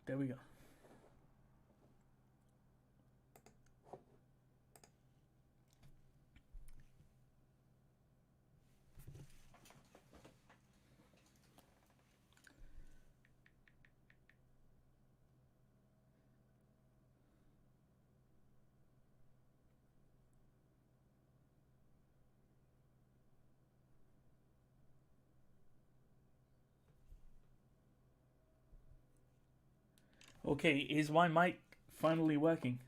there we go. Okay, is my mic finally working?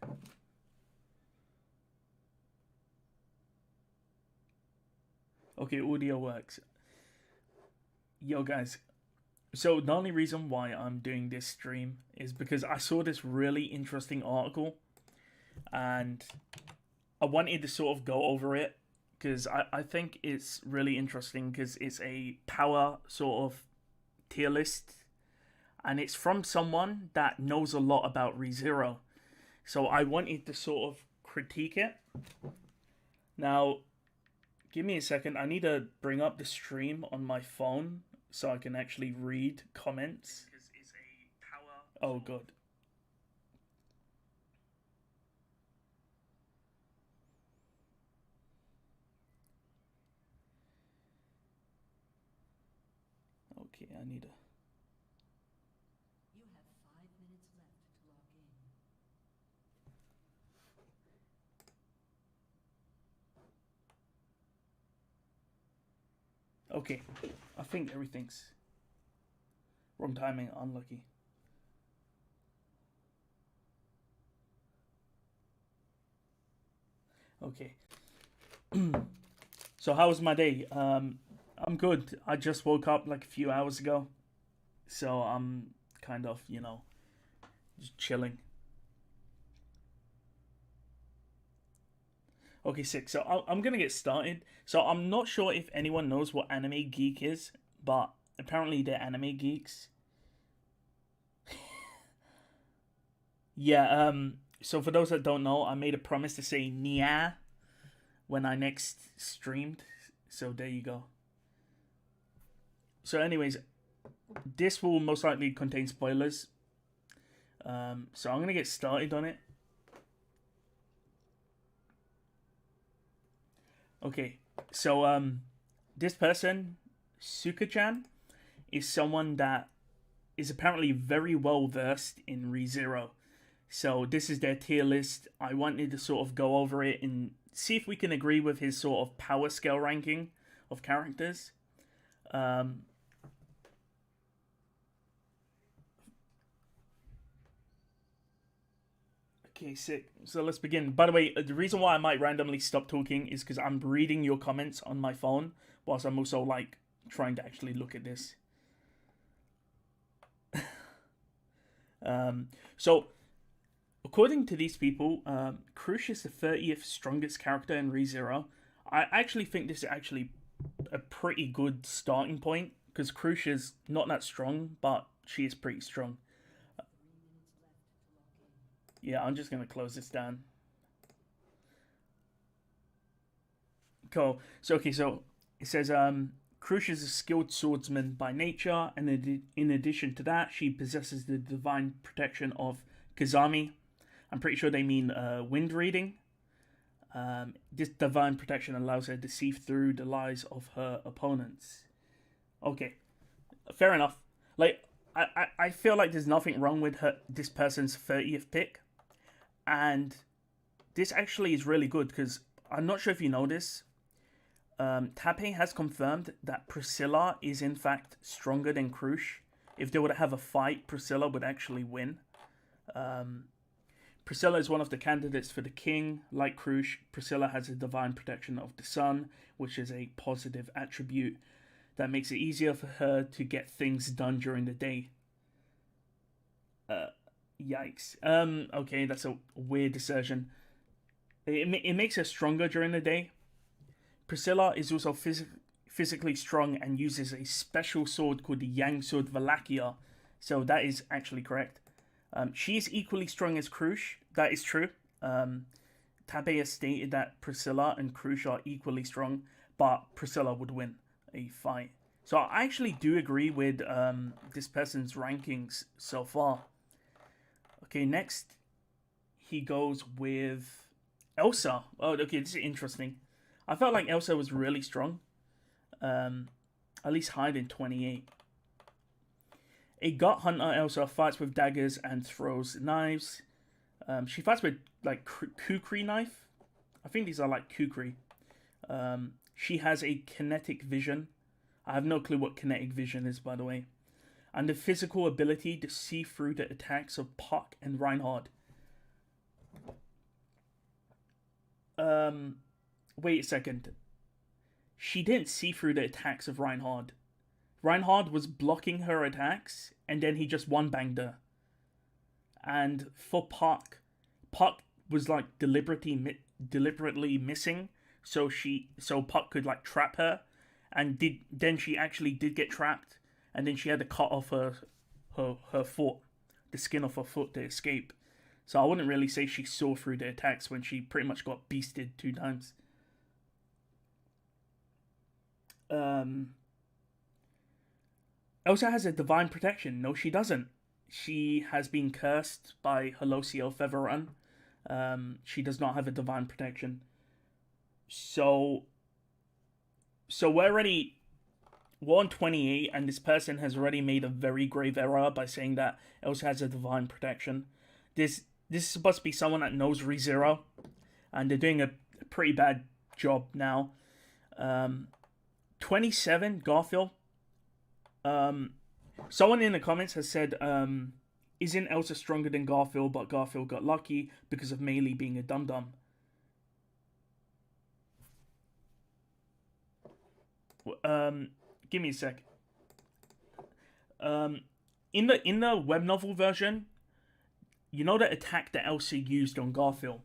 Okay, audio works. Yo, guys. So, the only reason why I'm doing this stream is because I saw this really interesting article and I wanted to sort of go over it because I think it's really interesting because it's a power sort of tier list and it's from someone that knows a lot about ReZero. So I wanted to sort of critique it. Now, give me a second. I need to bring up the stream on my phone so I can actually read comments. Oh, good. Okay, I need to... You have 5 minutes left to log in. Okay, I think everything's... Wrong timing, unlucky. Okay. So how was my day? I'm good. I just woke up like a few hours ago. So I'm kind of, you know, just chilling. Okay, sick. So I'm gonna get started. So I'm not sure if anyone knows what Anime Geek is, but apparently they're anime geeks. Yeah, so for those that don't know, I made a promise to say Nya when I next streamed. So there you go. So anyways, this will most likely contain spoilers. So I'm going to get started on it. Okay, so this person, Suka-chan, is someone that is apparently very well versed in ReZero. So this is their tier list. I wanted to sort of go over it and see if we can agree with his sort of power scale ranking of characters. Okay, sick. So let's begin. By the way, the reason why I might randomly stop talking is because I'm reading your comments on my phone whilst I'm also like trying to actually look at this. So according to these people, Krush is the 30th strongest character in ReZero. I actually think this is actually a pretty good starting point because Krush is not that strong, but she is pretty strong. Yeah, I'm just gonna close this down. Cool. So okay, so it says Krush is a skilled swordsman by nature, and in addition to that, she possesses the divine protection of Kazami. I'm pretty sure they mean wind reading. This divine protection allows her to see through the lies of her opponents. Okay, fair enough. Like, I feel like there's nothing wrong with this person's 30th pick. And this actually is really good because I'm not sure if you know this. Tape has confirmed that Priscilla is in fact stronger than Krush. If they were to have a fight, Priscilla would actually win. Priscilla is one of the candidates for the king. Like Krush, Priscilla has a divine protection of the sun, which is a positive attribute that makes it easier for her to get things done during the day. Yikes. Okay, that's a weird assertion. It makes her stronger during the day. Priscilla is also physically strong and uses a special sword called the Yang Sword Valakia. So that is actually correct. She is equally strong as Krush. That is true. Tabe has stated that Priscilla and Krush are equally strong, but Priscilla would win a fight. So I actually do agree with this person's rankings so far. Okay, next he goes with Elsa. Oh, okay, this is interesting. I felt like Elsa was really strong. At least higher than 28. A gut hunter, Elsa fights with daggers and throws knives. She fights with like kukri knife. I think these are like kukri. She has a kinetic vision. I have no clue what kinetic vision is, by the way. And the physical ability to see through the attacks of Puck and Reinhard. Wait a second. She didn't see through the attacks of Reinhard. Reinhard was blocking her attacks, and then he just one-banged her. And for Puck was like deliberately missing, so Puck could like trap her, and then she actually did get trapped, and then she had to cut off her foot, the skin off her foot to escape. So I wouldn't really say she saw through the attacks when she pretty much got beasted 2 times. Elsa has a divine protection. No, she doesn't. She has been cursed by Holociel Featherrun. She does not have a divine protection. So we're on 28, and this person has already made a very grave error by saying that Elsa has a divine protection. This is supposed to be someone that knows ReZero, and they're doing a pretty bad job now. 27, Garfield. Someone in the comments has said, isn't Elsa stronger than Garfield, but Garfield got lucky because of Melee being a dum-dum? Give me a sec. In the web novel version, you know the attack that Elsa used on Garfield?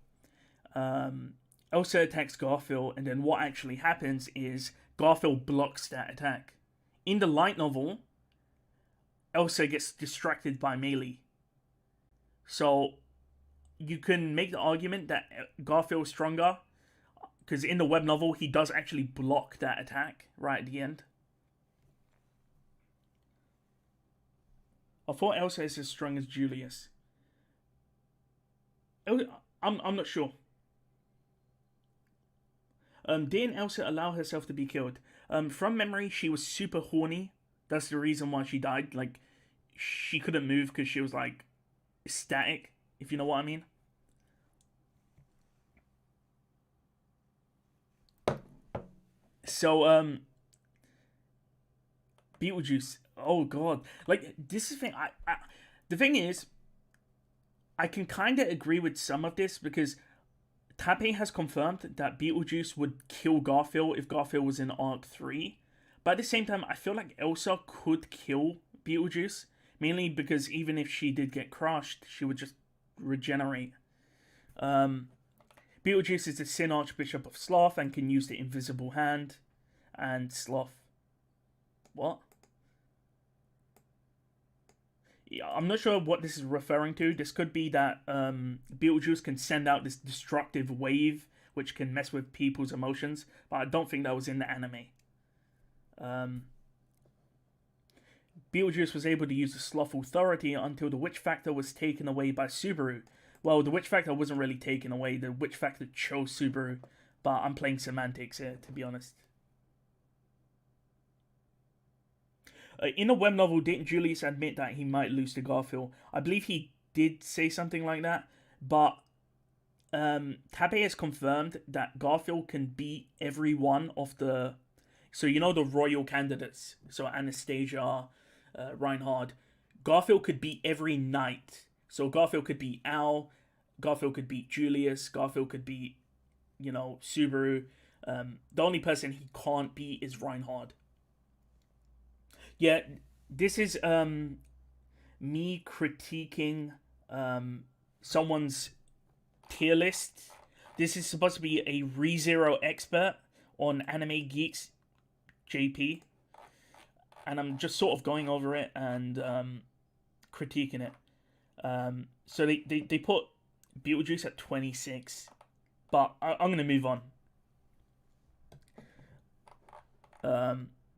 Elsa attacks Garfield, and then what actually happens is Garfield blocks that attack. In the light novel, Elsa gets distracted by Melee. So you can make the argument that Garfield's stronger, because in the web novel, he does actually block that attack right at the end. I thought Elsa is as strong as Julius. I'm not sure. Didn't Elsa allow herself to be killed? From memory, she was super horny. That's the reason why she died. Like, she couldn't move because she was, like, static, if you know what I mean. So, Beetlejuice. Oh, God. Like, this is the thing. The thing is, I can kind of agree with some of this because Tappy has confirmed that Beetlejuice would kill Garfield if Garfield was in Arc 3. But at the same time, I feel like Elsa could kill Beetlejuice. Mainly because even if she did get crushed, she would just regenerate. Beetlejuice is the Sin Archbishop of Sloth and can use the Invisible Hand. And Sloth... What? Yeah, I'm not sure what this is referring to. This could be that Beetlejuice can send out this destructive wave which can mess with people's emotions, but I don't think that was in the anime. Beetlejuice was able to use the Sloth Authority until the Witch Factor was taken away by Subaru. Well, the Witch Factor wasn't really taken away, the Witch Factor chose Subaru, but I'm playing semantics here, to be honest. In the web novel, didn't Julius admit that he might lose to Garfield? I believe he did say something like that, but Tabe has confirmed that Garfield can beat every one of the... So you know the royal candidates, so Anastasia, Reinhard. Garfield could beat every knight. So Garfield could beat Al, Garfield could beat Julius, Garfield could beat, Subaru. The only person he can't beat is Reinhard. Yeah, this is me critiquing someone's tier list. This is supposed to be a ReZero expert on Anime Geeks JP, and I'm just sort of going over it and critiquing it. So they put Beetlejuice at 26, but I'm gonna move on.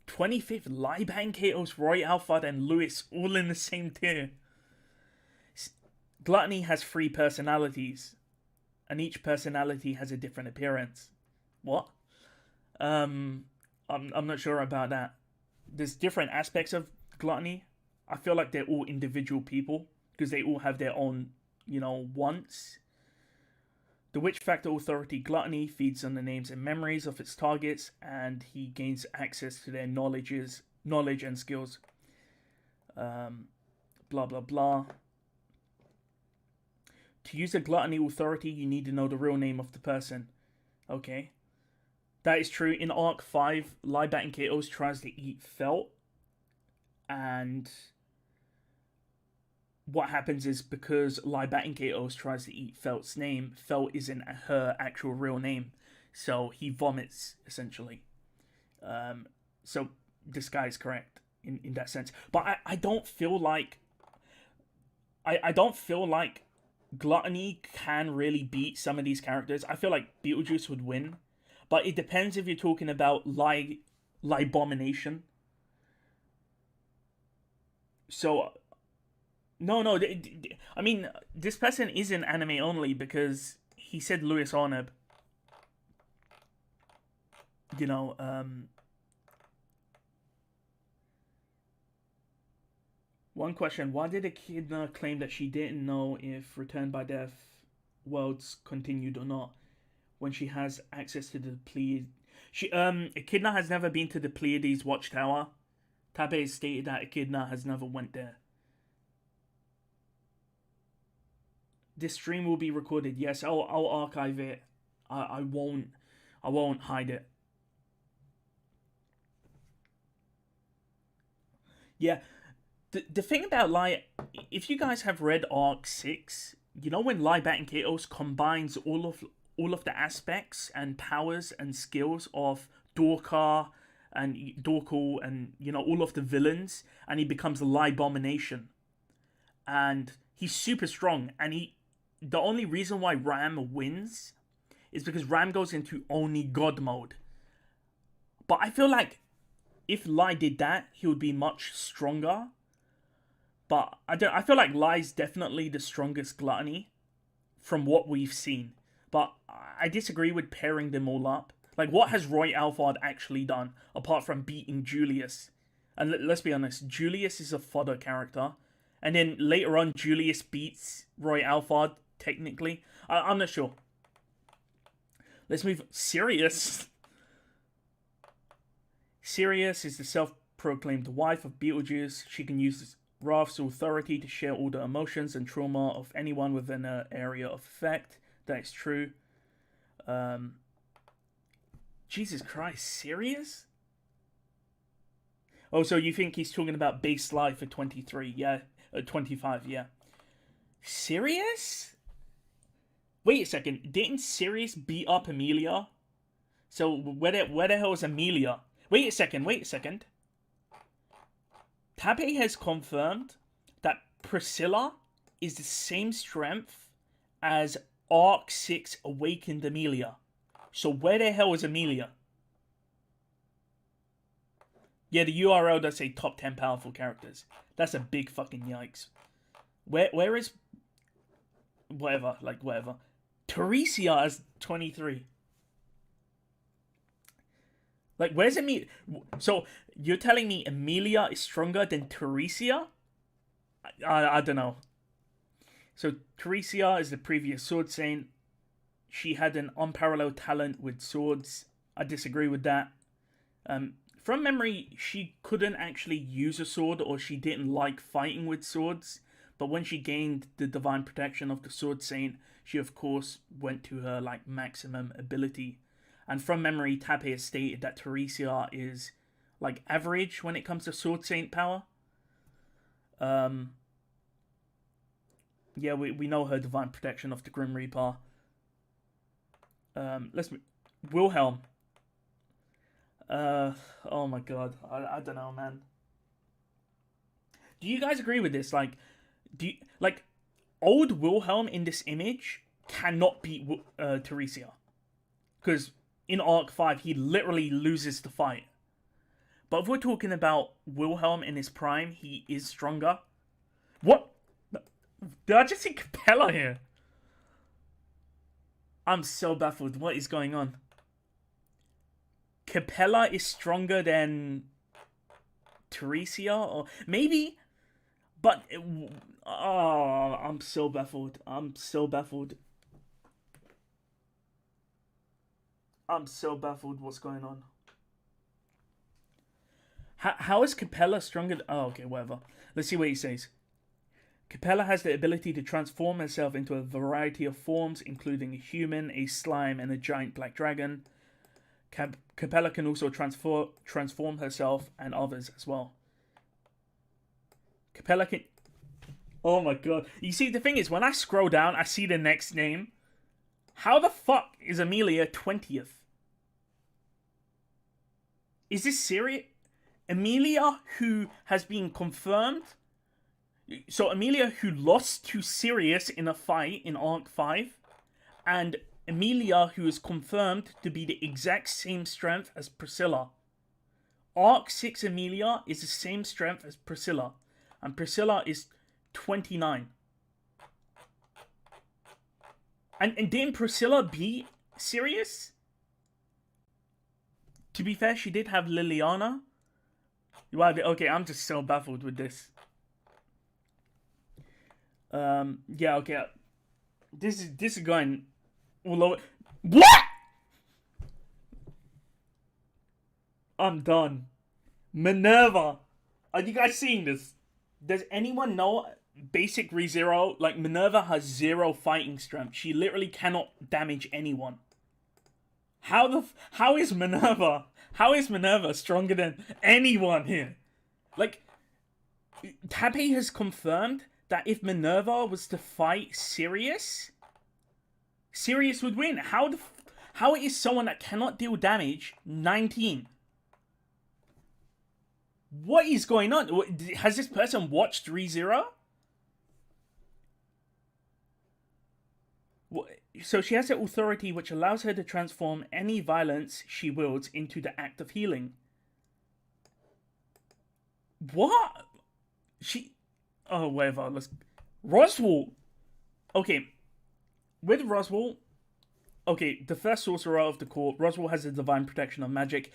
25th, Liban, Chaos, Roy Alpha, and Lewis all in the same tier. Gluttony has 3 personalities, and each personality has a different appearance. What? I'm not sure about that. There's different aspects of gluttony. I feel like they're all individual people because they all have their own, wants. The Witch Factor Authority Gluttony feeds on the names and memories of its targets, and he gains access to their knowledge and skills. Blah blah blah. To use a Gluttony Authority, you need to know the real name of the person. Okay. That is true. In Arc 5, Lybat and Katos tries to eat Felt. And what happens is because Lybat and Katos tries to eat Felt's name, Felt isn't her actual real name. So he vomits, essentially. So this guy is correct in that sense. But I don't feel like... I don't feel like Gluttony can really beat some of these characters. I feel like Beetlejuice would win, but it depends if you're talking about Libomination. So, no. I mean, this person isn't anime only because he said Louis Arnab. One question: why did Echidna claim that she didn't know if Return by Death worlds continued or not when she has access to the Pleiades? Echidna has never been to the Pleiades Watchtower. Tabe has stated that Echidna has never went there. This stream will be recorded. Yes, I'll archive it. I won't hide it. Yeah. The thing about if you guys have read Arc 6, when Lybat and Katos combines all of the aspects and powers and skills of Dorkar and Dorkal and all of the villains, and he becomes Libomination, and he's super strong, and the only reason why Ram wins is because Ram goes into only God mode. But I feel like if Lai did that, he would be much stronger. But I feel like Lai's definitely the strongest Gluttony from what we've seen. But I disagree with pairing them all up. Like, what has Roy Alphard actually done apart from beating Julius? And let's be honest, Julius is a fodder character. And then later on, Julius beats Roy Alphard, technically. I'm not sure. Let's move. Sirius. Sirius is the self-proclaimed wife of Beetlejuice. She can use Wrath's authority to share all the emotions and trauma of anyone within an area of effect. That is true. Jesus Christ, serious? Oh, so you think he's talking about base life at 23? Yeah, 25, yeah. Serious? Wait a second, didn't Sirius beat up Amelia? So where the hell is Amelia? Wait a second. Tabe has confirmed that Priscilla is the same strength as Arc 6 Awakened Amelia. So where the hell is Amelia? Yeah, the URL does say top 10 powerful characters. That's a big fucking yikes. Where is... Whatever. Teresia is 23. Like, where's Amelia? So, you're telling me Amelia is stronger than Teresia? I don't know. So, Teresia is the previous Sword Saint. She had an unparalleled talent with swords. I disagree with that. From memory, she couldn't actually use a sword, or she didn't like fighting with swords. But when she gained the divine protection of the Sword Saint, she of course went to her maximum ability. And from memory, Tabe has stated that Teresia is average when it comes to Sword Saint power. Yeah, we know her divine protection of the Grim Reaper. Wilhelm. Oh my god, I don't know, man. Do you guys agree with this? Old Wilhelm in this image cannot beat Teresia, because in Arc 5 he literally loses the fight. But if we're talking about Wilhelm in his prime, he is stronger. What Did I just see Capella here? I'm so baffled. What is going on? Capella is stronger than Teresia, or maybe, but I'm so baffled. I'm so baffled. I'm so baffled. What's going on? How is Capella stronger? Oh, okay, whatever. Let's see what he says. Capella has the ability to transform herself into a variety of forms, including a human, a slime, and a giant black dragon. Capella can also transform herself and others as well. Capella can... Oh my god. You see, the thing is, when I scroll down, I see the next name. How the fuck is Amelia 20th? Is this serious? Amelia, who has been confirmed... So Amelia, who lost to Sirius in a fight in Arc 5, and Amelia, who is confirmed to be the exact same strength as Priscilla. Arc 6 Amelia is the same strength as Priscilla, and Priscilla is 29. And didn't Priscilla beat Sirius? To be fair, she did have Liliana. Wow, okay, I'm just so baffled with this. Yeah, okay. This is going all over. What? I'm done. Minerva. Are you guys seeing this? Does anyone know basic ReZero? Like, Minerva has 0 fighting strength. She literally cannot damage anyone. How is Minerva? How is Minerva stronger than anyone here? Like, Tappy has confirmed that if Minerva was to fight Sirius, Sirius would win. How is someone that cannot deal damage 19? What is going on? Has this person watched ReZero? So she has the authority which allows her to transform any violence she wields into the act of healing. What? Oh, whatever. Roswell. Okay. With Roswell. Okay, the first sorcerer of the court. Roswell has the divine protection of magic.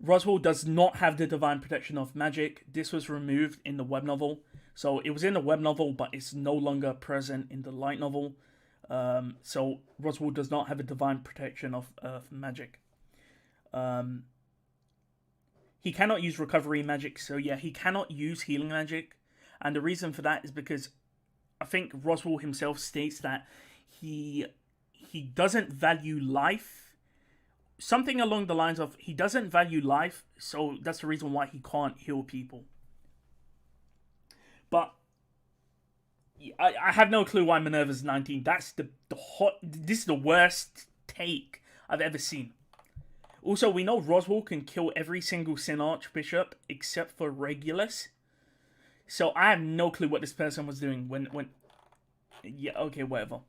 Roswell does not have the divine protection of magic. This was removed in the web novel. So it was in the web novel, but it's no longer present in the light novel. So Roswell does not have a divine protection of magic. He cannot use recovery magic. So yeah, he cannot use healing magic. And the reason for that is because I think Roswell himself states that he doesn't value life. Something along the lines of he doesn't value life, so that's the reason why he can't heal people. But I have no clue why Minerva's 19. That's this is the worst take I've ever seen. Also, we know Roswell can kill every single Sin Archbishop except for Regulus. So I have no clue what this person was doing when yeah, okay, whatever.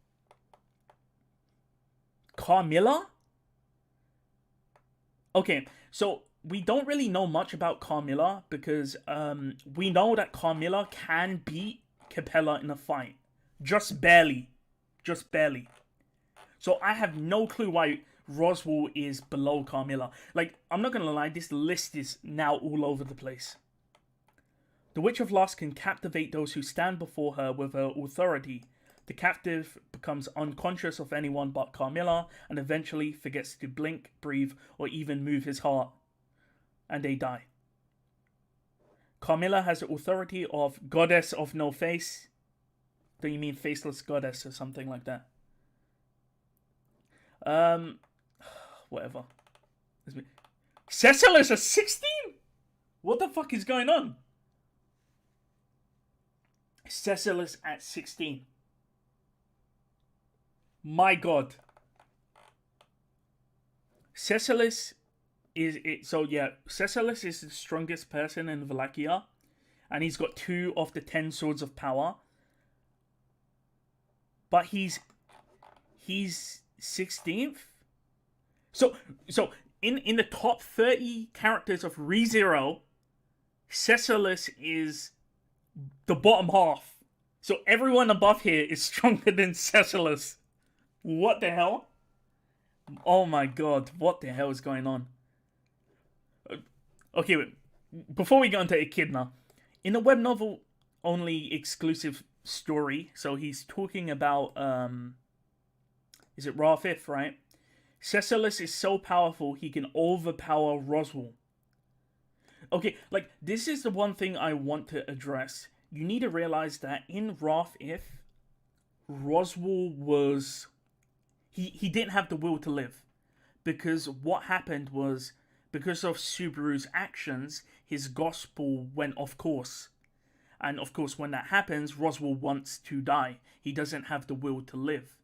Carmilla? Okay, so we don't really know much about Carmilla because we know that Carmilla can beat Capella in a fight. Just barely. Just barely. So I have no clue why Roswell is below Carmilla. Like, I'm not gonna lie, this list is now all over the place. The Witch of Lust can captivate those who stand before her with her authority. The captive becomes unconscious of anyone but Carmilla and eventually forgets to blink, breathe, or even move his heart. And they die. Carmilla has the authority of Goddess of No Face. Do you mean Faceless Goddess or something like that? Whatever. Cecil is a 16? What the fuck is going on? Cecil is at 16. My god. Cecilis is it. So yeah, Cecilis is the strongest person in Wallachia, and he's got 2 of the 10 swords of power. But he's 16th. So in the top 30 characters of ReZero, Cecilis is the bottom half. So everyone above here is stronger than Cecilus. What the hell? Oh my god, what the hell is going on? Okay, wait. Before we go into Echidna, in the web novel only exclusive story, so he's talking about, is it Ra-Fifth, right? Cecilus is so powerful he can overpower Roswell. Okay, like, this is the one thing I want to address. You need to realize that in Ra-Fifth, Roswell was... He didn't have the will to live. Because what happened was, because of Subaru's actions, his gospel went off course. And of course, when that happens, Roswell wants to die. He doesn't have the will to live.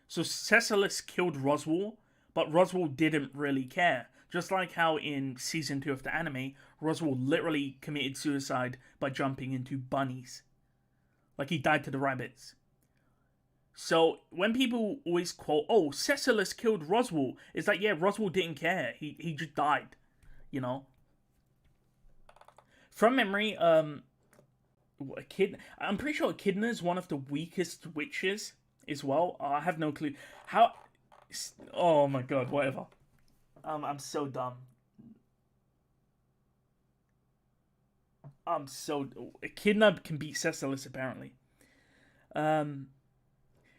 So Cecilus killed Roswell, but Roswell didn't really care. Just like how in Season 2 of the anime, Roswell literally committed suicide by jumping into bunnies. Like, he died to the rabbits. So, when people always quote, oh, Cecilus killed Roswell, it's like, yeah, Roswell didn't care. He just died, you know? From memory, I'm pretty sure Echidna is one of the weakest witches as well. I have no clue. How... Oh my god, whatever. I'm so dumb. Echidna can beat Cecilus, apparently.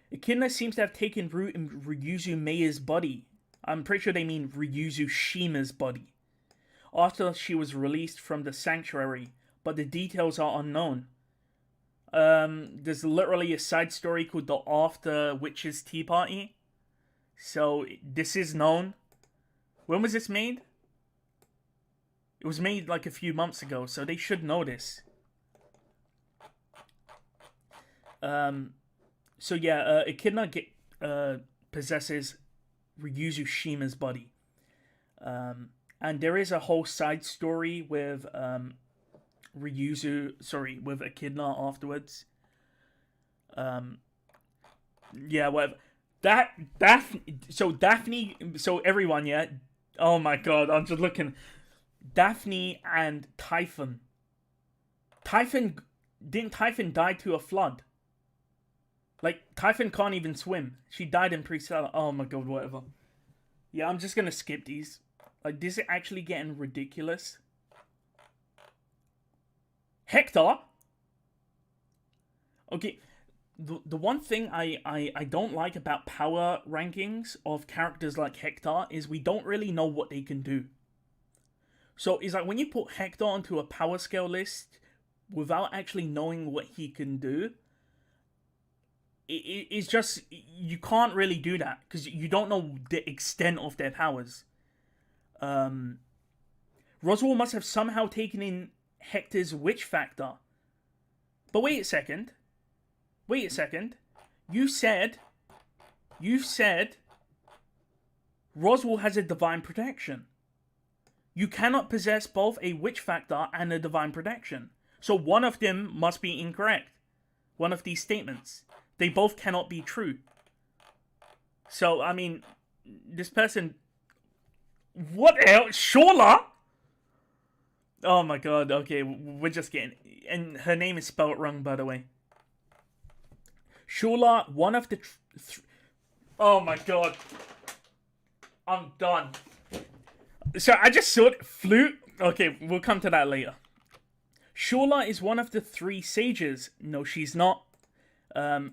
Echidna seems to have taken root in Ryuzu Meia's body. I'm pretty sure they mean Ryuzu Shima's body. After she was released from the sanctuary, but the details are unknown. There's literally a side story called the After Witches Tea Party. So, this is known. When was this made? It was made like a few months ago, so they should know this. So yeah, Echidna possesses Ryuzu Shima's body. And there is a whole side story with with Echidna afterwards. Yeah, whatever. Daphne, so everyone, yeah. Oh my god, I'm just looking. Daphne and Typhon. Didn't Typhon die to a flood? Like, Typhon can't even swim. She died in Pre-Stellar. Oh my god, whatever. Yeah, I'm just gonna skip these. Like, this is actually getting ridiculous. Hector? Okay, the one thing I don't like about power rankings of characters like Hector is we don't really know what they can do. So, it's like when you put Hector onto a power scale list without actually knowing what he can do, it's just, you can't really do that because you don't know the extent of their powers. Roswell must have somehow taken in Hector's witch factor. But wait a second. You said Roswell has a divine protection. You cannot possess both a witch factor and a divine protection. So one of them must be incorrect. One of these statements. They both cannot be true. So, I mean, this person... What the hell? Shola? Oh my god, okay, we're just getting... And her name is spelled wrong, by the way. Shola, one of the... Oh my god. I'm done. So, I just saw it. Flute? Okay, we'll come to that later. Shola is one of the 3 sages. No, she's not.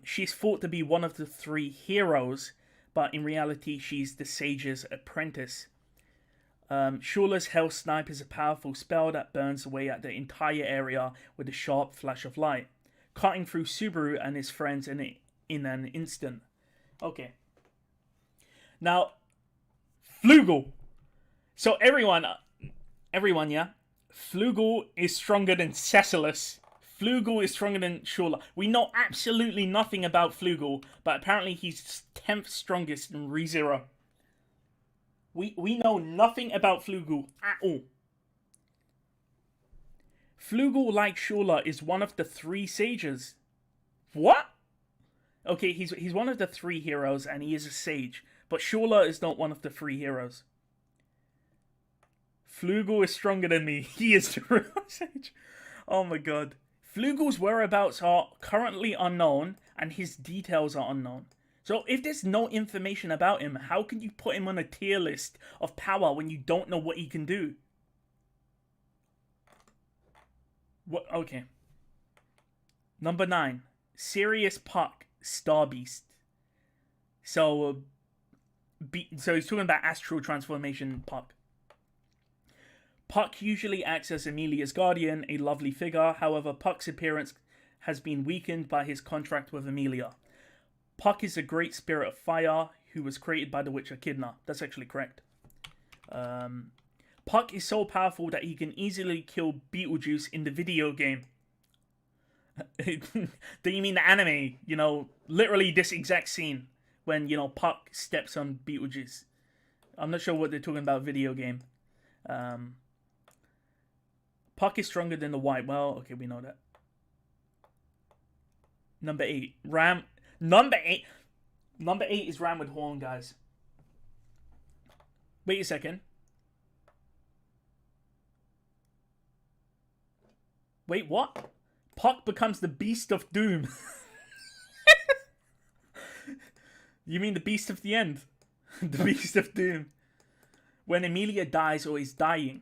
She's thought to be one of the 3 heroes, but in reality, she's the sage's apprentice. Shula's Hell Snipe is a powerful spell that burns away at the entire area with a sharp flash of light, cutting through Subaru and his friends in an instant. Okay. Now, Flugel. So everyone, yeah? Flugel is stronger than Cecilus. Flugel is stronger than Shola. We know absolutely nothing about Flugel, but apparently he's 10th strongest in ReZero. We know nothing about Flugel at all. Flugel, like Shola, is one of the 3 sages. What? Okay, he's one of the 3 heroes, and he is a sage. But Shola is not one of the 3 heroes. Flugel is stronger than me. He is the real sage. Oh my god. Flugel's whereabouts are currently unknown, and his details are unknown. So if there's no information about him, how can you put him on a tier list of power when you don't know what he can do? What? Okay. Number 9. Sirius Puck, Star Beast. So he's talking about astral transformation Puck. Puck usually acts as Amelia's guardian, a lovely figure. However, Puck's appearance has been weakened by his contract with Amelia. Puck is a great spirit of fire who was created by the witch Echidna. That's actually correct. Puck is so powerful that he can easily kill Beetlejuice in the video game. Do you mean the anime? You know, literally this exact scene when, you know, Puck steps on Beetlejuice. I'm not sure what they're talking about video game. Puck is stronger than the White. Well, okay, we know that. Number 8. Number 8 is Ram with Horn, guys. Wait a second. Wait, what? Puck becomes the Beast of Doom. You mean the Beast of the End? The Beast of Doom. When Amelia dies or is dying.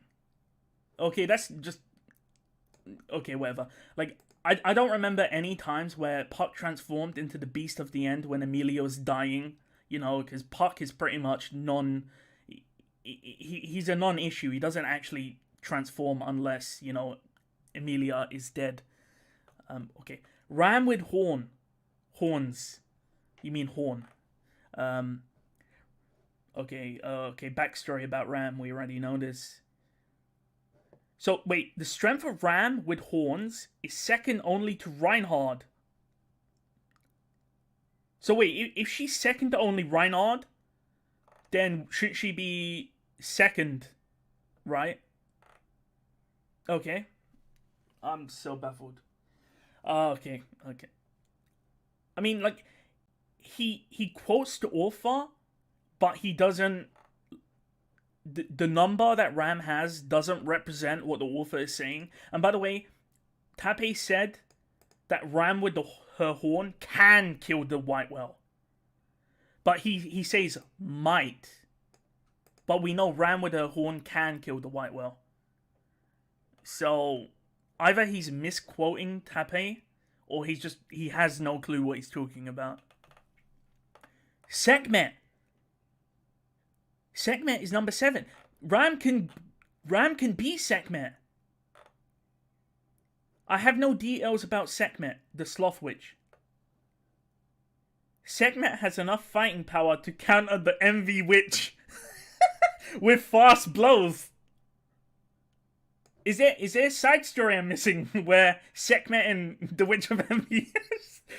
Okay, that's just... Okay, whatever. Like, I don't remember any times where Puck transformed into the Beast of the End when Amelia was dying. You know, because Puck is pretty much he's a non-issue. He doesn't actually transform unless, you know, Amelia is dead. Okay. Ram with horn. Horns. You mean horn. Okay, backstory about Ram. We already know this. So, wait. The strength of Ram with horns is second only to Reinhard. So, wait. If she's second to only Reinhard, then should she be second, right? Okay. I'm so baffled. Okay. I mean, like, he quotes the author, but he doesn't... The number that Ram has doesn't represent what the author is saying. And by the way, Tappei said that Ram with her horn can kill the White Whale. But he says might. But we know Ram with her horn can kill the White Whale. So... either he's misquoting Tappei, or he has no clue what he's talking about. Sekhmet. Sekhmet is number 7. Ram can be Sekhmet. I have no details about Sekhmet, the Sloth Witch. Sekhmet has enough fighting power to counter the Envy Witch with fast blows. Is there a side story I'm missing where Sekhmet and the Witch of Envy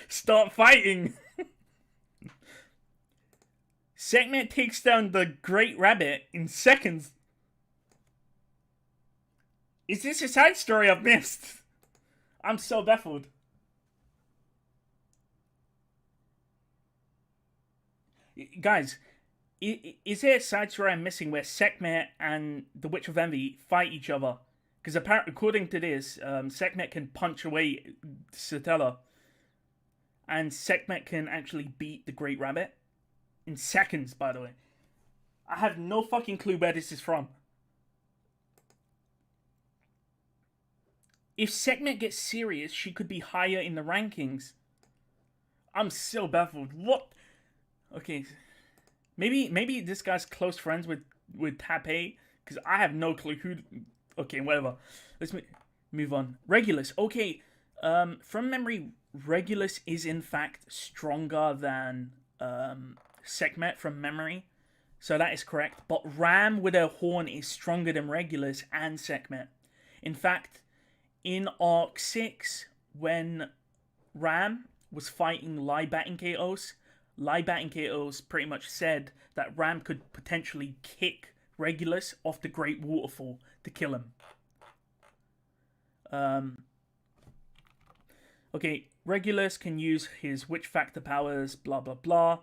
start fighting? Sekhmet takes down the Great Rabbit in seconds. Is this a side story I've missed? I'm so baffled. Guys, is there a side story I'm missing where Sekhmet and the Witch of Envy fight each other? Because apparently, according to this, Sekhmet can punch away Satella. And Sekhmet can actually beat the Great Rabbit. In seconds, by the way. I have no fucking clue where this is from. If Sekhmet gets serious, she could be higher in the rankings. I'm so baffled. What? Okay. Maybe this guy's close friends with Tappei. Because I have no clue who... Okay, whatever. Let's move on. Regulus. Okay. From memory, Regulus is in fact stronger than Sekhmet from memory. So that is correct. But Ram with her horn is stronger than Regulus and Sekhmet. In fact, in Arc 6, when Ram was fighting Lybat and Chaos, Lybat and Chaos pretty much said that Ram could potentially kick Regulus off the Great Waterfall to kill him. Okay, Regulus can use his Witch Factor powers, blah blah blah.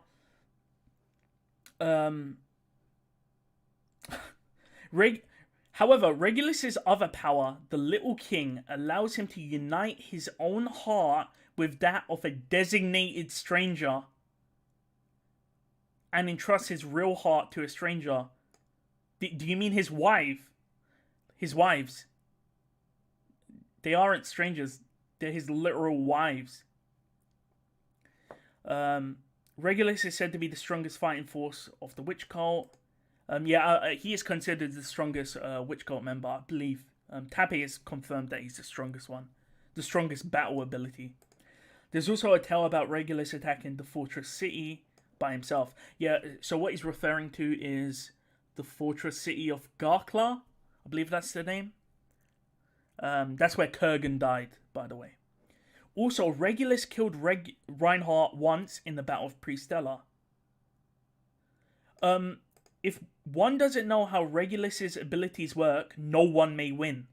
However, Regulus's other power, the Little King, allows him to unite his own heart with that of a designated stranger and entrust his real heart to a stranger. Do you mean his wife? His wives? They aren't strangers. They're his literal wives. Regulus is said to be the strongest fighting force of the witch cult. He is considered the strongest witch cult member, I believe. Tappy has confirmed that he's the strongest one. The strongest battle ability. There's also a tale about Regulus attacking the fortress city by himself. Yeah, so what he's referring to is the fortress city of Garkla. I believe that's the name. That's where Kurgan died, by the way. Also, Regulus killed Reinhardt once in the Battle of Priestella. If one doesn't know how Regulus's abilities work, no one may win.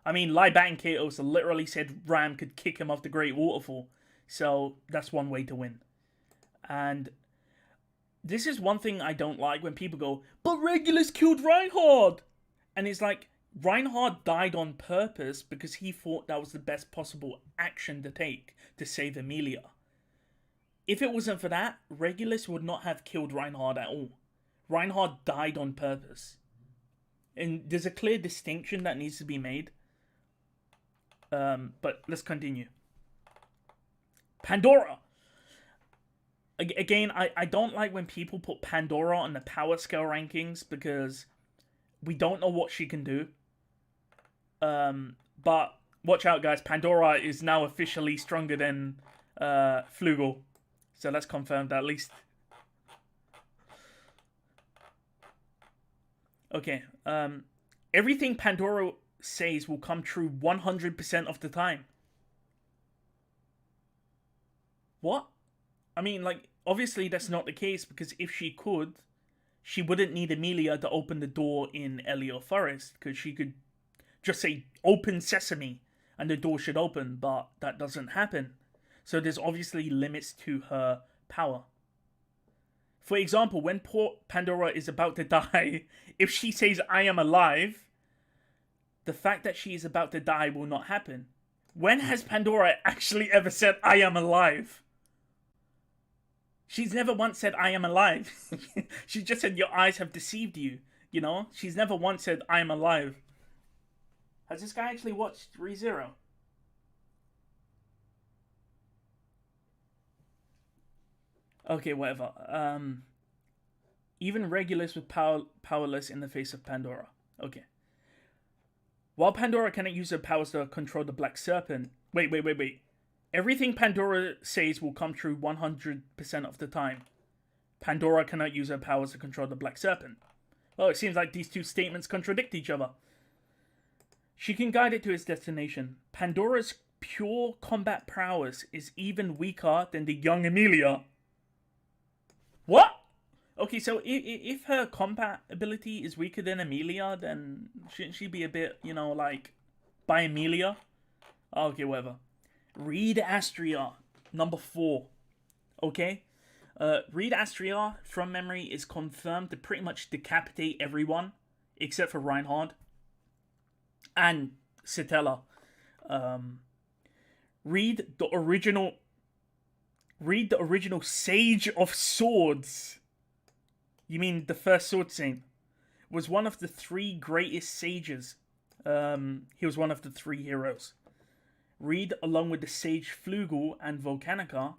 I mean, Libat and Katos literally said Ram could kick him off the Great Waterfall. So, that's one way to win. And this is one thing I don't like when people go, but Regulus killed Reinhardt! And it's like, Reinhardt died on purpose because he thought that was the best possible action to take to save Emilia. If it wasn't for that, Regulus would not have killed Reinhardt at all. Reinhardt died on purpose. And there's a clear distinction that needs to be made. But let's continue. Pandora! Again, I don't like when people put Pandora on the power scale rankings because we don't know what she can do. But watch out, guys. Pandora is now officially stronger than Flugel. So let's confirm that at least. Okay. Everything Pandora says will come true 100% of the time. What? I mean, like, obviously that's not the case because if she could, she wouldn't need Emilia to open the door in Elio Forest because she could just say, open sesame, and the door should open, but that doesn't happen. So there's obviously limits to her power. For example, when poor Pandora is about to die, if she says, I am alive, the fact that she is about to die will not happen. When has Pandora actually ever said, I am alive? She's never once said, I am alive. She just said, your eyes have deceived you. You know? She's never once said, I am alive. Has this guy actually watched ReZero? Okay, whatever. Even Regulus was powerless in the face of Pandora. Okay. While Pandora cannot use her powers to control the Black Serpent... Wait. Everything Pandora says will come true 100% of the time. Pandora cannot use her powers to control the Black Serpent. Well, it seems like these two statements contradict each other. She can guide it to its destination. Pandora's pure combat prowess is even weaker than the young Emilia. What? Okay, so if her combat ability is weaker than Emilia, then shouldn't she be a bit, you know, like, by Emilia? Okay, whatever. Reed Astria, number 4. Okay? Reed Astria, from memory, is confirmed to pretty much decapitate everyone, except for Reinhardt. And Citella. Reed the original Sage of Swords. You mean the first Sword Saint? Was one of the 3 greatest sages. He was one of the 3 heroes. Reed, along with the sage Flugel and Volcanica,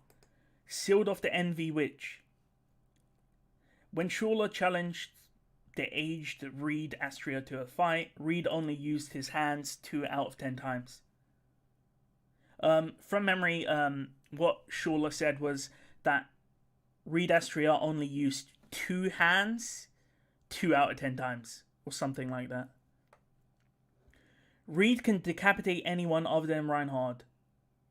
sealed off the Envy Witch. When Shula challenged the aged Reed Astria to a fight, Reed only used his hands 2 out of 10 times. From memory, what Shula said was that Reed Astria only used 2 hands 2 out of 10 times, or something like that. Reed can decapitate anyone other than Reinhardt,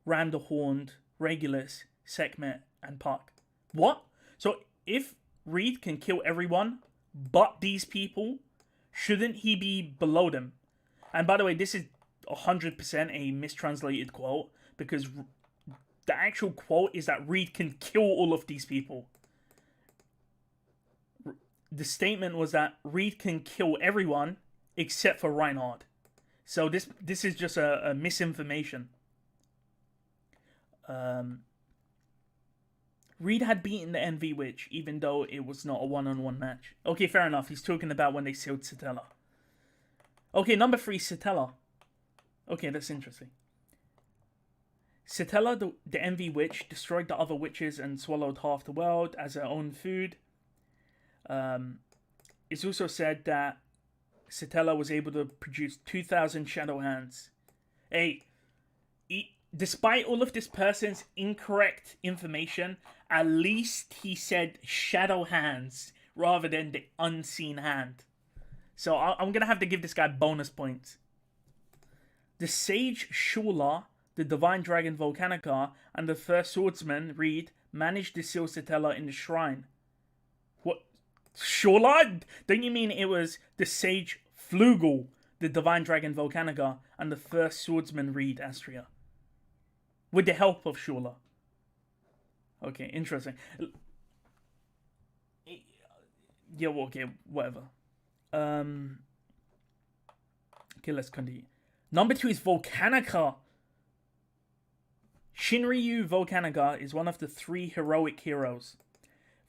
Ram the Horned, Regulus, Sekhmet, and Puck. What? So if Reed can kill everyone but these people, shouldn't he be below them? And by the way, this is 100% a mistranslated quote, because the actual quote is that Reed can kill all of these people. The statement was that Reed can kill everyone except for Reinhard. So this is just a misinformation. Reed had beaten the Envy Witch, even though it was not a one-on-one match. Okay, fair enough. He's talking about when they sealed Satella. Okay, number 3, Satella. Okay, that's interesting. Satella, the Envy Witch, destroyed the other witches and swallowed half the world as her own food. It's also said that Satella was able to produce 2,000 shadow hands. Hey, despite all of this person's incorrect information, at least he said shadow hands rather than the unseen hand. So I'm going to have to give this guy bonus points. The Sage Shula, the Divine Dragon Volcanica, and the First Swordsman, Reed, managed to seal Satella in the shrine. What? Shula? Don't you mean it was the Sage Flugel, the Divine Dragon Volcanica, and the First Swordsman, Reed, Astria? With the help of Shula. Okay, interesting. Yeah, well, okay, whatever. Okay, let's continue. Number 2 is Volcanica. Shinryu Volcanica is one of the 3 heroic heroes.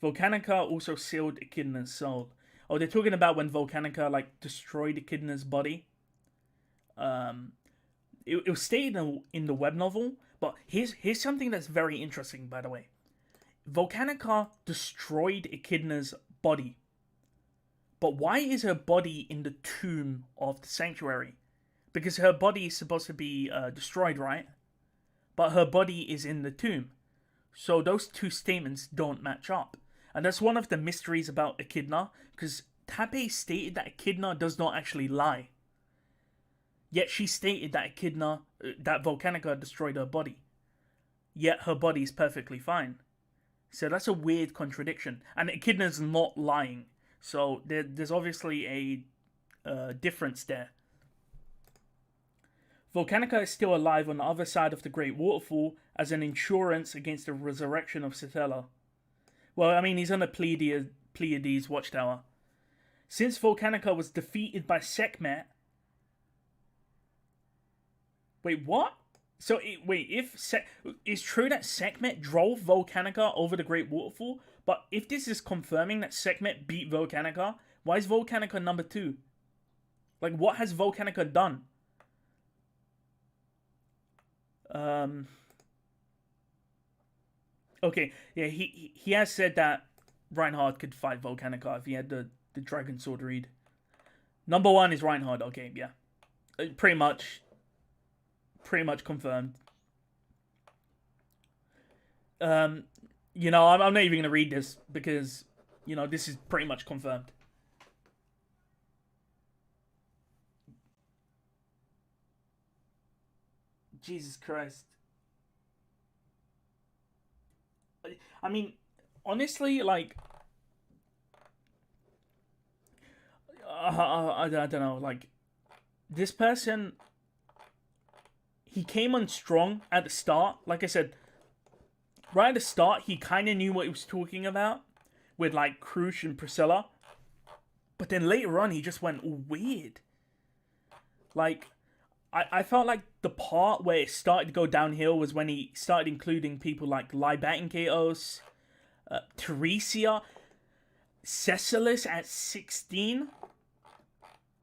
Volcanica also sealed Echidna's soul. Oh, they're talking about when Volcanica, like, destroyed Echidna's body. It was stated in the web novel, but here's something that's very interesting, by the way. Volcanica destroyed Echidna's body. But why is her body in the tomb of the sanctuary? Because her body is supposed to be destroyed, right? But her body is in the tomb. So those two statements don't match up. And that's one of the mysteries about Echidna, because Tappei stated that Echidna does not actually lie. Yet she stated that that Volcanica destroyed her body. Yet her body is perfectly fine. So that's a weird contradiction. And Echidna's not lying. So there's obviously a difference there. Volcanica is still alive on the other side of the Great Waterfall as an insurance against the resurrection of Satella. Well, I mean, he's on a Pleiades watchtower. Since Volcanica was defeated by Sekhmet... Wait, what? So, it's true that Sekhmet drove Volcanica over the Great Waterfall, but if this is confirming that Sekhmet beat Volcanica, why is Volcanica number 2? Like, what has Volcanica done? Okay, yeah, he has said that Reinhard could fight Volcanica if he had the Dragon Sword Reed. Number 1 is Reinhard, okay, yeah. Pretty much confirmed. You know, I'm not even going to read this because, you know, this is pretty much confirmed. Jesus Christ. I mean, honestly, like, I don't know, like, this person, he came on strong at the start. Like I said, right at the start, he kind of knew what he was talking about with, like, Krush and Priscilla. But then later on, he just went weird. Like, I felt like the part where it started to go downhill was when he started including people like Libatinkeos, Teresia, Cecilis at 16.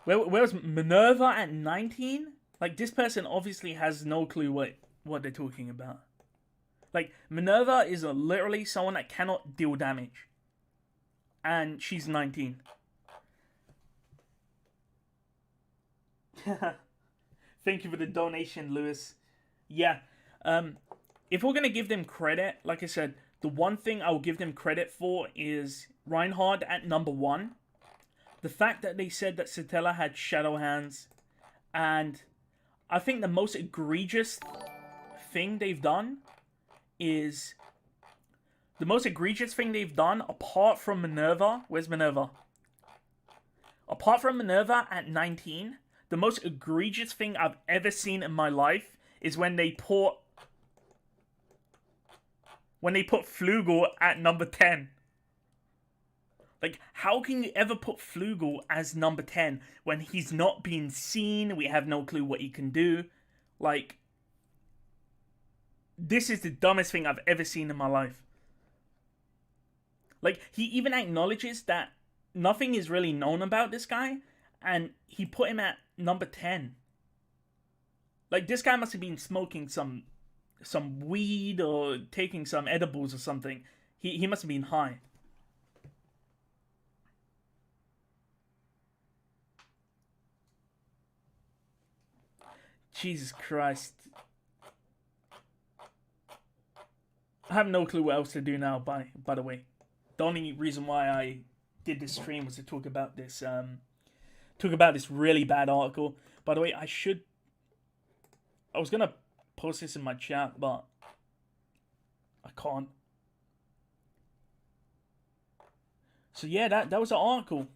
Where was Minerva at 19? Like, this person obviously has no clue what they're talking about. Like, Minerva is literally someone that cannot deal damage. And she's 19. Thank you for the donation, Lewis. Yeah. If we're going to give them credit, like I said, the one thing I'll give them credit for is Reinhard at number 1. The fact that they said that Satella had shadow hands. And I think the most egregious thing they've done is... The most egregious thing they've done, apart from Minerva... Where's Minerva? Apart from Minerva at 19... The most egregious thing I've ever seen in my life is when they put Flugel at number 10. Like, how can you ever put Flugel as number 10 when he's not being seen? We have no clue what he can do. Like, this is the dumbest thing I've ever seen in my life. Like, he even acknowledges that nothing is really known about this guy, and he put him at number 10. Like, this guy must have been smoking some weed or taking some edibles or something. He must have been high. Jesus Christ. I have no clue what else to do now, by the way. The only reason why I did this stream was to talk about this really bad article. By the way, I was gonna post this in my chat, but I can't. So yeah, that was an article.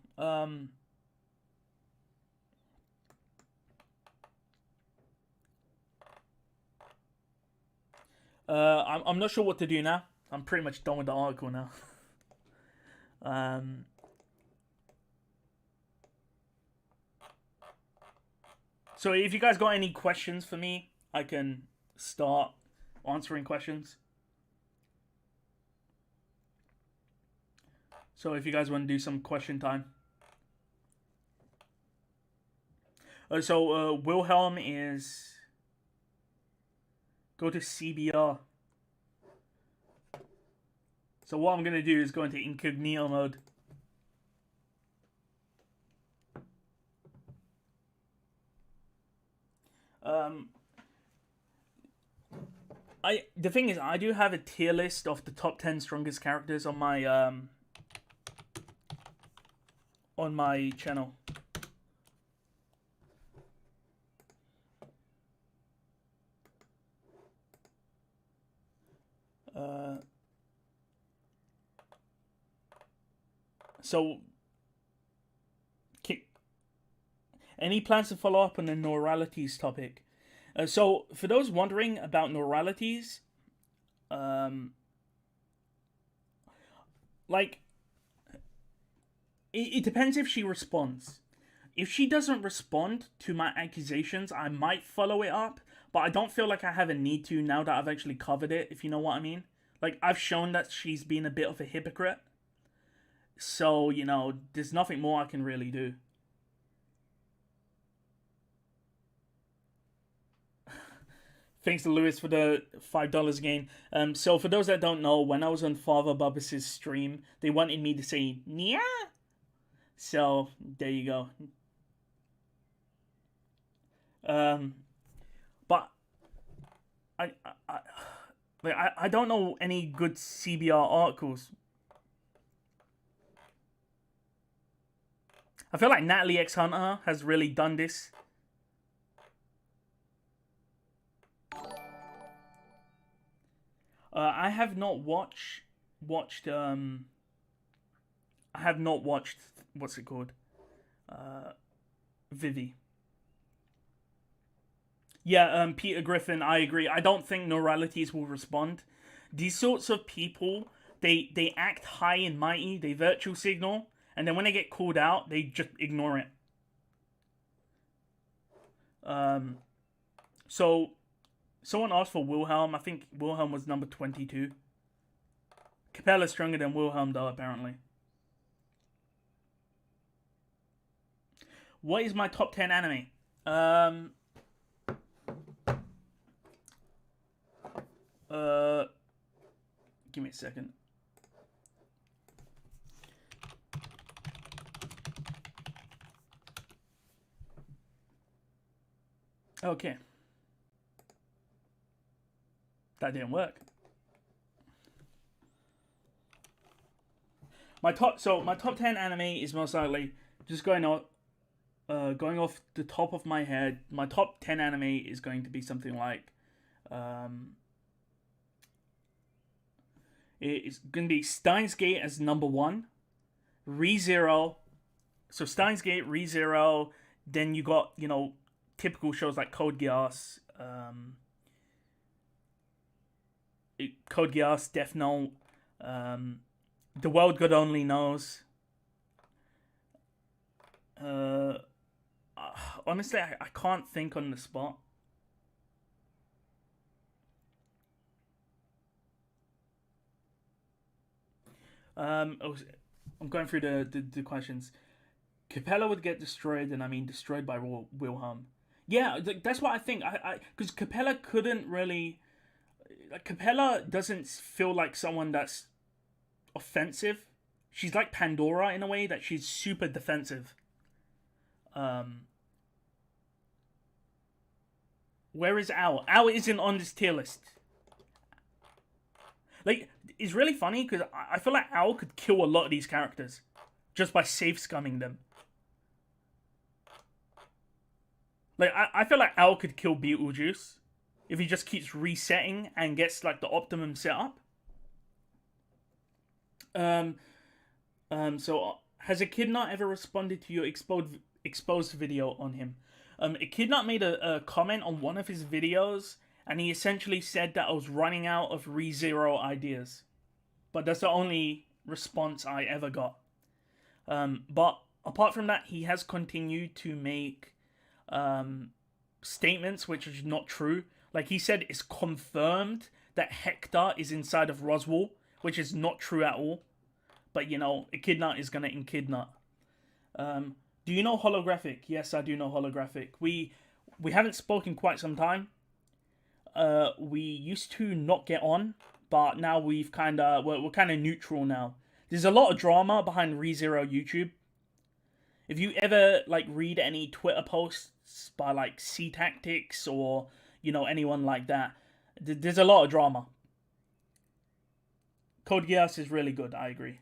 I'm not sure what to do now. I'm pretty much done with the article now. So if you guys got any questions for me, I can start answering questions. So if you guys want to do some question time. So Wilhelm is... Go to CBR. So what I'm going to do is go into incognito mode. The thing is, I do have a tier list of the top 10 strongest characters on my channel. So, any plans to follow up on the neuralities topic? So, for those wondering about neuralities, like, it depends if she responds. If she doesn't respond to my accusations, I might follow it up, but I don't feel like I have a need to now that I've actually covered it, if you know what I mean. Like, I've shown that she's been a bit of a hypocrite. So, you know, there's nothing more I can really do. Thanks to Lewis for the $5 again. So for those that don't know, when I was on Father Bubba's stream, they wanted me to say "Nya." So there you go. But I don't know any good CBR articles. I feel like Natalie X Hunter has really done this. I have not watched. I have not watched. What's it called? Vivi. Yeah, Peter Griffin. I agree. I don't think neuralities will respond. These sorts of people, they act high and mighty. They virtue signal, and then when they get called out, they just ignore it. So someone asked for Wilhelm. I think Wilhelm was number 22. Capella's stronger than Wilhelm, though, apparently. What is my top 10 anime? Give me a second. Okay. That didn't work. My top 10 anime is most likely just going off the top of my head. My top 10 anime is going to be something like it's going to be Steins Gate as number 1, ReZero. So Steins Gate, ReZero, then you got, you know, typical shows like Code Geass, Death Note, The World God Only Knows. Uh, honestly, I can't think on the spot. I'm going through the questions. Capella would get destroyed, and I mean destroyed by Wilhelm. Yeah, that's what I think. Because Capella couldn't really. Like, Capella doesn't feel like someone that's offensive. She's like Pandora in a way that she's super defensive. Um, where is Owl? Owl isn't on this tier list. Like, it's really funny because I feel like Owl could kill a lot of these characters just by safe scumming them. Like, I feel like Owl could kill Beetlejuice if he just keeps resetting and gets like the optimum setup. So has Echidna ever responded to your exposed video on him? Echidna made a comment on one of his videos, and he essentially said that I was running out of ReZero ideas. But that's the only response I ever got. But apart from that, he has continued to make statements which is not true. Like, he said it's confirmed that Hector is inside of Roswell, which is not true at all. But, you know, Echidna is going to Echidna. Do you know Holographic? Yes, I do know Holographic. We haven't spoken quite some time. We used to not get on, but now we're kind of neutral now. There's a lot of drama behind ReZero YouTube. If you ever like read any Twitter posts by like C Tactics or, you know, anyone like that, there's a lot of drama. Code Geass is really good. I agree.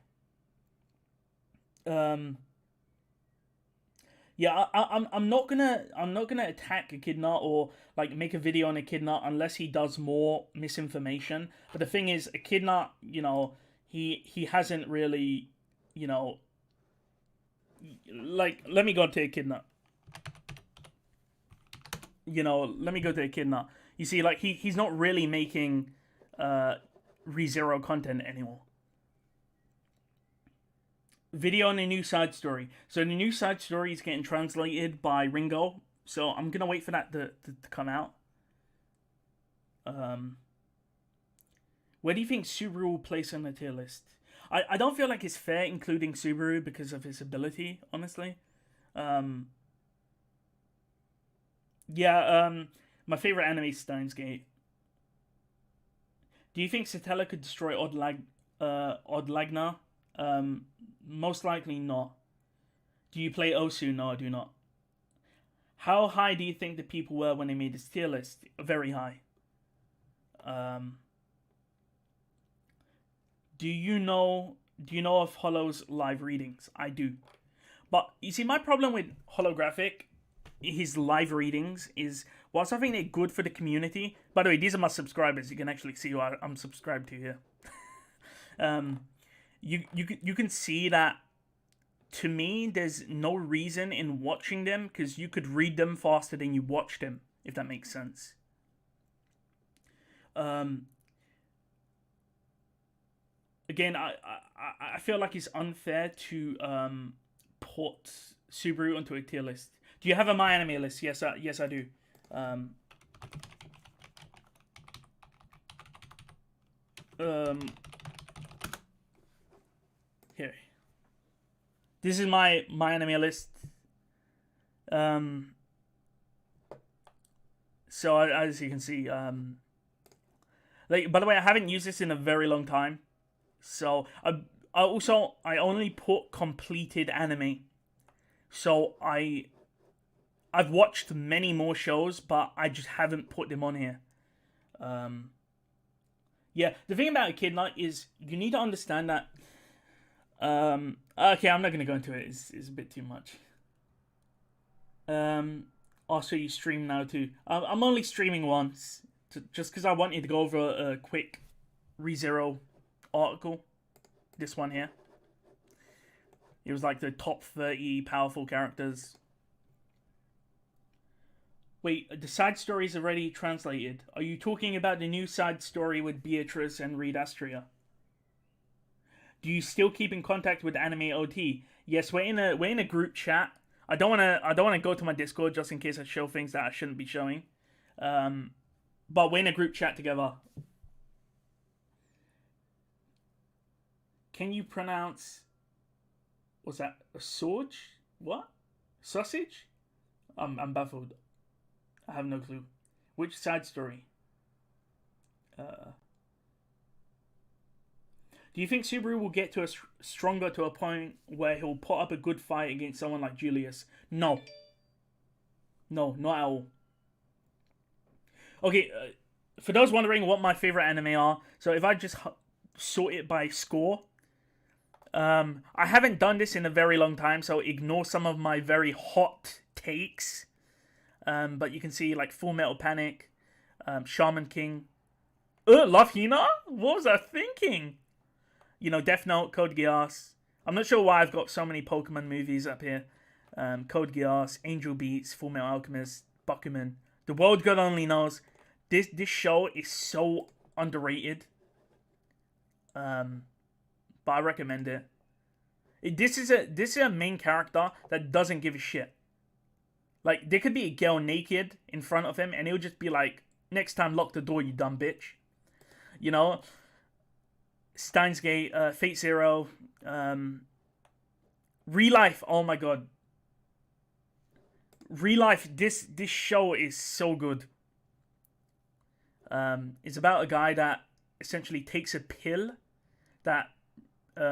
Yeah, I'm not gonna attack Echidna or like make a video on Echidna unless he does more misinformation. But the thing is, Echidna, you know, he hasn't really, you know, like, let me go to Echidna. You know, let me go to Echidna. You see, like, he's not really making ReZero content anymore. Video on a new side story. So the new side story is getting translated by Ringo. So I'm gonna wait for that to come out. Where do you think Subaru will place on the tier list? I don't feel like it's fair including Subaru because of his ability, honestly. My favorite anime is Steins Gate. Do you think Satella could destroy Odlagna? Most likely not. Do you play Osu? No, I do not. How high do you think the people were when they made this tier list? Very high. Do you know of Hollow's live readings? I do. But you see, my problem with Holographic, his live readings, is whilst I think they're good for the community. By the way, these are my subscribers. You can actually see who I'm subscribed to here. You can see that, to me, there's no reason in watching them because you could read them faster than you watch them, if that makes sense. Again, I feel like it's unfair to put Subaru onto a tier list. Do you have a My Anime list? Yes, I do. Here. This is my anime list. So as you can see, like, by the way, I haven't used this in a very long time. So I only put completed anime. So I've watched many more shows, but I just haven't put them on here. Yeah, the thing about Echidna is you need to understand that. Okay, I'm not gonna go into it. It's a bit too much. Also, you stream now too. I'm only streaming once, just because I wanted to go over a quick ReZero article. This one here. It was like the top 30 powerful characters. Wait, the side story is already translated. Are you talking about the new side story with Beatrice and Reed Astria? Do you still keep in contact with Anime OT? Yes, we're in a group chat. I don't wanna go to my Discord just in case I show things that I shouldn't be showing. But we're in a group chat together. Can you pronounce? What's that? A sword? What? Sausage? I'm baffled. I have no clue. Which side story? Do you think Subaru will get to stronger to a point where he'll put up a good fight against someone like Julius? No. No, not at all. Okay, for those wondering what my favorite anime are, so if I just sort it by score, I haven't done this in a very long time, so ignore some of my very hot takes. But you can see like Full Metal Panic, Shaman King. Love Hina? What was I thinking? You know, Death Note, Code Geass. I'm not sure why I've got so many Pokemon movies up here. Code Geass, Angel Beats, Full Metal Alchemist, Bakuman. The world God only knows. This show is so underrated. But I recommend it. This is a main character that doesn't give a shit. Like, there could be a girl naked in front of him, and he'll just be like, "Next time, lock the door, you dumb bitch." You know? Steins Gate, Fate Zero, Real Life. Oh my god. Real Life, this show is so good. It's about a guy that essentially takes a pill that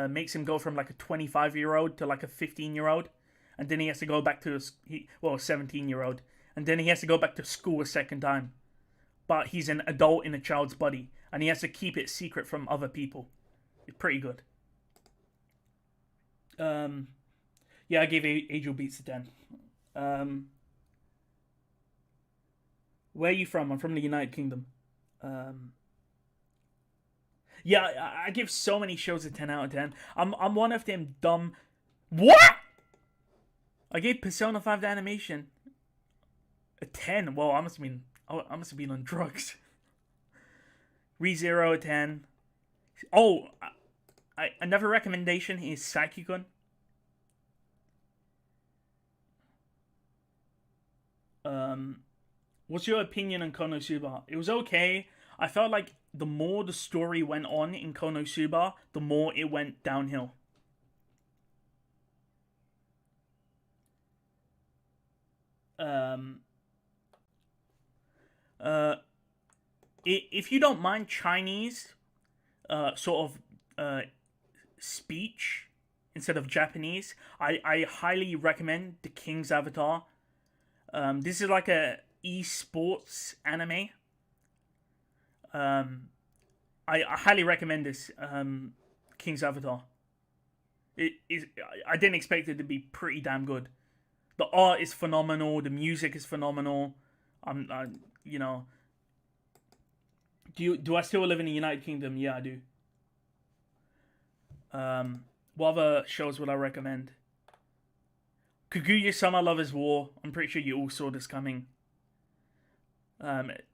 makes him go from like a 25-year-old to like a 15-year-old. And then he has to go back to a 17-year-old. And then he has to go back to school a second time. But he's an adult in a child's body. And he has to keep it secret from other people. It's pretty good. Yeah, I gave Angel Beats a 10. Where are you from? I'm from the United Kingdom. Yeah, I give so many shows a 10 out of 10. I'm one of them dumb... What?! I gave Persona 5 the animation a 10. Well, I must have been on drugs. ReZero a 10. Oh, another recommendation is Saikikun. What's your opinion on Konosuba? It was okay. I felt like the more the story went on in Konosuba, the more it went downhill. If you don't mind Chinese, sort of speech instead of Japanese, I highly recommend The King's Avatar. This is like a esports anime. I highly recommend this. King's Avatar. I didn't expect it to be pretty damn good. The art is phenomenal. The music is phenomenal. You know. Do I still live in the United Kingdom? Yeah, I do. What other shows would I recommend? Kaguya-sama Love is War. I'm pretty sure you all saw this coming.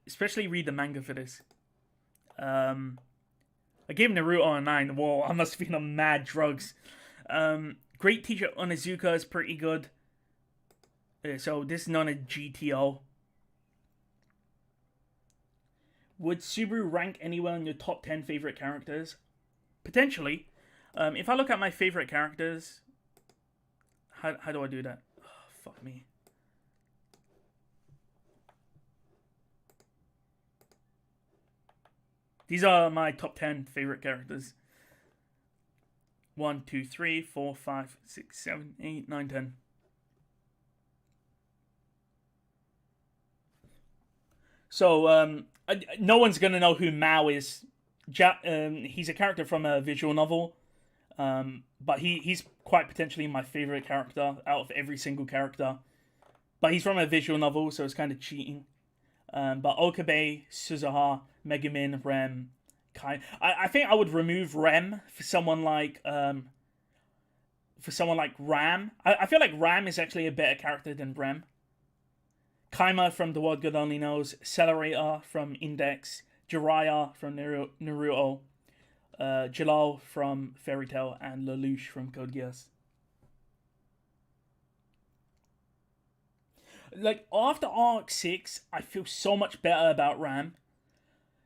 Especially read the manga for this. I gave Naruto a 9. Whoa, I must have been on mad drugs. Great Teacher Onizuka is pretty good. So this is not a GTO. Would Subaru rank anywhere in your top 10 favorite characters? Potentially. If I look at my favorite characters, how do I do that? Oh, fuck me. These are my top 10 favorite characters. 1, 2, 3, 4, 5, 6, 7, 8, 9, 10. So, no one's gonna know who Mao is. He's a character from a visual novel, but he's quite potentially my favorite character out of every single character. But he's from a visual novel, so it's kind of cheating. But Okabe, Suzuha, Megumin, Rem, Kai. I think I would remove Rem for someone like Ram. I feel like Ram is actually a better character than Rem. Kaima from The World God Only Knows, Accelerator from Index, Jiraiya from Naruto, Jalal from Fairy Tail, and Lelouch from Code Geass. like after Arc 6, I feel so much better about Ram.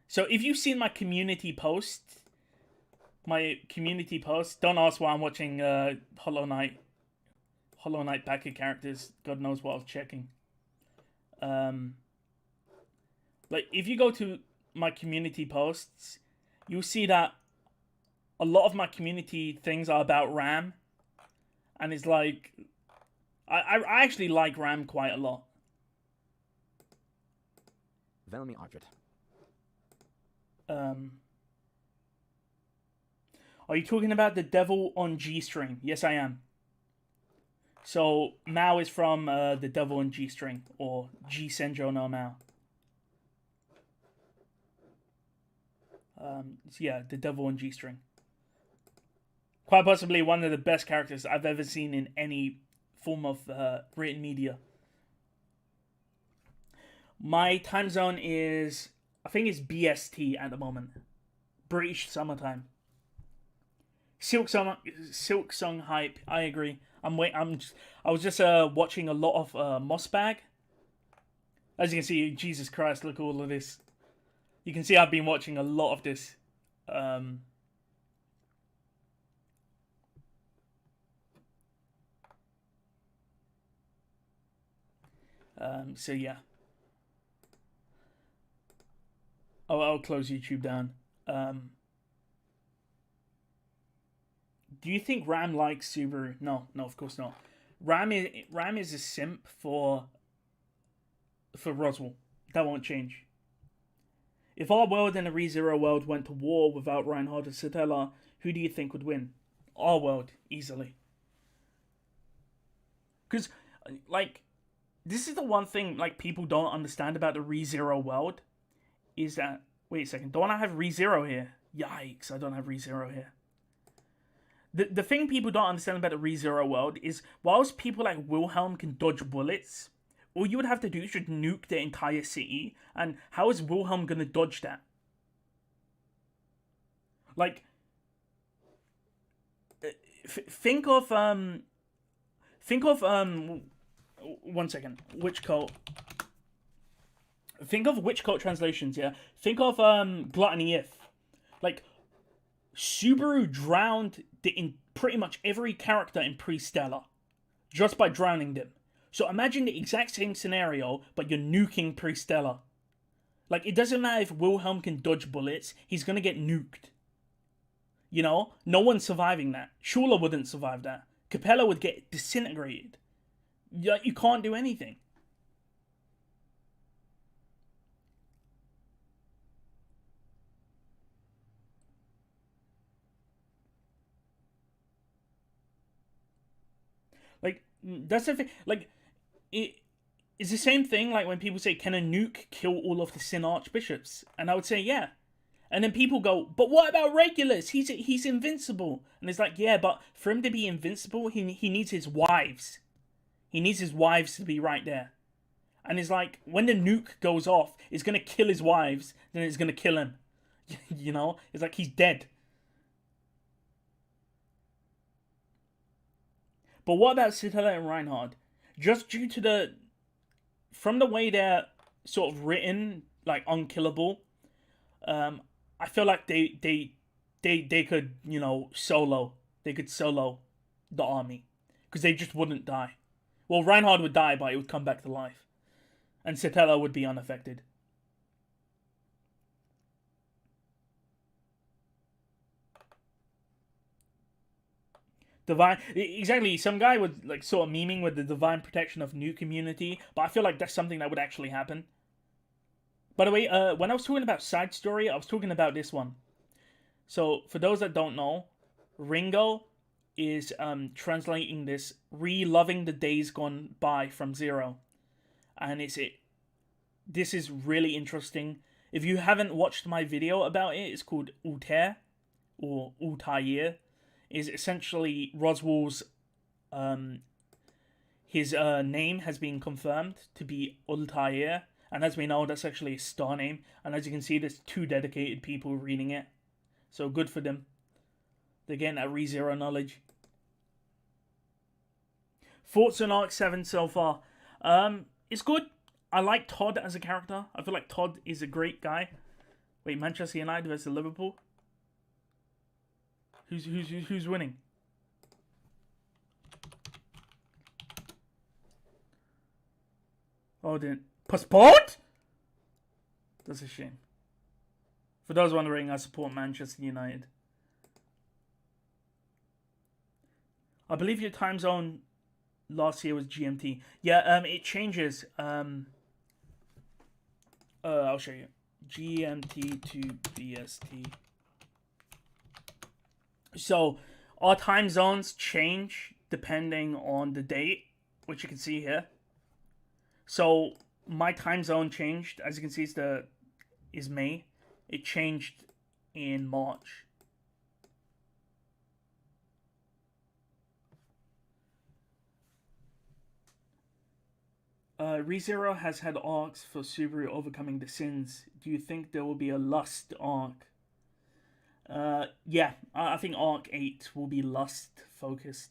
So if you've seen my community post, don't ask why I'm watching Hollow Knight backer characters. God knows what I was checking. Like if you go to my community posts, you'll see that a lot of my community things are about Ram, and it's like I actually like Ram quite a lot. Velmi Ardred. Are you talking about the Devil on G String? Yes, I am. So Mao is from the Devil on G String, or G Senjo no Mao. Yeah, the Devil on G String. Quite possibly one of the best characters I've ever seen in any form of written media. My time zone is, I think it's BST at the moment. British summertime. Silk Song hype. I agree. I was just watching a lot of Mossbag. As you can see, Jesus Christ, look at all of this. You can see I've been watching a lot of this. So yeah. Oh, I'll close YouTube down. Do you think Ram likes Subaru? No, of course not. Ram is a simp for Roswell. That won't change. If our world and the ReZero world went to war without Reinhardt and Satella, who do you think would win? Our world, easily. Because, like, this is the one thing, like, people don't understand about the ReZero world, is that, wait a second, don't I have ReZero here? Yikes, I don't have ReZero here. The thing people don't understand about the ReZero world is, whilst people like Wilhelm can dodge bullets, all you would have to do is just nuke the entire city, and how is Wilhelm gonna dodge that? Like, think of one second, Witch Cult. Think of Witch Cult translations, yeah? Think of Gluttony If. Like, Subaru drowned in pretty much every character in Pre-Stellar just by drowning them. So imagine the exact same scenario, but you're nuking Pre-Stellar. Like, it doesn't matter if Wilhelm can dodge bullets, he's gonna get nuked. You know? No one's surviving that. Shula wouldn't survive that. Capella would get disintegrated. You can't do anything. Like, that's the thing. Like, it's the same thing like when people say, can a nuke kill all of the Sin Archbishops? And I would say, yeah. And then people go, but what about Regulus? He's invincible. And it's like, yeah, but for him to be invincible, he needs his wives. He needs his wives to be right there. And it's like, when the nuke goes off, it's going to kill his wives, then it's going to kill him. You know? It's like he's dead. But what about Satella and Reinhardt? Just due to from the way they're sort of written, like unkillable, I feel like they could, you know, solo. They could solo the army. Because they just wouldn't die. Well, Reinhardt would die, but he would come back to life. And Satella would be unaffected. Divine, exactly. Some guy was like sort of memeing with the divine protection of new community, but I feel like that's something that would actually happen. By the way, when I was talking about side story, I was talking about this one. So for those that don't know, Ringo is translating this "Re-loving the days gone by" from Zero, and this is really interesting. If you haven't watched my video about it, it's called Altair or Altair. Is essentially Roswell's his name has been confirmed to be Altair, and as we know, that's actually a star name, and as you can see, there's 2 dedicated people reading it, so good for them. They're getting that ReZero knowledge. Thoughts on Arc 7 so far? it's good. I like Todd as a character. I feel like Todd is a great guy. Wait, Manchester United versus Liverpool. Who's winning? Oh, didn't postponed? That's a shame. For those wondering, I support Manchester United. I believe your time zone last year was GMT. Yeah, it changes. I'll show you. GMT to BST. So our time zones change depending on the date, which you can see here. So my time zone changed. As you can see, is May. It changed in March. ReZero has had arcs for Subaru overcoming the sins. Do you think there will be a Lust arc? Yeah, I think Arc 8 will be Lust focused.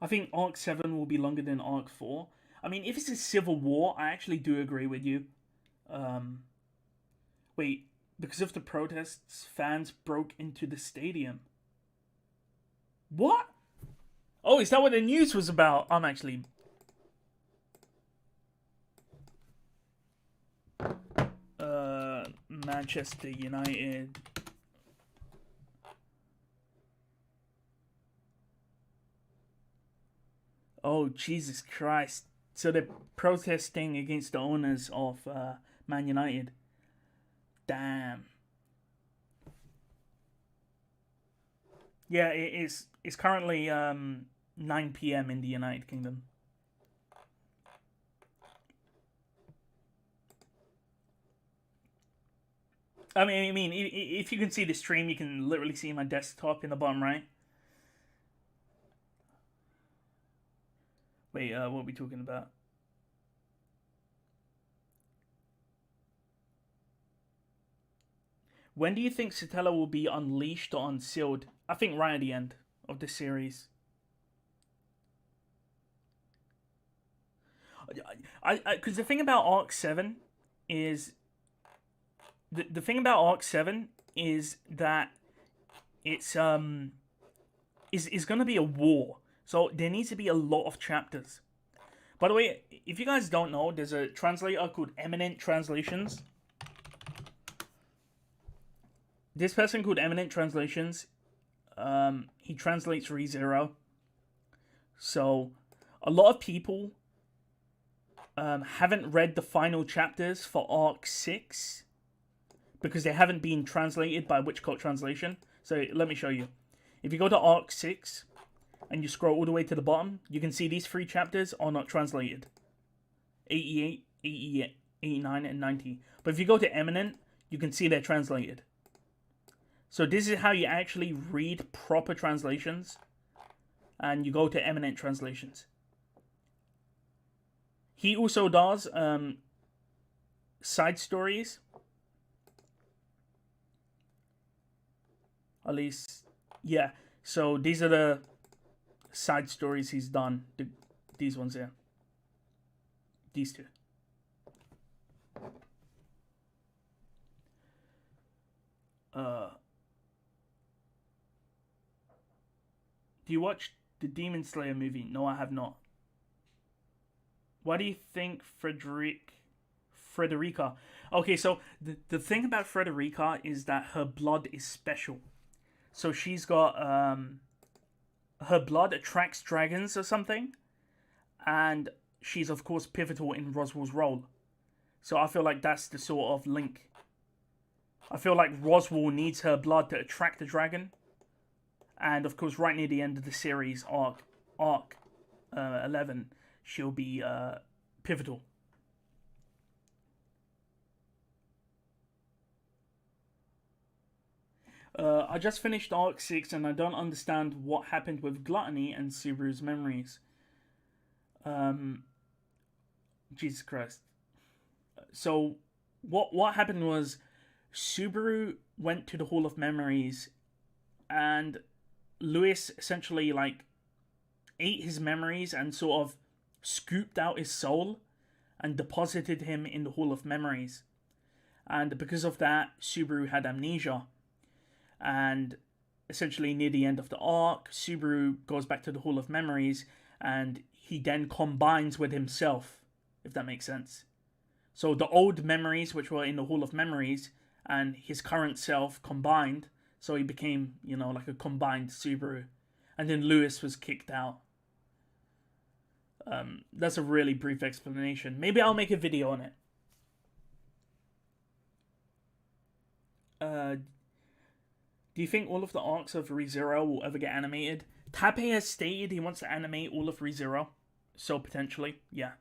I think Arc 7 will be longer than Arc 4. I mean, if it's a civil war, I actually do agree with you. Wait, because of the protests, fans broke into the stadium. What? Oh, is that what the news was about? I'm actually... Manchester United. Oh, Jesus Christ. So they're protesting against the owners of Man United. Damn. Yeah, it's currently 9 p.m. in the United Kingdom. I mean, if you can see the stream, you can literally see my desktop in the bottom right. Wait, what are we talking about? When do you think Satella will be unleashed or unsealed? I think right at the end of the series. Because the thing about Arc 7 is... The thing about Arc 7 is that it's is going to be a war. So there needs to be a lot of chapters. By the way, if you guys don't know, there's a translator called Eminent Translations. This person called Eminent Translations, he translates ReZero. So a lot of people haven't read the final chapters for Arc 6 because they haven't been translated by Witchcult Translation. So let me show you. If you go to Arc 6 and you scroll all the way to the bottom, you can see these 3 chapters are not translated. 88, 88, 89, and 90. But if you go to Eminent, you can see they're translated. So this is how you actually read proper translations. And you go to Eminent Translations. He also does side stories. At least, yeah. So these are the side stories he's done. These ones here. These two. Do you watch the Demon Slayer movie? No, I have not. Why do you think Frederica? Okay, so the thing about Frederica is that her blood is special. So she's got her blood attracts dragons or something, and she's of course pivotal in Roswell's role. So I feel like that's the sort of link. I feel like Roswell needs her blood to attract the dragon, and of course, right near the end of the series, arc 11, she'll be pivotal. I just finished Arc 6 and I don't understand what happened with Gluttony and Subaru's memories. Jesus Christ. So, what happened was Subaru went to the Hall of Memories and Lewis essentially, like, ate his memories and sort of scooped out his soul and deposited him in the Hall of Memories. And because of that, Subaru had amnesia. And essentially near the end of the arc, Subaru goes back to the Hall of Memories and he then combines with himself, if that makes sense. So the old memories, which were in the Hall of Memories, and his current self combined, so he became, like a combined Subaru. And then Lewis was kicked out. That's a really brief explanation. Maybe I'll make a video on it. Do you think all of the arcs of ReZero will ever get animated? Tappei has stated he wants to animate all of ReZero. So potentially, yeah.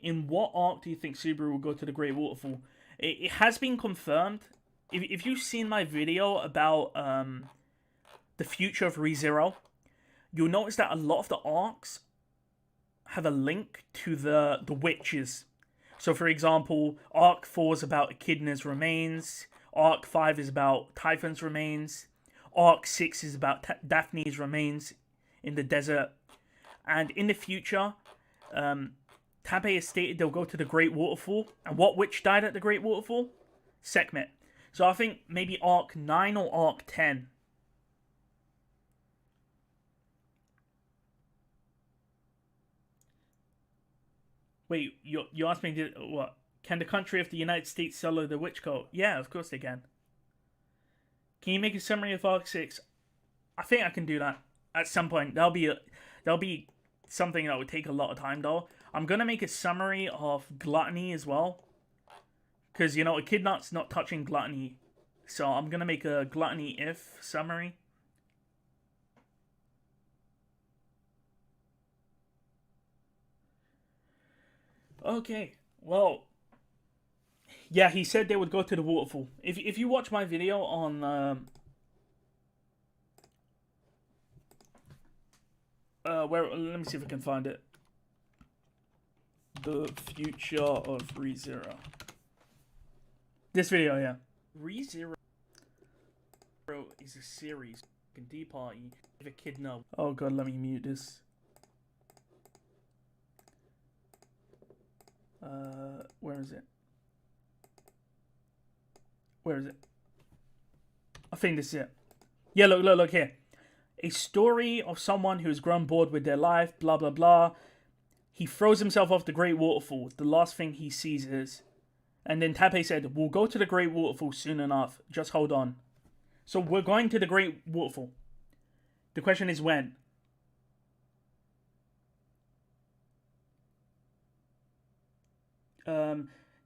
In what arc do you think Subaru will go to the Great Waterfall? It has been confirmed. If you've seen my video about the future of ReZero, you'll notice that a lot of the arcs have a link to the witches. So, for example, Arc 4 is about Echidna's remains. Arc 5 is about Typhon's remains. Arc 6 is about Daphne's remains in the desert. And in the future, Tappei has stated they'll go to the Great Waterfall. And what witch died at the Great Waterfall? Sekhmet. So I think maybe Arc 9 or Arc 10. Wait, you asked me what? Can the country of the United States solo the witch cult? Yeah, of course they can. Can you make a summary of Arc 6? I think I can do that at some point. That'll be something that would take a lot of time though. I'm gonna make a summary of Gluttony as well, because Echidna's not touching Gluttony, so I'm gonna make a Gluttony if summary. Okay, well, yeah, he said they would go to the waterfall. If you watch my video on let me see if I can find it. The future of ReZero. This video, yeah. ReZero is a series. D-Party. If a kid know. Oh god, let me mute this. Where is it? Where is it? I think this is it. Yeah, look here. A story of someone who has grown bored with their life, blah, blah, blah. He throws himself off the Great Waterfall. The last thing he sees is... And then Tappei said, we'll go to the Great Waterfall soon enough. Just hold on. So we're going to the Great Waterfall. The question is when?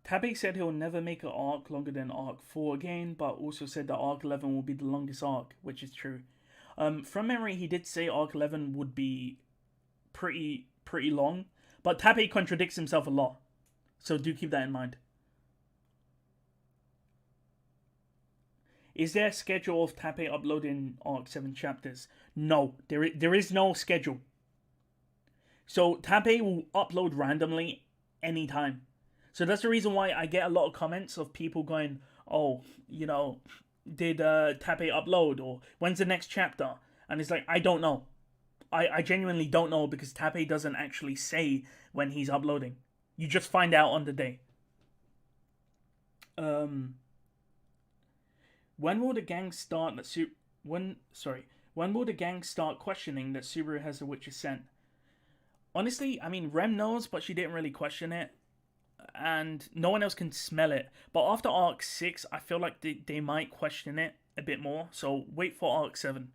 Tappei said he'll never make an arc longer than Arc 4 again, but also said that Arc 11 will be the longest arc, which is true. From memory, he did say Arc 11 would be pretty long, but Tappei contradicts himself a lot, so do keep that in mind. Is there a schedule of Tappei uploading Arc 7 chapters? No, there is no schedule. So Tappei will upload randomly anytime. So that's the reason why I get a lot of comments of people going, oh, did Tappei upload? Or when's the next chapter? And it's like, I don't know. I genuinely don't know, because Tappei doesn't actually say when he's uploading. You just find out on the day. When will the gang start that when will the gang start questioning that Subaru has the witch's scent? Honestly, I mean, Rem knows, but she didn't really question it. And no one else can smell it. But after Arc 6, I feel like they might question it a bit more. So wait for Arc 7.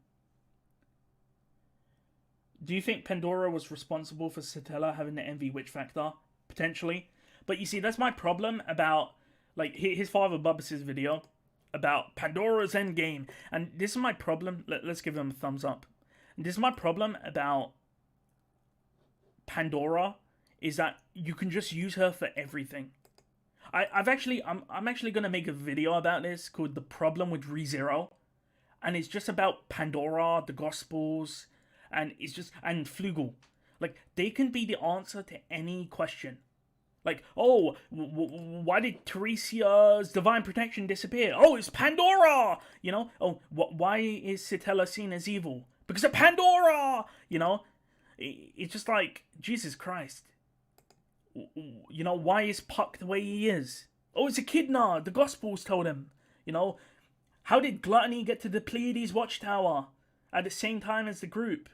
Do you think Pandora was responsible for Satella having the envy witch factor? Potentially. But you see, that's my problem about, like, his father Bubba's video about Pandora's endgame. And this is my problem. Let's give him a thumbs up. And this is my problem about Pandora, is that you can just use her for everything. I'm actually gonna make a video about this called The Problem with ReZero. And it's just about Pandora, the Gospels, and Flugel. Like, they can be the answer to any question. Like, oh, why did Teresia's divine protection disappear? Oh, it's Pandora! Oh, why is Satella seen as evil? because of Pandora. You know, it's just like Jesus Christ. You know, why is Puck the way he is? Oh, it's Echidna. The Gospels told him. You know, how did Gluttony get to the Pleiades watchtower at the same time as the group?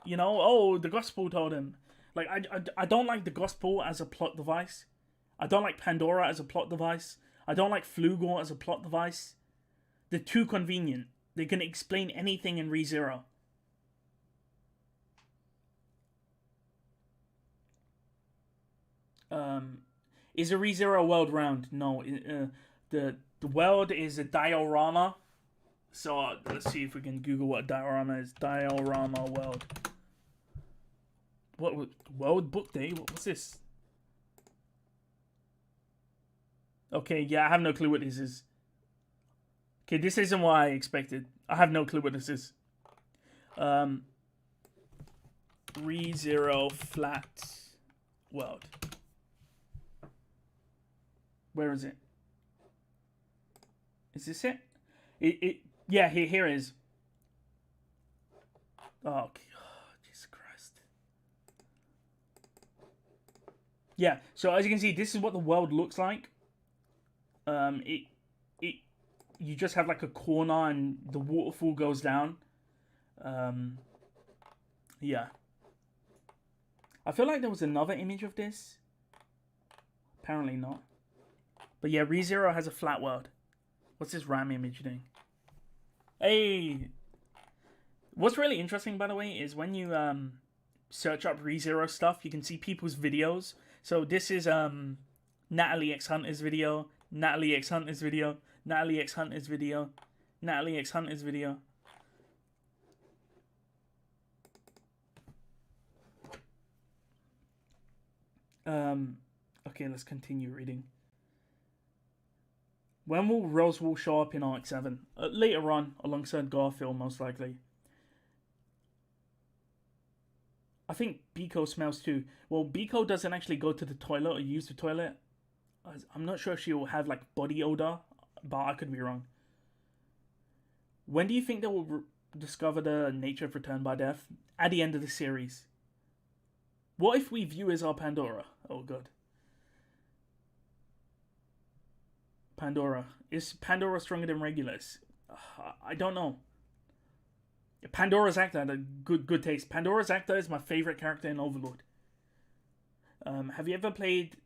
You know, oh, the Gospel told him. Like, I don't like the Gospel as a plot device. I don't like Pandora as a plot device. I don't like Flugor as a plot device. They're too convenient. They can explain anything in ReZero. Is a ReZero world round? No. The world is a diorama. So let's see if we can Google what a diorama is. Diorama world. What World Book Day? What's this? Okay, yeah, I have no clue what this is. Okay, this isn't what I expected. I have no clue what this is. ReZero flat world. Where is it? Is this it? Yeah, here it is. Oh, okay. Oh, Jesus Christ. Yeah, so as you can see, this is what the world looks like. You just have like a corner and the waterfall goes down. Yeah. I feel like there was another image of this. Apparently not. But yeah, ReZero has a flat world. What's this RAM image doing? Hey! What's really interesting, by the way, is when you search up ReZero stuff, you can see people's videos. So this is Natalie X Hunter's video, Natalie X Hunter's video, Natalie X Hunter's video, Natalie X Hunter's video. Okay, let's continue reading. When will Roswell show up in Arc 7? Later on, alongside Garfield, most likely. I think Biko smells too. Well, Biko doesn't actually go to the toilet or use the toilet. I'm not sure if she will have like body odor, but I could be wrong. When do you think they will discover the nature of Return by Death? At the end of the series. What if we view as our Pandora? Oh god. Pandora. Is Pandora stronger than Regulus? I don't know. Pandora's Actor had a good taste. Pandora's Actor is my favorite character in Overlord. Have you ever played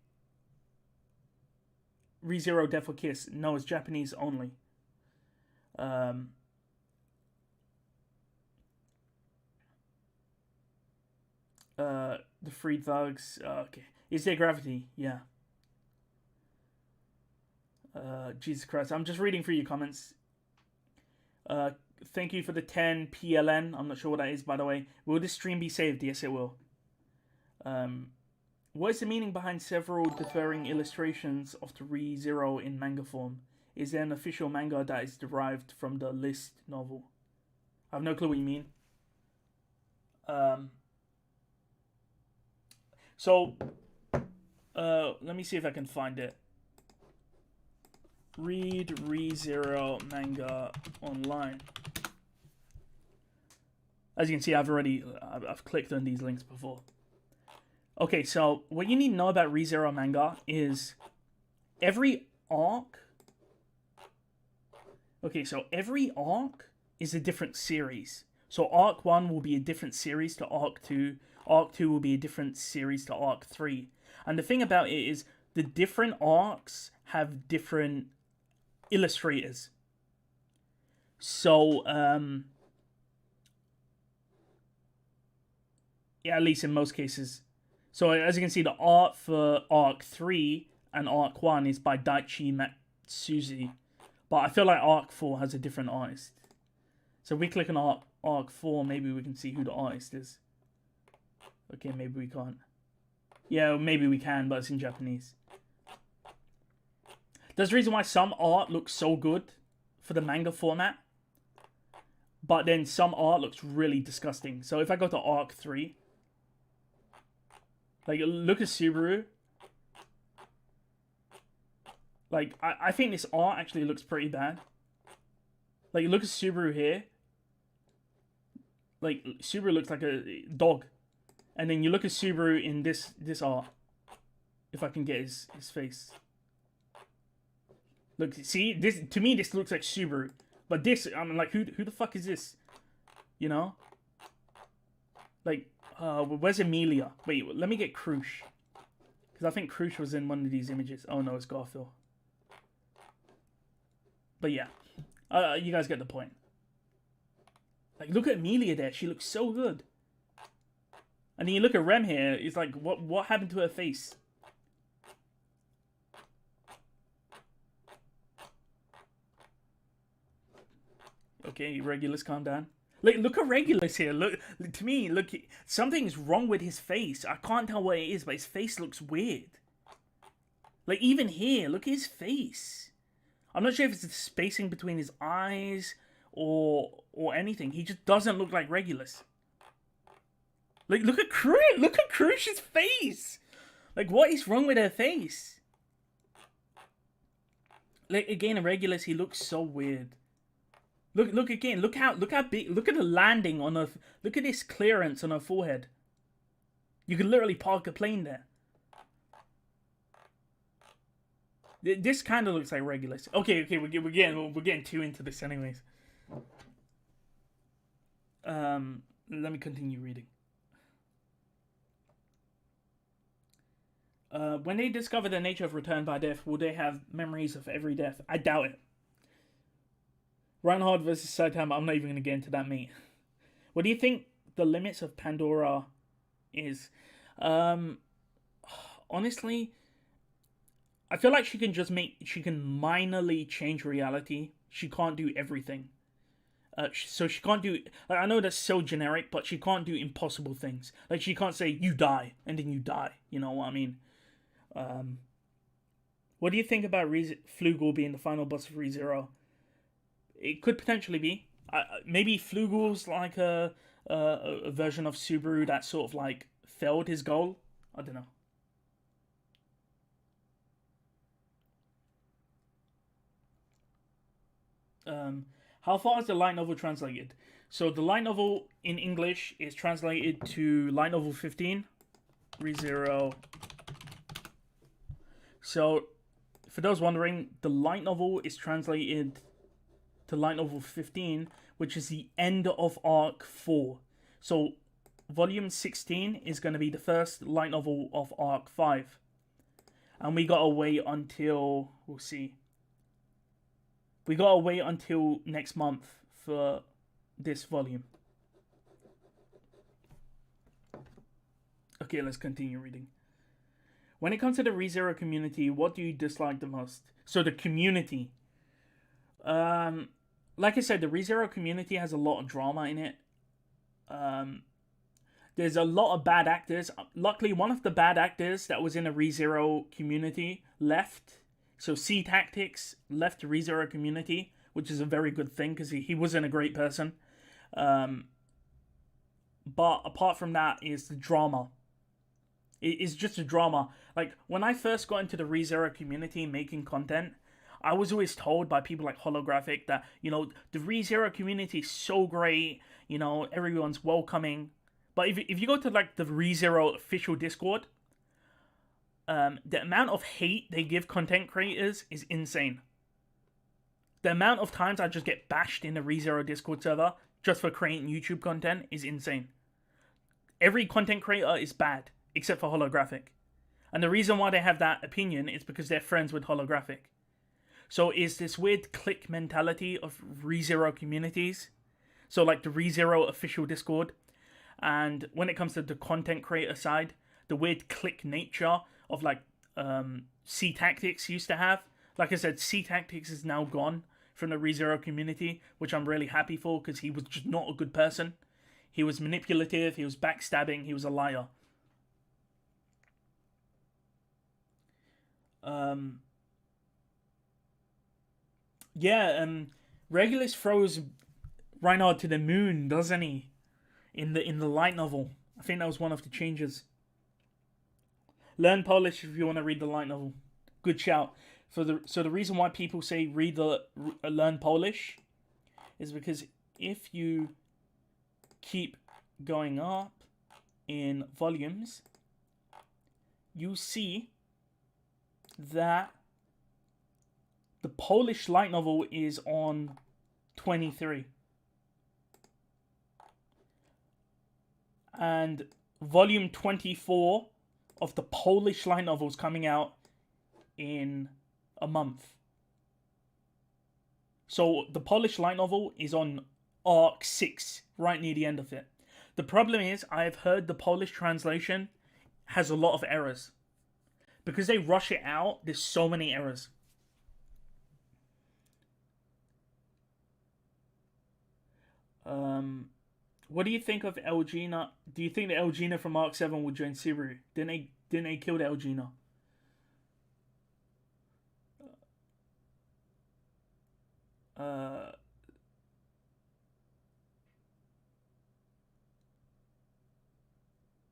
ReZero Death or Kiss? No, it's Japanese only. The Free Thugs. Okay. Is there gravity? Yeah. Jesus Christ. I'm just reading through your comments. Thank you for the 10 PLN. I'm not sure what that is, by the way. Will this stream be saved? Yes, it will. What is the meaning behind several differing illustrations of the ReZero in manga form? Is there an official manga that is derived from the list novel? I have no clue what you mean. So, let me see if I can find it. Read ReZero manga online. As you can see, I've clicked on these links before. Okay, so what you need to know about ReZero manga is every arc. Okay, so every arc is a different series. So arc 1 will be a different series to arc 2. Arc 2 will be a different series to arc 3. And the thing about it is the different arcs have different illustrators. So, yeah, at least in most cases. So as you can see, the art for Arc 3 and Arc 1 is by Daichi Matsuzi. But I feel like Arc 4 has a different artist. So if we click on Arc 4, maybe we can see who the artist is. Okay, maybe we can't. Yeah, maybe we can, but it's in Japanese. There's a reason why some art looks so good for the manga format, but then some art looks really disgusting. So if I go to Arc 3, like, look at Subaru. Like, I think this art actually looks pretty bad. Like, look at Subaru here. Like Subaru looks like a dog, and then you look at Subaru in this art. If I can get his face. Look, see this to me. This looks like Subaru, but this I'm like, who the fuck is this? You know, like, where's Amelia? Wait, let me get Krush, because I think Krush was in one of these images. Oh no, it's Garfield. But yeah, you guys get the point. Like, look at Amelia there. She looks so good. And then you look at Rem here. It's like, what happened to her face? Okay, Regulus, calm down. Look at Regulus here. Look, to me, look, something's wrong with his face. I can't tell what it is, but his face looks weird. Like, even here, look at his face. I'm not sure if it's the spacing between his eyes or anything. He just doesn't look like Regulus. Like, look at Krush. Look at Krush's face. Like, what is wrong with her face? Like, again, Regulus, he looks so weird. Look again. Look how big. Look at the landing on her. Look at this clearance on her forehead. You could literally park a plane there. This kind of looks like Regulus. Okay, we're getting too into this, anyways. Let me continue reading. When they discover the nature of return by death, will they have memories of every death? I doubt it. Reinhard versus Saitama, I'm not even going to get into that, mate. What do you think the limits of Pandora is? Honestly, I feel like she can minorly change reality. She can't do everything. So she can't do, like, I know that's so generic, but she can't do impossible things. Like, she can't say, you die, and then you die. You know what I mean? What do you think about Flugel being the final boss of ReZero? It could potentially be. Maybe Flugel's like a version of Subaru that sort of like failed his goal. I don't know. How far is the light novel translated? So the light novel in English is translated to light novel 15, ReZero. So for those wondering, the light novel is translated to light novel 15, which is the end of arc 4. So volume 16 is going to be the first light novel of arc 5. And we gotta wait until, we'll see. We gotta wait until next month for this volume. Okay, let's continue reading. When it comes to the ReZero community, what do you dislike the most? So the community. Like I said, the ReZero community has a lot of drama in it. There's a lot of bad actors. Luckily, one of the bad actors that was in the ReZero community left. So C Tactics left the ReZero community, which is a very good thing because he wasn't a great person. But apart from that is the drama. It's just a drama. Like, when I first got into the ReZero community making content, I was always told by people like Holographic that, you know, the ReZero community is so great, you know, everyone's welcoming. But if you go to, like, the ReZero official Discord, the amount of hate they give content creators is insane. The amount of times I just get bashed in the ReZero Discord server just for creating YouTube content is insane. Every content creator is bad, except for Holographic. And the reason why they have that opinion is because they're friends with Holographic. So it's this weird clique mentality of ReZero communities. So like the ReZero official Discord. And when it comes to the content creator side, the weird clique nature of like C Tactics used to have. Like I said, C Tactics is now gone from the ReZero community, which I'm really happy for because he was just not a good person. He was manipulative, he was backstabbing, he was a liar. Regulus throws Reinhard to the moon, doesn't he? In the light novel. I think that was one of the changes. Learn Polish if you want to read the light novel. Good shout. So the reason why people say learn Polish is because if you keep going up in volumes, you see that the Polish light novel is on 23. And volume 24 of the Polish light novel is coming out in a month. So the Polish light novel is on arc 6, right near the end of it. The problem is, I've heard the Polish translation has a lot of errors. Because they rush it out, there's so many errors. What do you think of Elgina? Do you think that Elgina from Arc 7 would join Subaru? Didn't they kill the Elgina?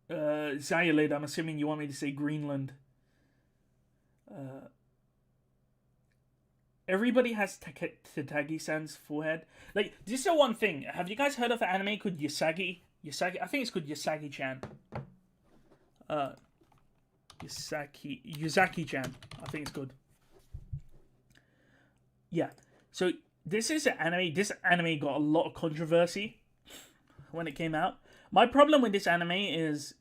Xayalid, I'm assuming you want me to say Greenland. Everybody has Takagi-san's forehead. Like, this is the one thing. Have you guys heard of an anime called Yasagi? Yasagi? I think it's called Yasagi-chan. Yuzaki-chan. I think it's good. Yeah. So, this is an anime. This anime got a lot of controversy when it came out. My problem with this anime is...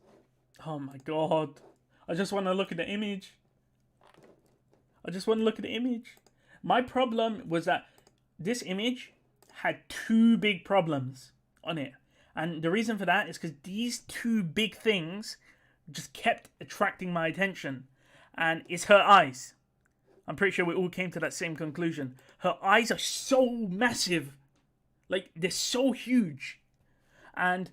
Oh my god. I just want to look at the image. My problem was that this image had two big problems on it. And the reason for that is because these two big things just kept attracting my attention. And it's her eyes. I'm pretty sure we all came to that same conclusion. Her eyes are so massive. Like, they're so huge. And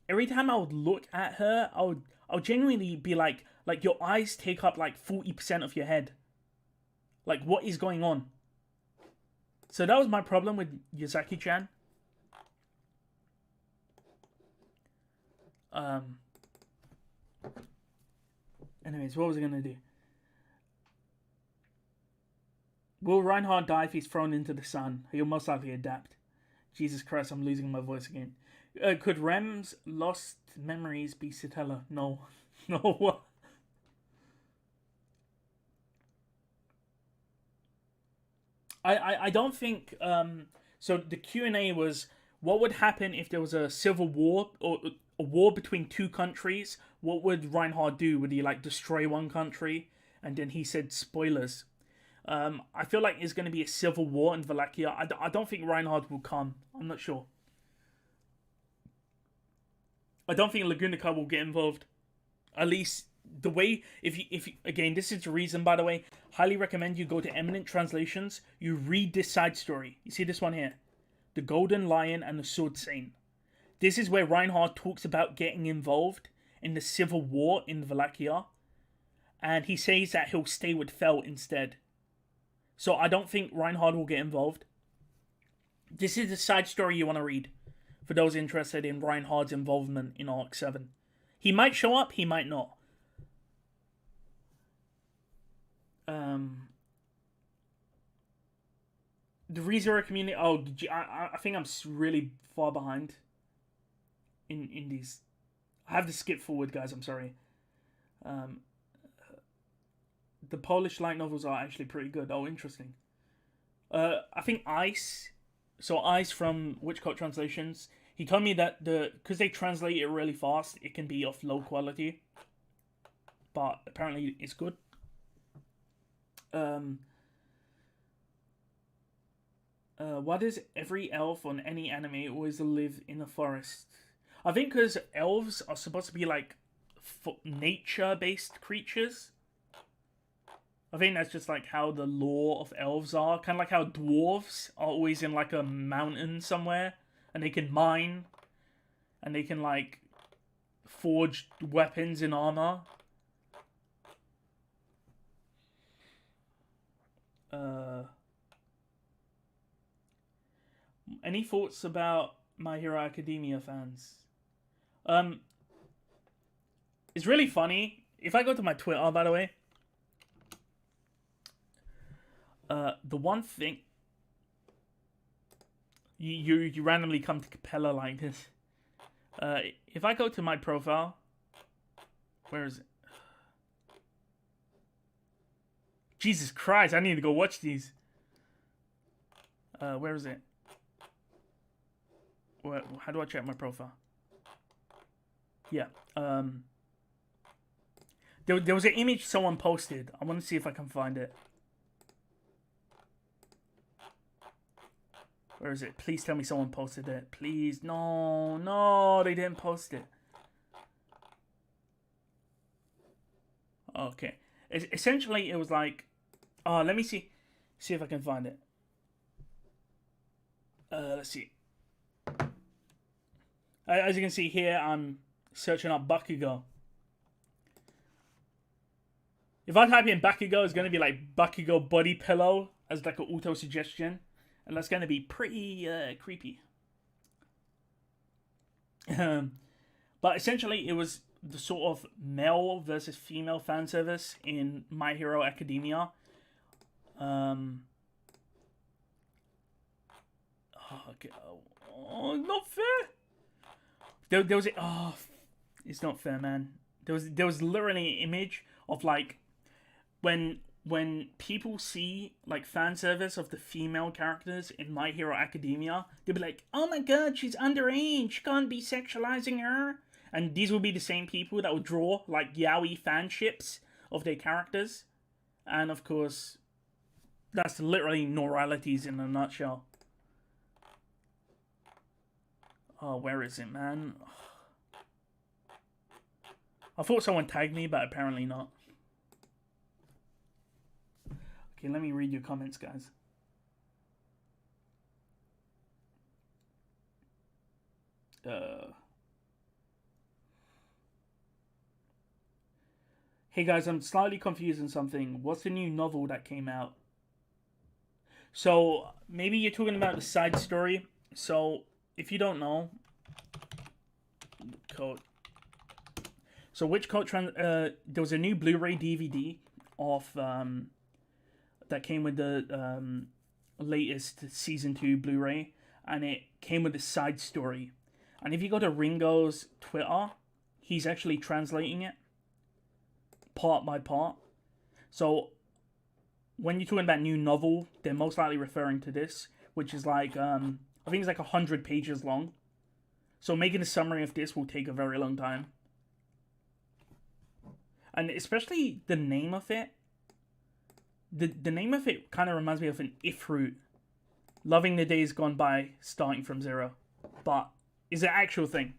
every time I would look at her, I would genuinely be like your eyes take up like 40% of your head. Like, what is going on? So that was my problem with Yuzaki-chan. Anyways, what was I going to do? Will Reinhardt die if he's thrown into the sun? He'll most likely adapt. Jesus Christ, I'm losing my voice again. Could Rem's lost memories be Satella? No. No. I don't think... so the Q&A was, what would happen if there was a civil war or a war between two countries? What would Reinhardt do? Would he like destroy one country? And then he said spoilers. I feel like there's going to be a civil war in Wallachia. I don't think Reinhardt will come. I'm not sure. I don't think Lagunica will get involved. At least the way, if you again, this is the reason, by the way, highly recommend you go to Eminent Translations. You read this side story. You see this one here? The Golden Lion and the Sword Saint. This is where Reinhardt talks about getting involved in the civil war in Wallachia. And he says that he'll stay with Fel instead. So I don't think Reinhardt will get involved. This is the side story you want to read. For those interested in Reinhardt's involvement in Arc 7. He might show up, he might not. The ReZero community... Oh, I think I'm really far behind in these. I have to skip forward, guys, I'm sorry. The Polish light novels are actually pretty good. Oh, interesting. I think Ice... So Ice from Witchcott Translations... He told me that because they translate it really fast, it can be of low quality. But apparently it's good. Why does every elf on any anime always live in a forest? I think because elves are supposed to be like nature-based creatures. I think that's just like how the lore of elves are. Kind of like how dwarves are always in like a mountain somewhere. And they can mine. And they can, like, forge weapons and armor. Any thoughts about My Hero Academia fans? It's really funny. If I go to my Twitter, by the way. The one thing... You randomly come to Capella like this. If I go to my profile, where is it? Jesus Christ, I need to go watch these. Where is it? How do I check my profile? Yeah. There was an image someone posted. I want to see if I can find it. Where is it? Please tell me someone posted it. Please. No, they didn't post it. Okay. Essentially, it was like... let me see if I can find it. Let's see. As you can see here, I'm searching up Bakugo. If I type in Bakugo, it's going to be like Bakugo body pillow as like an auto suggestion. And that's going to be pretty creepy. But essentially, it was the sort of male versus female fan service in My Hero Academia. Okay. Not fair. There was a... it's not fair, man. There was literally an image of like when people see like fan service of the female characters in My Hero Academia, they'll be like, "Oh my god, she's underage. You can't be sexualizing her." And these will be the same people that will draw like yaoi fan ships of their characters. And of course, that's literally Noralities in a nutshell. Oh, where is it, man? I thought someone tagged me, but apparently not. Okay, let me read your comments, guys. Hey guys, I'm slightly confused on something. What's the new novel that came out? So, maybe you're talking about the side story. So, if you don't know, code. So, which code there was a new Blu-ray DVD of that came with the latest season 2 Blu-ray, and it came with a side story. And if you go to Ringo's Twitter, he's actually translating it part by part. So when you're talking about new novel, they're most likely referring to this, which is like I think it's like 100 pages long. So making a summary of this will take a very long time. And especially the name of it. The name of it kind of reminds me of an Ifrit. Loving the days gone by, starting from zero. But is it an actual thing?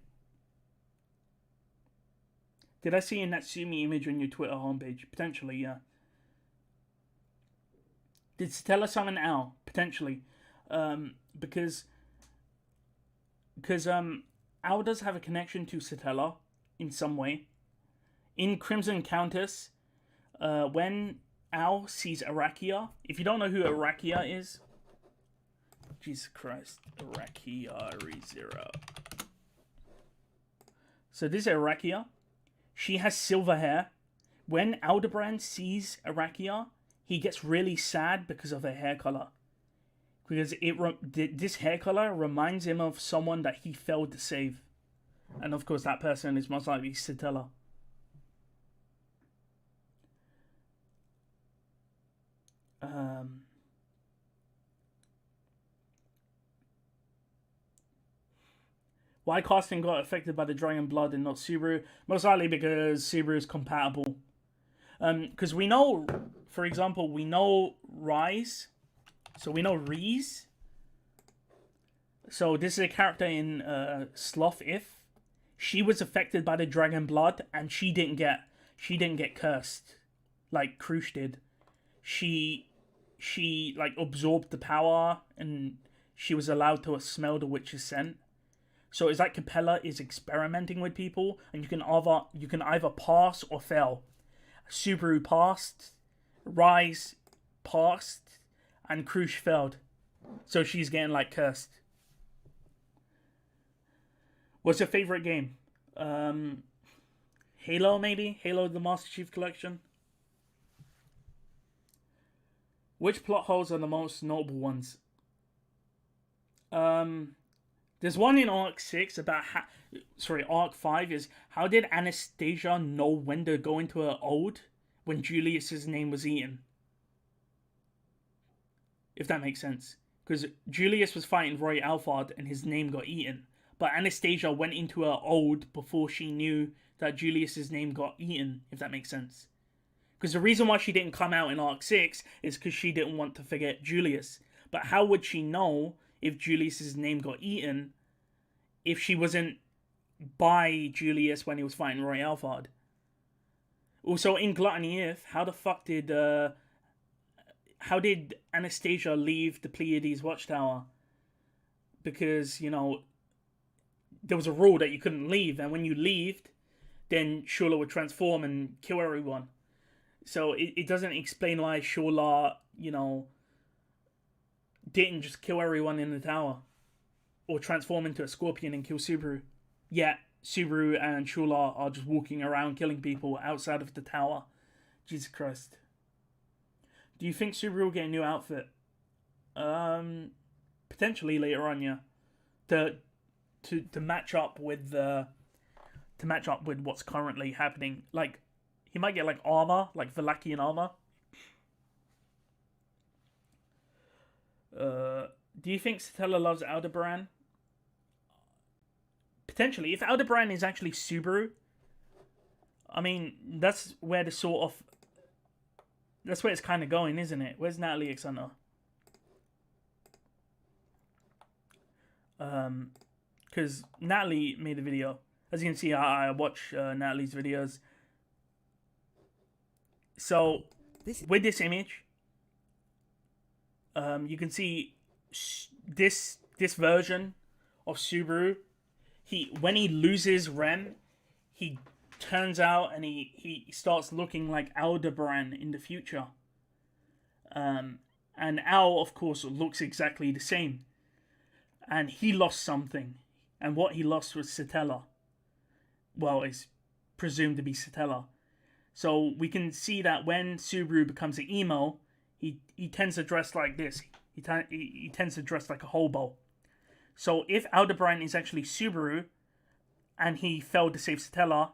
Did I see a Natsumi image on your Twitter homepage? Potentially, yeah. Did Stella summon Al? Potentially. Because Al does have a connection to Satella in some way. In Crimson Countess, when Al sees Arakia, if you don't know who Arakia is, Jesus Christ, Arakia ReZero. So this is Arakia. She has silver hair. When Aldebrand sees Arakia, he gets really sad because of her hair color. Because this hair color reminds him of someone that he failed to save. And of course that person is most likely Satella. Why casting got affected by the Dragon Blood and not Subaru? Most likely because Subaru is compatible. Because we know, for example, we know Rise. So we know Reese. So this is a character in Sloth If. She was affected by the Dragon Blood and she didn't get cursed like Krush did. She like absorbed the power and she was allowed to smell the witch's scent. So it's like Capella is experimenting with people, and you can either pass or fail. Subaru passed, Rise passed, and Krush failed. So she's getting like cursed. What's your favorite game? Halo maybe? Halo the Master Chief Collection? Which plot holes are the most notable ones? There's one in Arc 6 about Arc 5 is how did Anastasia know when to go into her ode when Julius's name was eaten? If that makes sense. Because Julius was fighting Roy Alphard and his name got eaten. But Anastasia went into her ode before she knew that Julius's name got eaten, if that makes sense. Because the reason why she didn't come out in Arc 6 is because she didn't want to forget Julius. But how would she know if Julius's name got eaten if she wasn't by Julius when he was fighting Roy Alphard? Also, in Gluttony If, how the fuck did Anastasia leave the Pleiades Watchtower? Because, you know, there was a rule that you couldn't leave, and when you left, then Shula would transform and kill everyone. So it doesn't explain why Shula, you know, didn't just kill everyone in the tower. Or transform into a scorpion and kill Subaru. Yet, Subaru and Shula are just walking around killing people outside of the tower. Jesus Christ. Do you think Subaru will get a new outfit? Potentially later on, yeah. To match up with what's currently happening. Like, he might get like armor, like Valakian armor. Do you think Satella loves Aldebaran? Potentially. If Aldebaran is actually Subaru, I mean, that's where it's kind of going, isn't it? Where's Natalie Alexander? Because Natalie made a video. As you can see, I watch Natalie's videos. So, with this image, you can see this version of Subaru. When he loses Ren, he turns out and he starts looking like Aldebaran in the future. And Al, of course, looks exactly the same. And he lost something. And what he lost was Satella. Well, it's presumed to be Satella. So we can see that when Subaru becomes an emo, he tends to dress like this. He tends to dress like a hobo. So if Aldebaran is actually Subaru, and he failed to save Satella,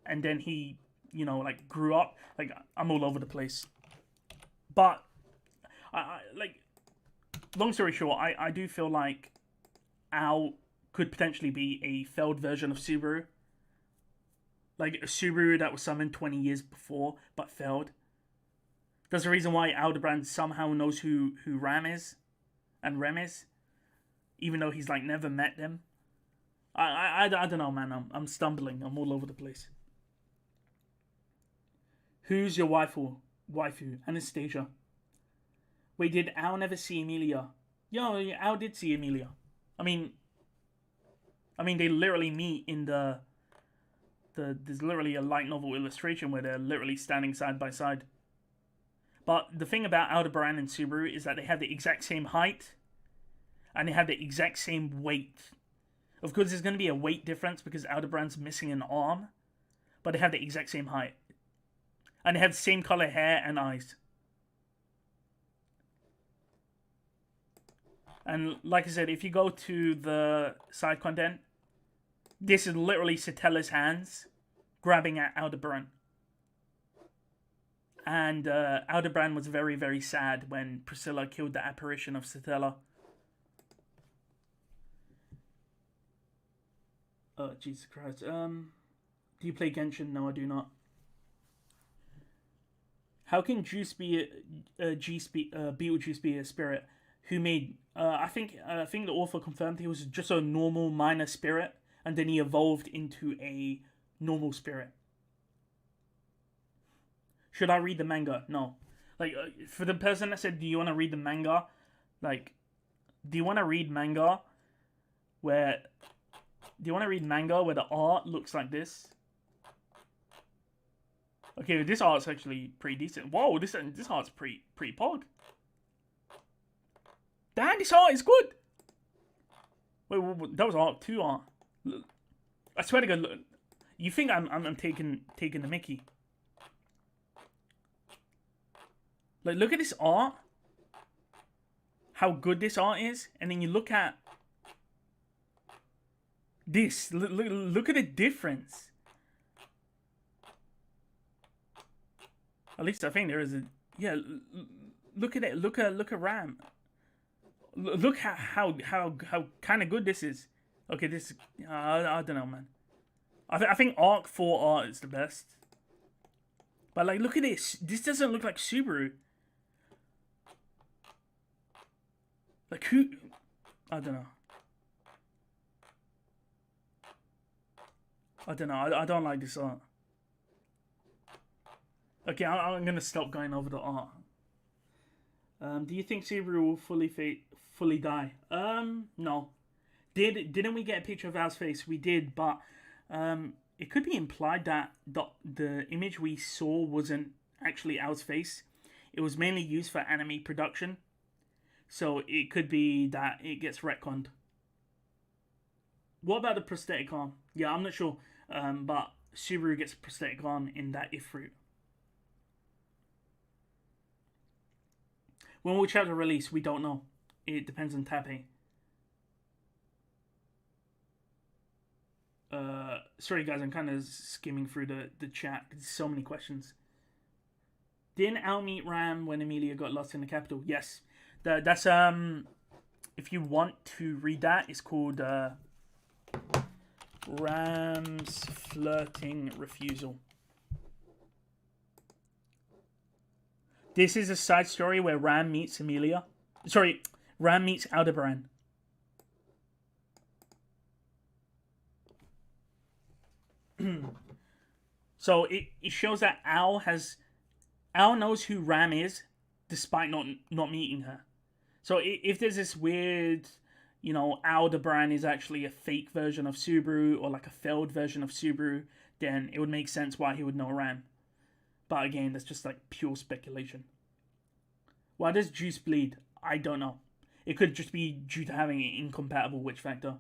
and then he, you know, like grew up, like I'm all over the place. But I like, long story short, I do feel like Al could potentially be a failed version of Subaru. Like a Subaru that was summoned 20 years before, but failed. That's the reason why Aldebaran somehow knows who Ram is and Rem is, even though he's like never met them. I don't know, man. I'm stumbling. I'm all over the place. Who's your waifu? Anastasia. Wait, did Al never see Emilia? Yeah, Al did see Emilia. I mean, they literally meet in there's literally a light novel illustration where they're literally standing side by side. But the thing about Aldebaran and Subaru is that they have the exact same height and they have the exact same weight. Of course, there's going to be a weight difference because Aldebaran's missing an arm, but they have the exact same height. And they have the same color hair and eyes. And like I said, if you go to the side content, this is literally Satella's hands grabbing at Aldebaran. And Aldebaran was very, very sad when Priscilla killed the apparition of Satella. Oh, Jesus Christ. Do you play Genshin? No, I do not. How can Juice be Beetlejuice be a spirit? Who made? I think the author confirmed he was just a normal minor spirit, and then he evolved into a normal spirit. Should I read the manga? No. Like, for the person that said, do you want to read the manga? Like, do you want to read manga where the art looks like this? Okay, this art's actually pretty decent. Whoa, this art's pretty pog. Damn, this art is good. Wait, that was art 2 art. I swear to God, look, you think I'm taking the Mickey? Like, look at this art. How good this art is, and then you look at This, look at the difference. At least I think there is a, yeah. Look at it. Look at RAM. Look how kind of good this is. Okay, this I don't know, man. I think Arc 4 art is the best. But like, look at this. This doesn't look like Subaru. Like who? I don't know. I don't know. I don't like this art. Okay, I'm gonna stop going over the art. Do you think Subaru will fully die? No. Didn't we get a picture of Al's face? We did, but it could be implied that the image we saw wasn't actually Al's face. It was mainly used for anime production, so it could be that it gets retconned. What about the prosthetic arm? Yeah, I'm not sure, but Subaru gets a prosthetic arm in that if route. When will chapter release? We don't know. It depends on Tappy. Sorry guys, I'm kind of skimming through the chat. There's so many questions. Didn't Al meet Ram when Emilia got lost in the capital? Yes. That's if you want to read that, it's called Ram's flirting refusal. This is a side story where Ram meets Emilia. Sorry, Ram meets Aldebaran. So it shows that Al knows who Ram is, despite not meeting her. So if there's this weird, you know, Aldebaran is actually a fake version of Subaru or like a failed version of Subaru, then it would make sense why he would know Ram. But again, that's just like pure speculation. Why does Juice bleed? I don't know. It could just be due to having an incompatible witch factor.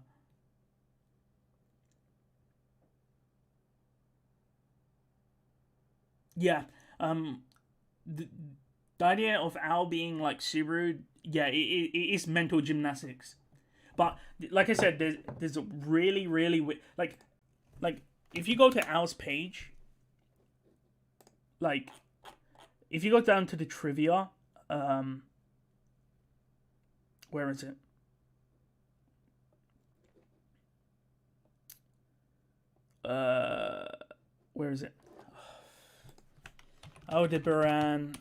Yeah. The idea of Al being like Subaru, yeah, it is mental gymnastics. But like I said, there's a really like if you go to Al's page, like if you go down to the trivia, where is it? Where is it? Aldebaran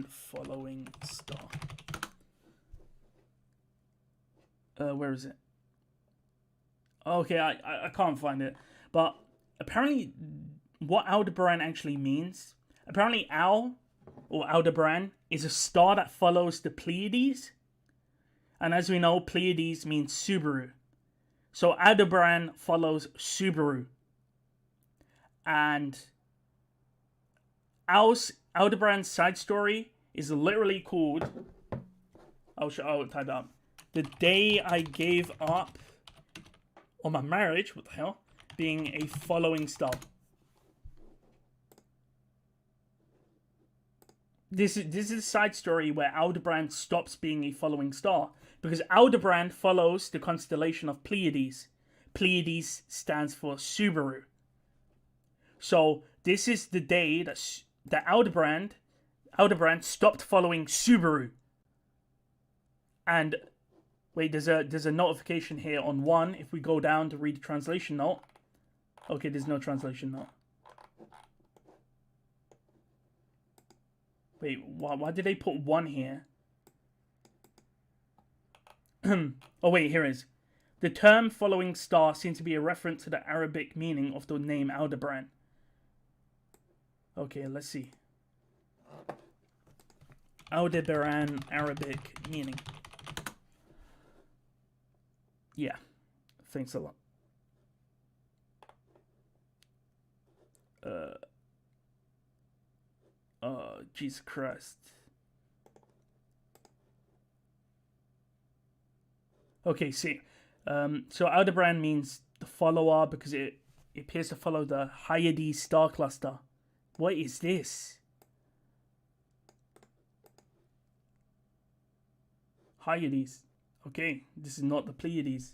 following star. Where is it? Okay, I can't find it. But apparently, what Aldebaran actually means, apparently Al, or Aldebaran, is a star that follows the Pleiades. And as we know, Pleiades means Subaru. So Aldebaran follows Subaru. And Aldebaran's side story is literally called, I'll type up, The Day I Gave Up on My Marriage, what the hell, being a following star. This is a side story where Aldebaran stops being a following star because Aldebaran follows the constellation of Pleiades. Pleiades stands for Subaru. So this is the day that Aldebaran stopped following Subaru. And wait, there's a notification here on 1. If we go down to read the translation note, okay, there's no translation note. Wait, why did they put 1 here? Oh wait, here it is. The term following star seems to be a reference to the Arabic meaning of the name Aldebaran. Okay, let's see. Aldebaran, Arabic meaning. Yeah, thanks a lot. Oh, Jesus Christ. Okay, see. So Aldebaran means the follower because it appears to follow the Hyades star cluster. What is this? Hyades. Okay, this is not the Pleiades.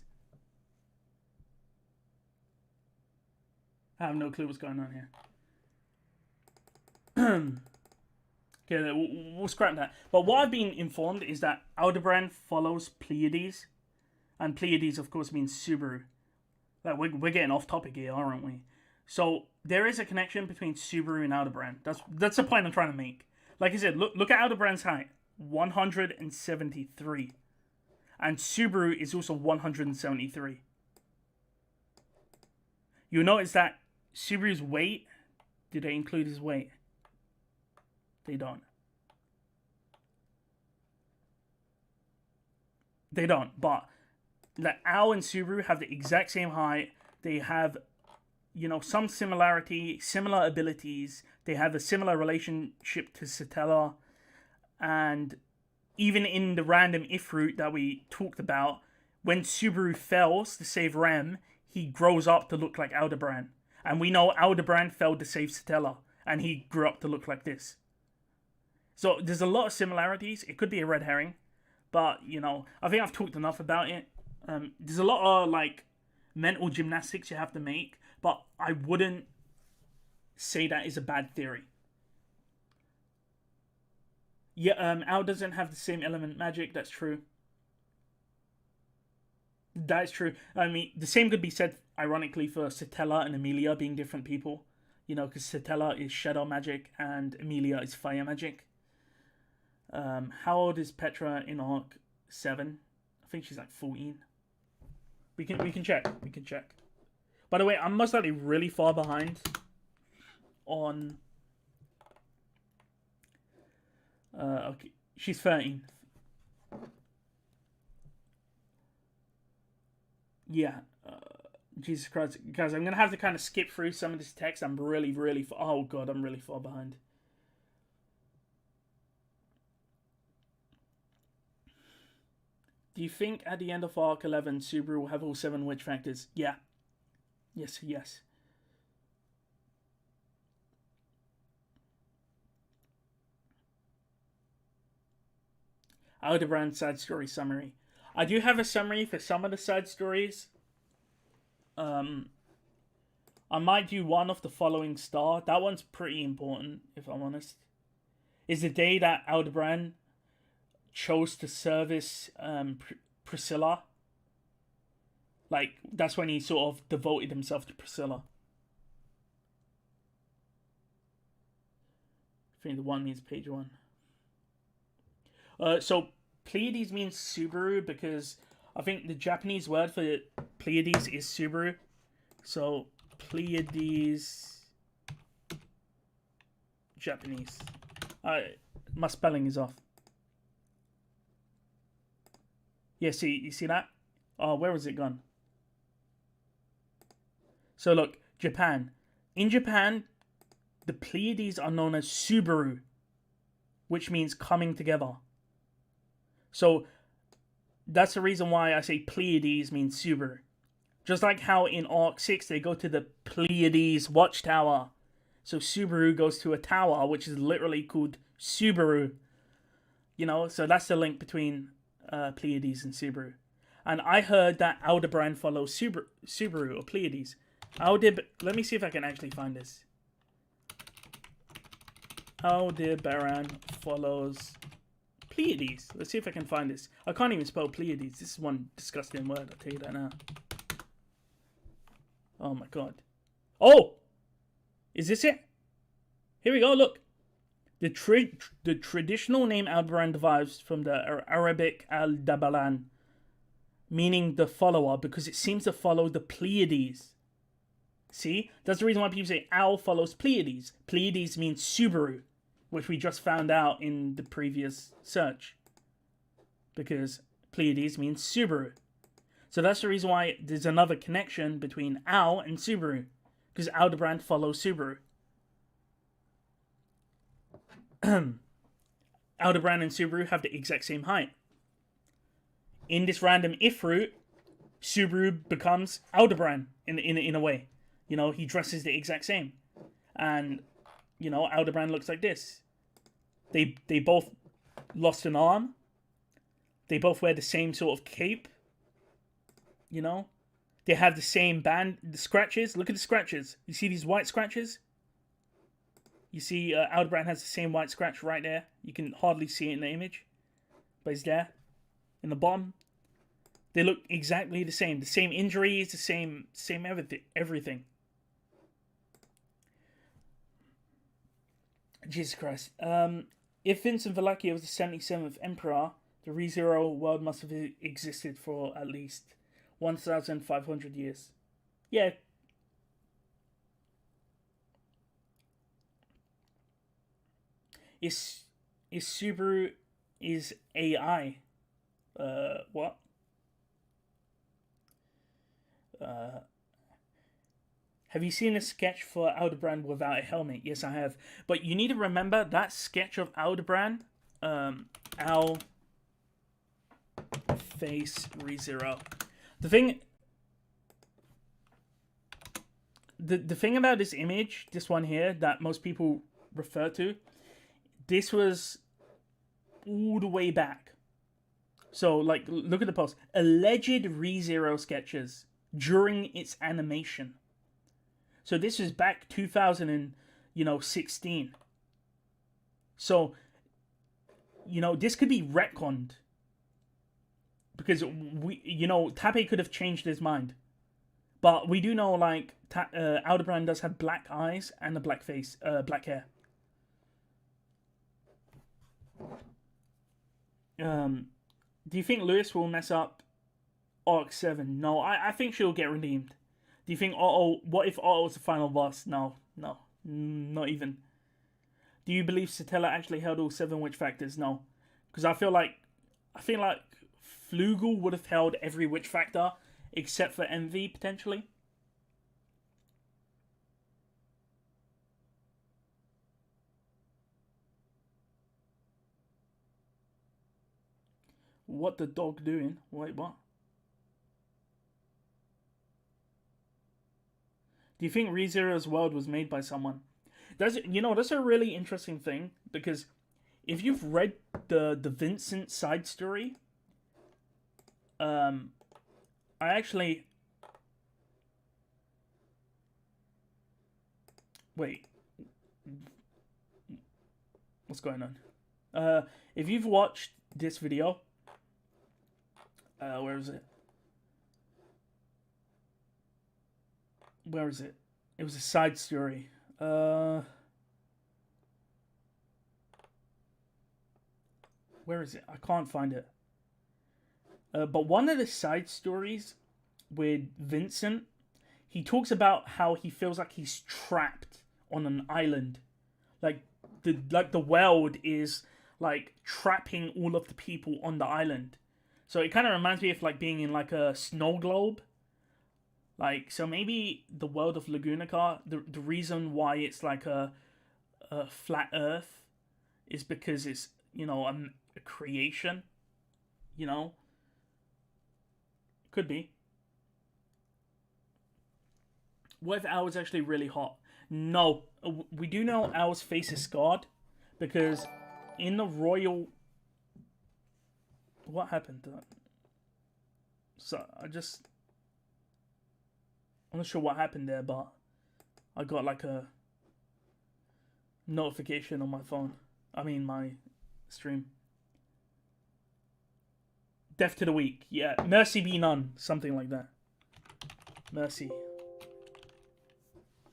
I have no clue what's going on here. Okay, we'll scrap that. But what I've been informed is that Aldebaran follows Pleiades, and Pleiades, of course, means Subaru. Like we're getting off topic here, aren't we? So there is a connection between Subaru and Aldebaran. That's the point I'm trying to make. Like I said, look at Aldebaran's height, 173, and Subaru is also 173. You'll notice that Subaru's weight. Do they include his weight? They don't. They don't. But like Ao and Subaru have the exact same height. They have, some similarity, similar abilities. They have a similar relationship to Satella. And even in the random Ifrit that we talked about, when Subaru fails to save Rem, he grows up to look like Aldebaran. And we know Aldebaran failed to save Satella, and he grew up to look like this. So there's a lot of similarities. It could be a red herring, but I think I've talked enough about it. There's a lot of mental gymnastics you have to make, but I wouldn't say that is a bad theory. Yeah, Ao doesn't have the same element magic. That's true. That's true. I mean, the same could be said, ironically, for Satella and Amelia being different people. Because Satella is shadow magic and Amelia is fire magic. How old is Petra in Arc 7? I think she's 14. We can check. We can check. By the way, I'm most likely really far behind on. Okay, she's 13. Yeah. Jesus Christ, guys! I'm gonna have to kind of skip through some of this text. I'm really, really. Oh God, I'm really far behind. Do you think at the end of Arc 11, Subaru will have all 7 witch factors? Yeah. Yes. Aldebaran side story summary. I do have a summary for some of the side stories. I might do one of the following star. That one's pretty important, if I'm honest. Is the day that Aldebaran chose to service Priscilla. That's when he sort of devoted himself to Priscilla. I think the 1 means page 1. So Pleiades means Subaru because I think the Japanese word for Pleiades is Subaru. So Pleiades Japanese. My spelling is off. Yeah, you see that? Oh, where was it gone? So look, Japan. In Japan, the Pleiades are known as Subaru, which means coming together. So that's the reason why I say Pleiades means Subaru. Just like how in Arc 6 they go to the Pleiades watchtower. So Subaru goes to a tower which is literally called Subaru. So that's the link between Pleiades and Subaru. And I heard that Aldebaran follows Subaru or Pleiades. Let me see if I can actually find this. Aldebaran follows Pleiades. Let's see if I can find this. I can't even spell Pleiades. This is one disgusting word, I'll tell you that now. Oh my god. Oh! Is this it? Here we go, look. The traditional name Aldebaran derives from the Arabic al-Dabalan, meaning the follower, because it seems to follow the Pleiades. See? That's the reason why people say Al follows Pleiades. Pleiades means Subaru, which we just found out in the previous search. Because Pleiades means Subaru. So that's the reason why there's another connection between Al and Subaru. Because Aldebaran follows Subaru. Aldebaran and Subaru have the exact same height. In this random Ifrit, Subaru becomes Aldebaran in a way. He dresses the exact same. And, Aldebaran looks like this. They both lost an arm. They both wear the same sort of cape. You know, they have the same band. The scratches. Look at the scratches. You see these white scratches? You see Aldebaran has the same white scratch right there. You can hardly see it in the image, but it's there in the bottom. They look exactly the same. The same injuries, the same everything. Jesus Christ. If Vincent Vallacchia was the 77th Emperor, the ReZero world must have existed for at least 1,500 years. Yeah. Is Subaru is AI? What? Have you seen a sketch for Aldebaran without a helmet? Yes, I have. But you need to remember that sketch of Aldebaran, Al face ReZero. The thing about this image, this one here, that most people refer to, this was all the way back. So, like, look at the post. Alleged ReZero sketches during its animation. So this was back 2016. So, this could be retconned. Because, Tappy could have changed his mind. But we do know, like, Aldebaran does have black eyes and a black face, black hair. Do you think Lewis will mess up Arc 7? No, I think she'll get redeemed. Do you think what if Otto's the final boss? No, not even. Do you believe Satella actually held all 7 witch factors? No, because I feel like Flugel would have held every witch factor except for Envy potentially. What the dog doing? Wait, what? Do you think ReZero's world was made by someone? That's a really interesting thing, because if you've read the Vincent side story, I actually wait. What's going on? If you've watched this video, where is it? Where is it? It was a side story. Where is it? I can't find it. But one of the side stories with Vincent, he talks about how he feels like he's trapped on an island. Like the world is like trapping all of the people on the island. So it kind of reminds me of like being in like a snow globe. Like, so maybe the world of Lagunica, the reason why it's like a flat Earth is because it's, a creation, Could be. What if Al was actually really hot? No. We do know Al's face is scarred, because in the royal... What happened to that? So, I'm not sure what happened there, but I got like a notification on my phone. I mean, my stream. Death to the weak. Yeah. Mercy be none. Something like that. Mercy.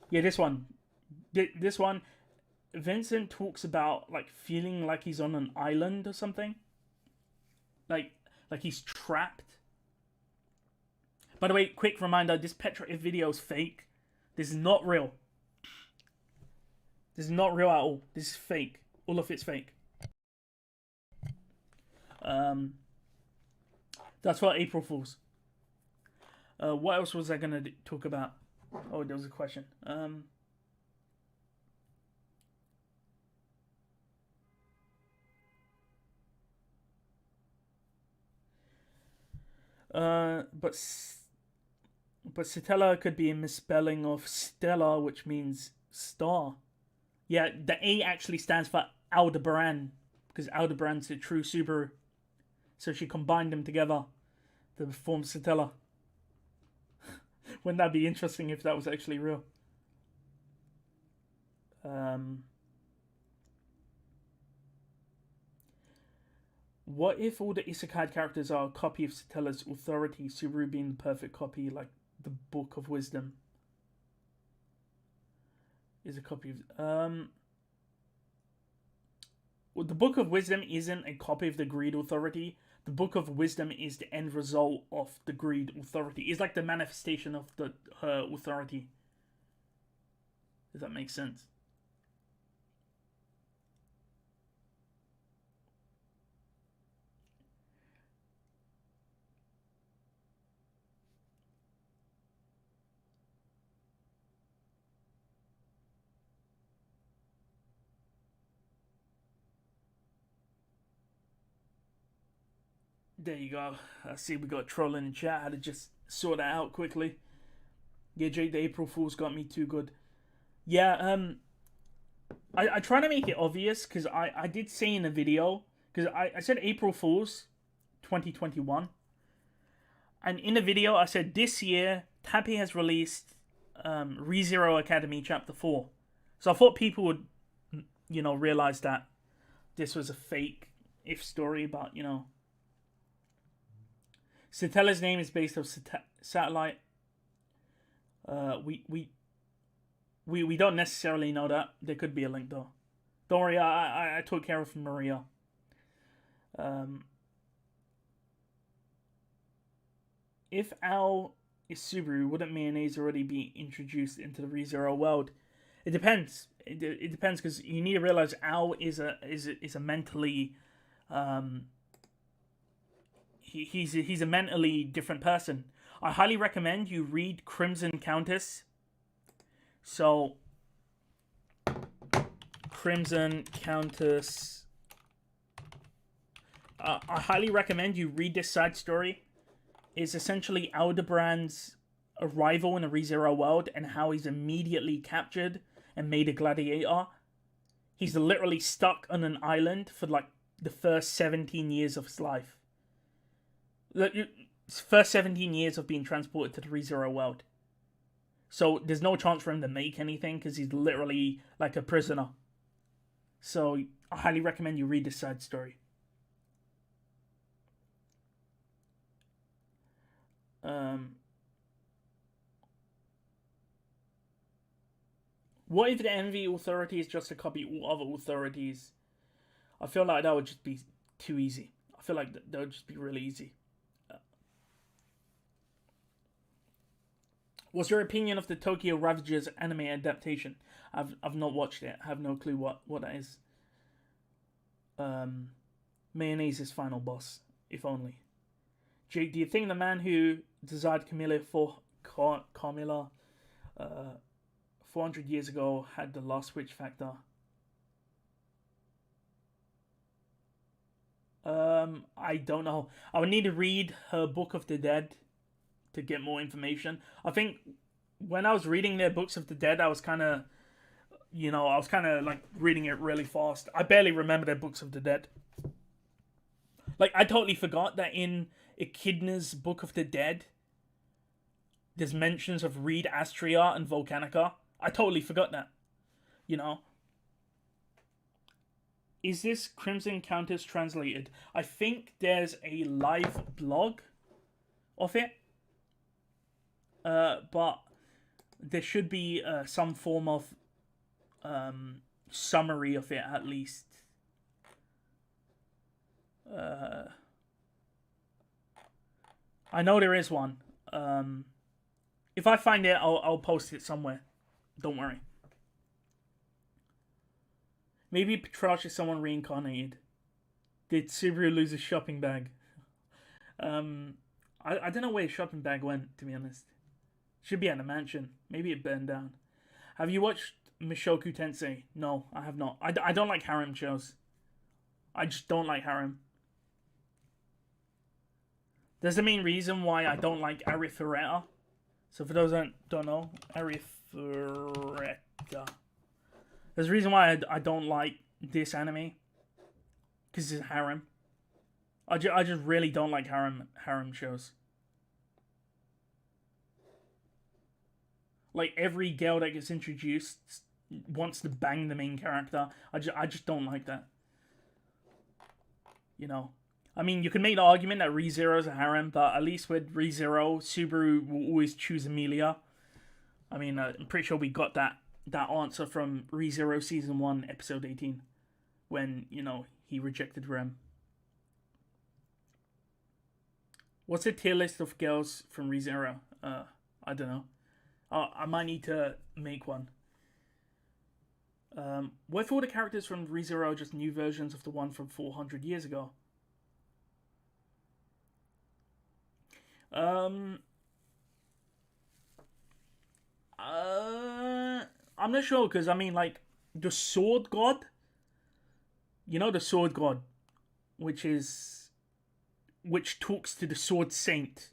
Yeah, this one. This one. Vincent talks about like feeling like he's on an island or something. Like he's trapped. By the way, quick reminder, this Petra video is fake. This is not real. This is not real at all. This is fake. All of it's fake. That's for April Fools. What else was I going to talk about? Oh, there was a question. But Satella could be a misspelling of Stella, which means star. Yeah, the A actually stands for Aldebaran, because Aldebaran's the true Subaru. So she combined them together to form Satella. Wouldn't that be interesting if that was actually real? What if all the isekai characters are a copy of Satella's authority, Subaru being the perfect copy, like the Book of Wisdom is a copy of... Well, the Book of Wisdom isn't a copy of the Greed Authority. The Book of Wisdom is the end result of the Greed Authority. It's like the manifestation of her authority. Does that make sense? There you go. I see we got trolling in chat. I had to just sort that out quickly. Yeah, Jake, the April Fool's got me too good. Yeah, I try to make it obvious because I did say in the video, because I said April Fool's 2021. And in the video, I said this year, Tappy has released ReZero Academy Chapter 4. So I thought people would, realize that this was a fake if story, but, Satella's name is based on satellite. We don't necessarily know that. There could be a link though. Don't worry, I took care of Maria. If Al is Subaru, wouldn't mayonnaise already be introduced into the ReZero world? It depends. It depends because you need to realize Al is a mentally he's a mentally different person. I highly recommend you read Crimson Countess. So, Crimson Countess. I highly recommend you read this side story. It's essentially Aldebrand's arrival in the ReZero world and how he's immediately captured and made a gladiator. He's literally stuck on an island for like the first 17 years of his life. First 17 years of being transported to the ReZero world. So there's no chance for him to make anything because he's literally like a prisoner. So I highly recommend you read this side story. What if the Envy Authority is just a copy of all other authorities? I feel like that would just be too easy. I feel like that would just be really easy. What's your opinion of the Tokyo Ravagers anime adaptation? I've not watched it. I have no clue what that is. Mayonnaise's final boss, if only. Jake, do you think the man who designed Camilla for Camilla 400 years ago had the last witch factor? I don't know. I would need to read her Book of the Dead to get more information. I think when I was reading their Books of the Dead, I was kind of, like reading it really fast. I barely remember their Books of the Dead. Like, I totally forgot that in Echidna's Book of the Dead, there's mentions of Reed Astria and Volcanica. I totally forgot that. Is this Crimson Countess translated? I think there's a live blog of it. But there should be some form of summary of it at least. I know there is one. If I find it, I'll post it somewhere. Don't worry. Maybe Petrarch is someone reincarnated. Did Subaru lose his shopping bag? I don't know where his shopping bag went, to be honest. Should be at the mansion. Maybe it burned down. Have you watched Mushoku Tensei? No, I have not. I don't like harem shows. I just don't like harem. There's the main reason why I don't like Arifureta. So for those that don't know, Arifureta. There's a reason why I don't like this anime. Because it's harem. I just really don't like harem shows. Like every girl that gets introduced wants to bang the main character. I just don't like that. You know. I mean, you can make the argument that ReZero's a harem, but at least with ReZero, Subaru will always choose Emilia. I mean, I'm pretty sure we got that answer from ReZero Season 1, Episode 18. When, you know, he rejected Rem. What's the tier list of girls from ReZero? I don't know. I might need to make one. What if all the characters from ReZero are just new versions of the one from 400 years ago? I'm not sure, because I mean, like, the Sword God, you know, the Sword God, which talks to the Sword Saint,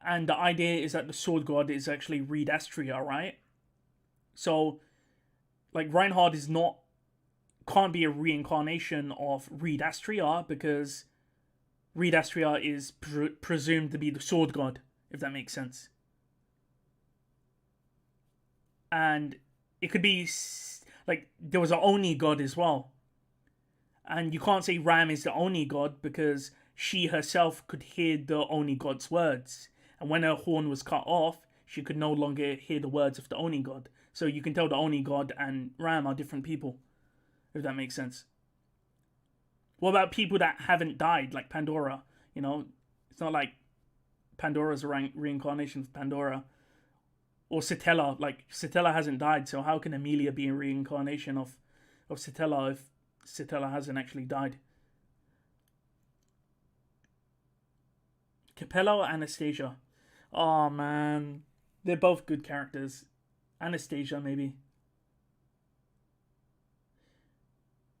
and the idea is that the Sword God is actually Reed Astria, right? So, like, Reinhard can't be a reincarnation of Reed Astria, because Reed Astria is presumed to be the Sword God, if that makes sense. And it could be, like, there was an Oni God as well. And you can't say Ram is the Oni God, because she herself could hear the Oni God's words. And when her horn was cut off, she could no longer hear the words of the Oni God. So you can tell the Oni God and Ram are different people, if that makes sense. What about people that haven't died, like Pandora? You know, it's not like Pandora's a reincarnation of Pandora. Or Satella, like, Satella hasn't died, so how can Emilia be a reincarnation of Satella if Satella hasn't actually died? Capella or Anastasia? Oh, man. They're both good characters. Anastasia, maybe.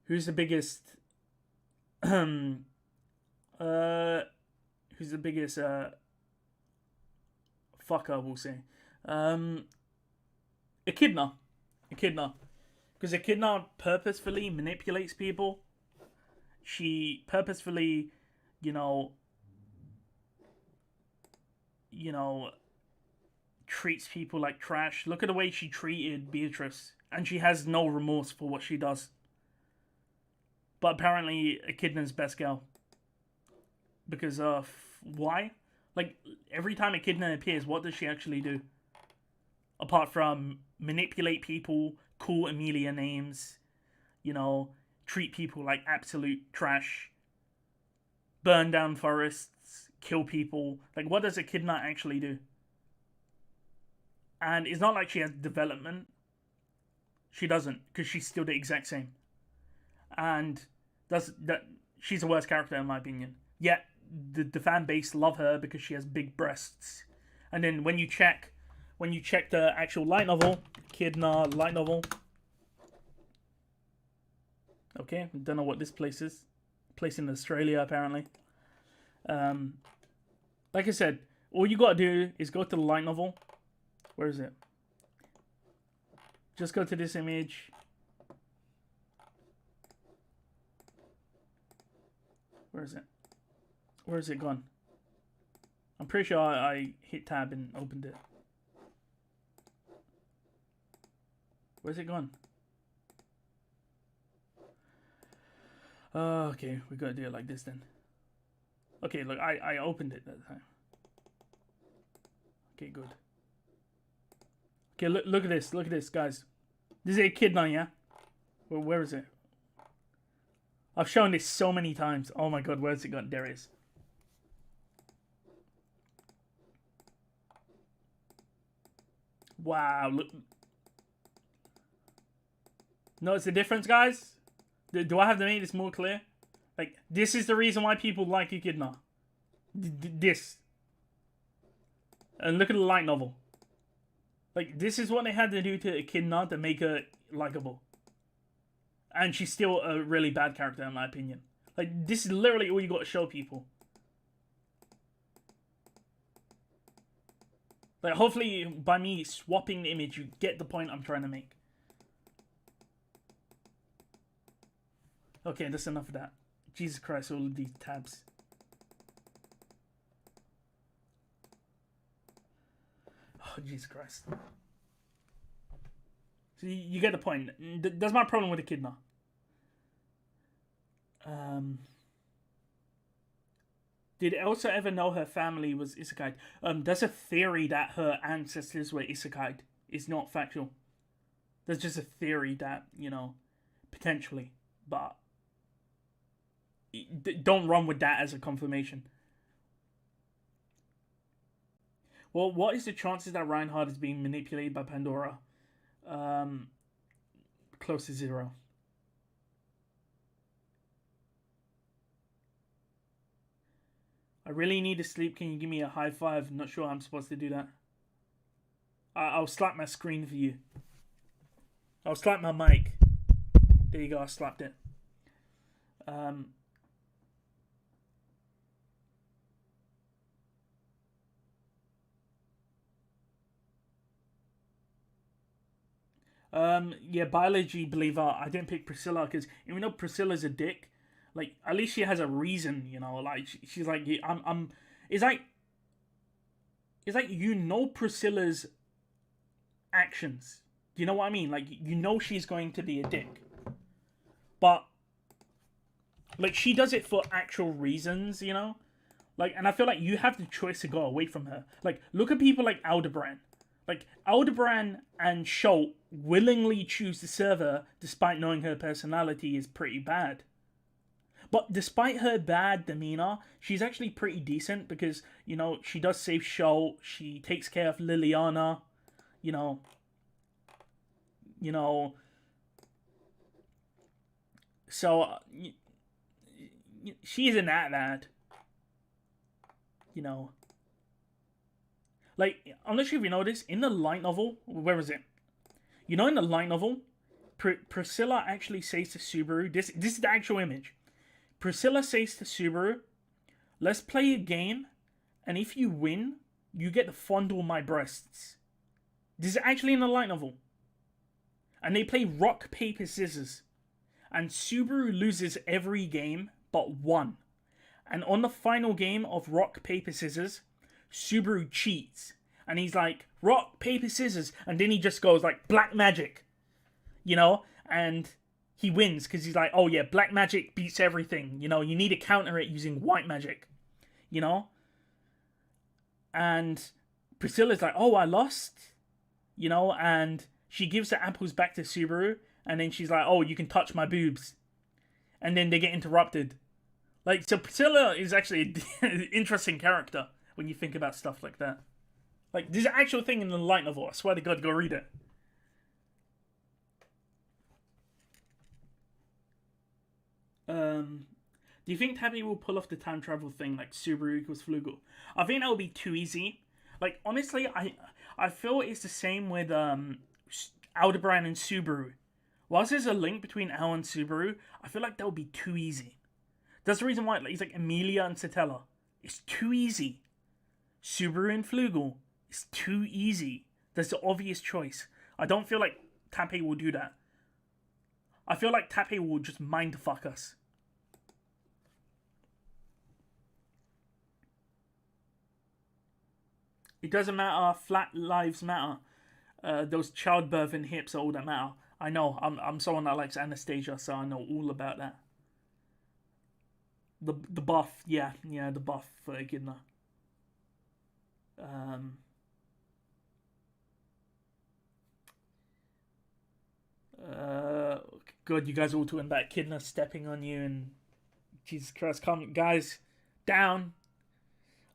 Who's the biggest... who's the biggest fucker, we'll say? Echidna. Because Echidna purposefully manipulates people. She purposefully, you know, treats people like trash. Look at the way she treated Beatrice. And she has no remorse for what she does. But apparently, Echidna's best girl. Because, why? Like, every time Echidna appears, what does she actually do? Apart from manipulate people, call Emilia names, you know, treat people like absolute trash, burn down forests, kill people. Like, what does Echidna actually do? And it's not like she has development. She doesn't, because she's still the exact same. And she's the worst character in my opinion. Yet the fan base love her because she has big breasts. And then when you check the actual light novel, Echidna light novel. Okay, don't know what this place is. Place in Australia apparently. Like I said, all you gotta do is go to the light novel. Where is it? Just go to this image. Where is it? Where is it gone? I'm pretty sure I hit tab and opened it. Where's it gone? Okay, we gotta do it like this then. Okay, look, I opened it that time. Okay, good. Okay, look at this, guys. This is Echidna, yeah? Where is it? I've shown this so many times. Oh my god, where's it gone? There it is. Wow, look. Notice the difference, guys? Do I have to make this more clear? Like, this is the reason why people like Echidna. This. And look at the light novel. Like, this is what they had to do to Echidna to make her likable. And she's still a really bad character, in my opinion. Like, this is literally all you got to show people. Like, hopefully, by me swapping the image, you get the point I'm trying to make. Okay, that's enough of that. Jesus Christ, all of these tabs. Oh, Jesus Christ. So you get the point. That's my problem with Echidna. Did Elsa ever know her family was isekai? There's a theory that her ancestors were isekai. It's not factual. There's just a theory that, you know, potentially. But don't run with that as a confirmation. Well, what is the chances that Reinhardt is being manipulated by Pandora? Close to 0. I really need to sleep. Can you give me a high five? Not sure I'm supposed to do that. I'll slap my screen for you. I'll slap my mic. There you go. I slapped it. Yeah, biology believer. I didn't pick Priscilla because even though Priscilla's a dick, like at least she has a reason, you know. Like she's like, I'm. It's like you know Priscilla's actions. You know what I mean? Like you know she's going to be a dick, but like she does it for actual reasons, you know. Like, and I feel like you have the choice to go away from her. Like, look at people like Aldebaran. Like, Aldebaran and Schultz willingly choose to serve her despite knowing her personality is pretty bad. But despite her bad demeanor, she's actually pretty decent because, you know, she does save Schultz, she takes care of Liliana, you know, so she isn't that bad, you know. Like, I'm not sure if you know this, in the light novel, where is it? You know, in the light novel, Priscilla actually says to Subaru, this is the actual image. Priscilla says to Subaru, let's play a game, and if you win, you get to fondle my breasts. This is actually in the light novel. And they play rock, paper, scissors. And Subaru loses every game but one. And on the final game of rock, paper, scissors, Subaru cheats. And he's like, rock, paper, scissors. And then he just goes like, black magic. You know? And he wins because he's like, oh yeah, black magic beats everything. You know, you need to counter it using white magic. You know? And Priscilla's like, oh, I lost. You know? And she gives the apples back to Subaru. And then she's like, oh, you can touch my boobs. And then they get interrupted. Like, so Priscilla is actually an interesting character when you think about stuff like that. Like, there's an actual thing in the light novel. I swear to God, go read it. Do you think Tabby will pull off the time travel thing like Subaru equals Flugel? I think that would be too easy. Like, honestly, I feel it's the same with Aldebaran and Subaru. Whilst there's a link between Al and Subaru, I feel like that would be too easy. That's the reason why it's like Emilia and Satella. It's too easy. Subaru and Flugel. It's too easy. That's the obvious choice. I don't feel like Tappy will do that. I feel like Tappy will just mindfuck us. It doesn't matter. Flat lives matter. Those childbirth and hips are all that matter. I know. I'm someone that likes Anastasia, so I know all about that. The buff, yeah, the buff for Echidna. God, you guys are all talking about Echidna stepping on you and Jesus Christ, come guys, down.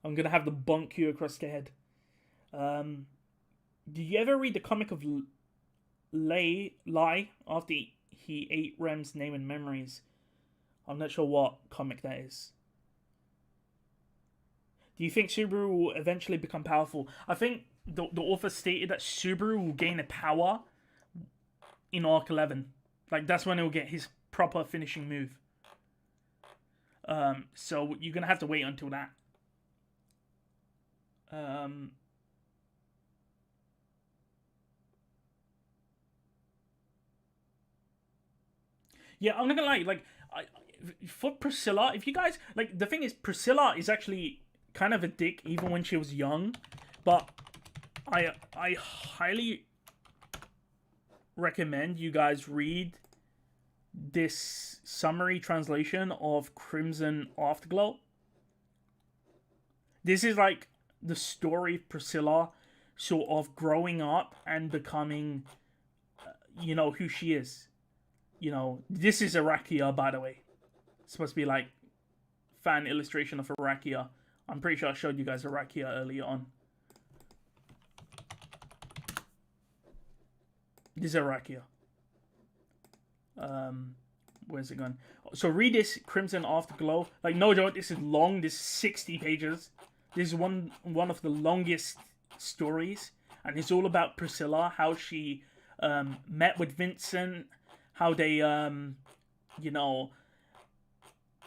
I'm gonna have the bonk you across the head. Did you ever read the comic of Lai after he ate Rem's name and memories? I'm not sure what comic that is. Do you think Subaru will eventually become powerful? I think the author stated that Subaru will gain a power in Arc 11. Like, that's when he'll get his proper finishing move. So you're going to have to wait until that. Yeah, I'm not going to lie. For Priscilla, if you guys... Like, the thing is, Priscilla is actually kind of a dick even when she was young. But I highly recommend you guys read this summary translation of Crimson Afterglow. This is like the story of Priscilla sort of growing up and becoming, you know, who she is. You know, this is Arakia, by the way. It's supposed to be like fan illustration of Arakia. I'm pretty sure I showed you guys Arakia earlier on. This is Arakia. Where's it gone? So read this Crimson Afterglow. Like, no joke, this is long. This is 60 pages. This is one of the longest stories, and it's all about Priscilla, how she met with Vincent, how they you know,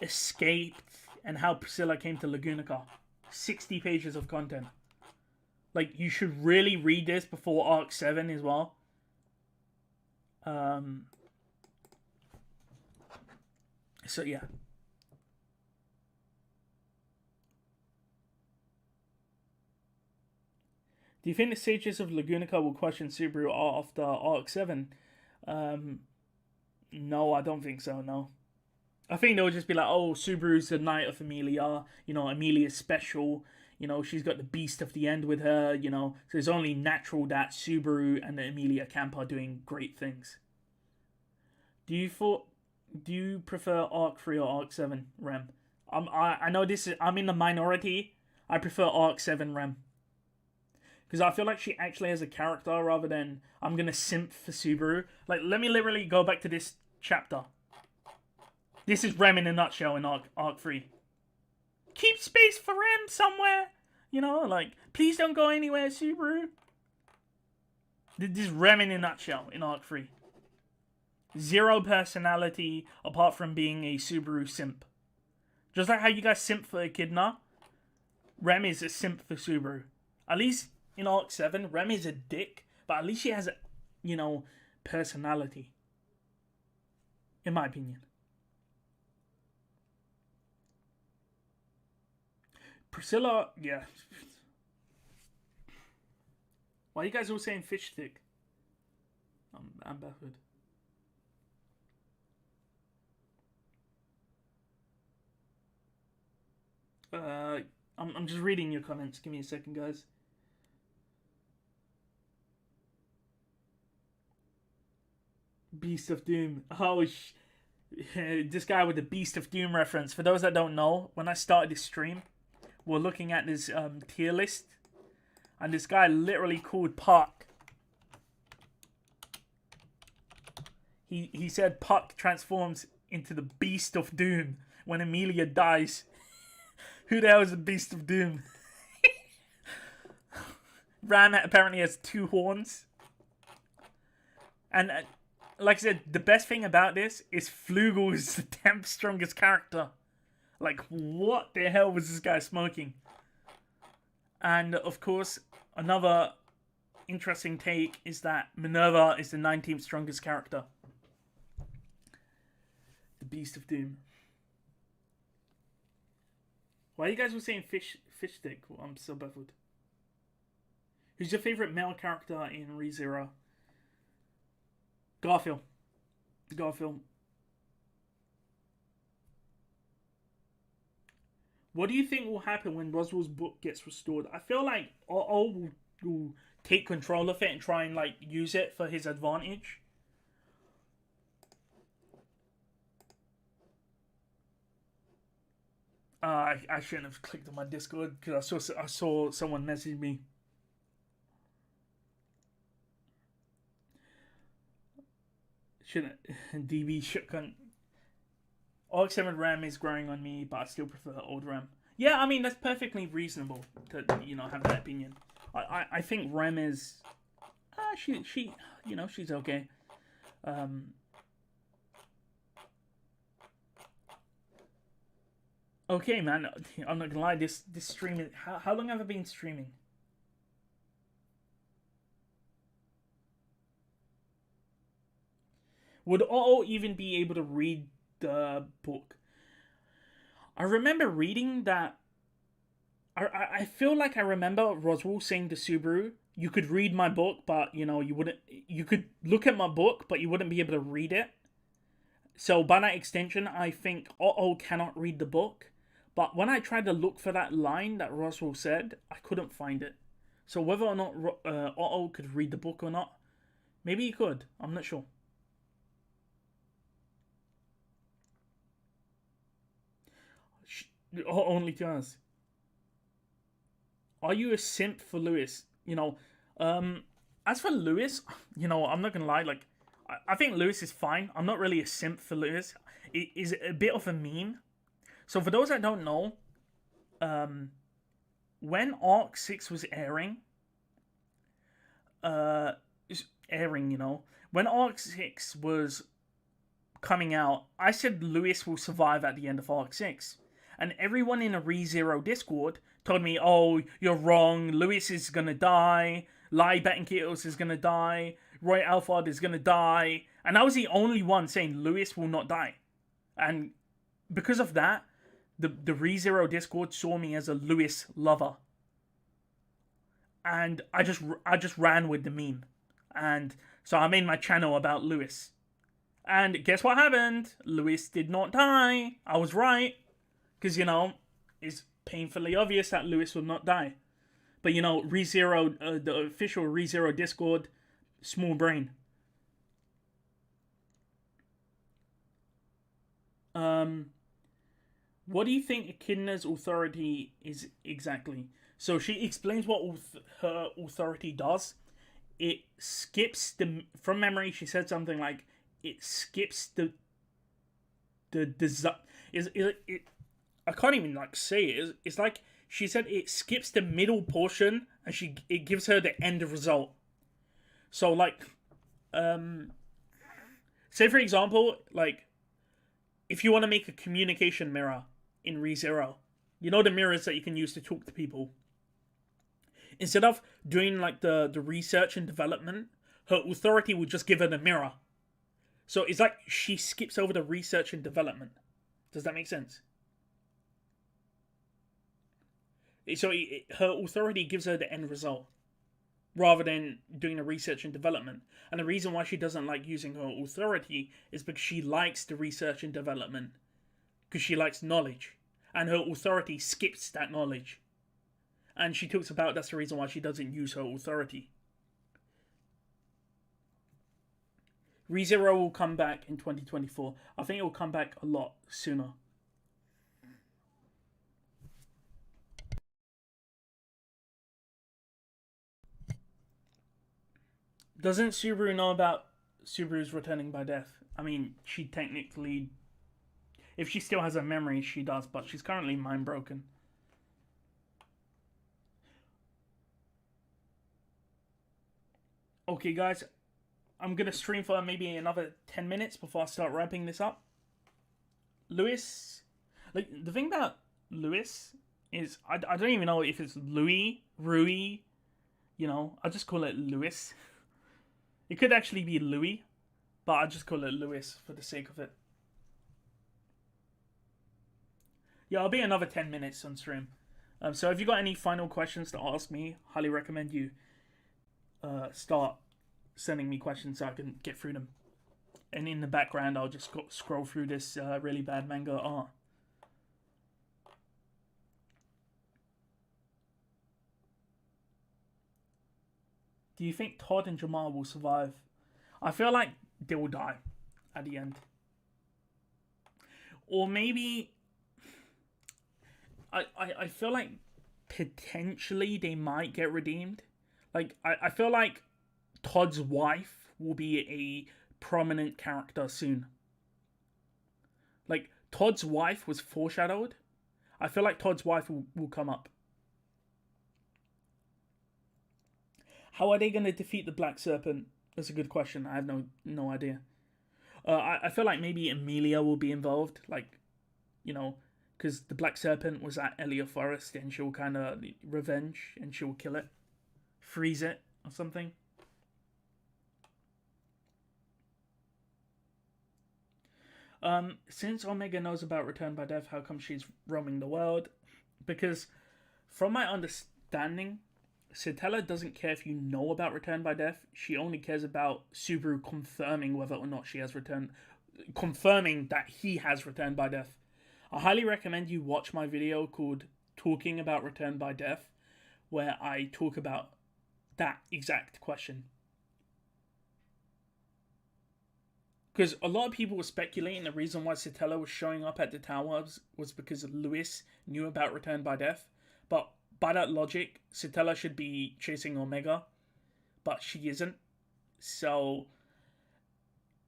escaped, and how Priscilla came to Lagunica. 60 pages of content. Like, you should really read this before Arc 7 as well. So yeah. Do you think the sages of Lagunica will question Subaru after Arc 7? No, I don't think so, no. I think they'll just be like, oh, Subaru's the knight of Amelia. You know, Amelia's special. You know, she's got the beast of the end with her, you know. So it's only natural that Subaru and the Amelia camp are doing great things. Do you prefer Arc 3 or Arc 7, Rem? I know I'm in the minority. I prefer Arc 7, Rem. Because I feel like she actually has a character rather than I'm going to simp for Subaru. Like, let me literally go back to this chapter. This is Rem in a nutshell in Arc 3. Keep space for Rem somewhere. You know, like, please don't go anywhere, Subaru. This is Rem in a nutshell in Arc 3. Zero personality apart from being a Subaru simp. Just like how you guys simp for Echidna, Rem is a simp for Subaru. At least in Arc 7, Rem is a dick, but at least she has a, you know, personality. In my opinion. Priscilla, yeah. Why are you guys all saying fish stick? I'm baffled. I'm just reading your comments. Give me a second, guys. Beast of Doom. Oh, this guy with the Beast of Doom reference. For those that don't know, when I started this stream, we're looking at this tier list, and this guy literally called Puck. He said Puck transforms into the Beast of Doom when Amelia dies. Who the hell is the Beast of Doom? Ram apparently has 2 horns. And like I said, the best thing about this is Flugel is the 10th strongest character. Like, what the hell was this guy smoking? And of course, another interesting take is that Minerva is the 19th strongest character. The Beast of Doom. Why are you guys all saying fish stick? Well, I'm so baffled. Who's your favorite male character in ReZero? Garfield. What do you think will happen when Roswell's book gets restored? I feel like O will take control of it and try and like use it for his advantage. I shouldn't have clicked on my Discord because I saw someone message me. Shouldn't DB shotgun. Arc 7 RAM is growing on me, but I still prefer old RAM. Yeah, I mean that's perfectly reasonable to, you know, have that opinion. I think RAM is she you know, she's okay. Okay, man. I'm not gonna lie. This stream is how long have I been streaming? Would Otto even be able to read the book? I remember reading that I feel like I remember Roswell saying to Subaru, "You could read my book, but you wouldn't. You could look at my book, but you wouldn't be able to read it." So by that extension, I think Otto cannot read the book. But when I tried to look for that line that Roswell said, I couldn't find it. So whether or not Otto could read the book or not, maybe he could. I'm not sure. Only to us. Are you a simp for Lewis? As for Lewis, I'm not gonna lie. Like, I think Lewis is fine. I'm not really a simp for Lewis. It is a bit of a meme. So for those that don't know, when Arc 6 was airing, uh, when Arc 6 was coming out, I said Lewis will survive at the end of Arc 6. And everyone in a ReZero Discord told me, oh, you're wrong, Lewis is gonna die, Lai Betankitos is gonna die, Roy Alford is gonna die. And I was the only one saying Lewis will not die. And because of that, the ReZero Discord saw me as a Lewis lover. And I just ran with the meme. And so I made my channel about Lewis. And guess what happened? Lewis did not die. I was right. Because, it's painfully obvious that Lewis will not die. But, ReZero, the official ReZero Discord, small brain. What do you think Echidna's authority is exactly? So she explains what her authority does. It skips from memory, she said something like, it skips the I can't even say it. It's like she said it skips the middle portion and it gives her the end result. So say for example, if you want to make a communication mirror in ReZero, the mirrors that you can use to talk to people. Instead of doing the research and development, her authority would just give her the mirror. So it's like she skips over the research and development. Does that make sense? So her authority gives her the end result rather than doing the research and development. And the reason why she doesn't like using her authority is because she likes the research and development. Because she likes knowledge. And her authority skips that knowledge. And she talks about that's the reason why she doesn't use her authority. ReZero will come back in 2024. I think it will come back a lot sooner. Doesn't Subaru know about Subaru's returning by death? I mean, she technically... If she still has a memory, she does, but she's currently mind broken. Okay, guys. I'm going to stream for maybe another 10 minutes before I start wrapping this up. Lewis... the thing about Lewis is... I don't even know if it's Louis, Rui... I just call it Lewis. It could actually be Louis, but I just call it Lewis for the sake of it. Yeah, I'll be another 10 minutes on stream. So if you got any final questions to ask me, highly recommend you start sending me questions so I can get through them. And in the background, I'll just scroll through this really bad manga art. Do you think Todd and Jamal will survive? I feel like they will die at the end. Or maybe... I feel like potentially they might get redeemed. I feel like Todd's wife will be a prominent character soon. Todd's wife was foreshadowed. I feel like Todd's wife will come up. How are they going to defeat the Black Serpent? That's a good question. I have no idea. I feel like maybe Emilia will be involved. Because the Black Serpent was at Elia Forest and she'll kind of revenge and she'll kill it. Freeze it or something. Since Omega knows about Return by Death, how come she's roaming the world? Because From my understanding, Satella doesn't care if you know about Return by Death. She only cares about Subaru confirming whether or not she has returned, confirming that he has returned by death. I highly recommend you watch my video called Talking About Return by Death, where I talk about that exact question. Because a lot of people were speculating the reason why Satella was showing up at the tower was because Lewis knew about Return by Death. But by that logic, Satella should be chasing Omega, but she isn't. So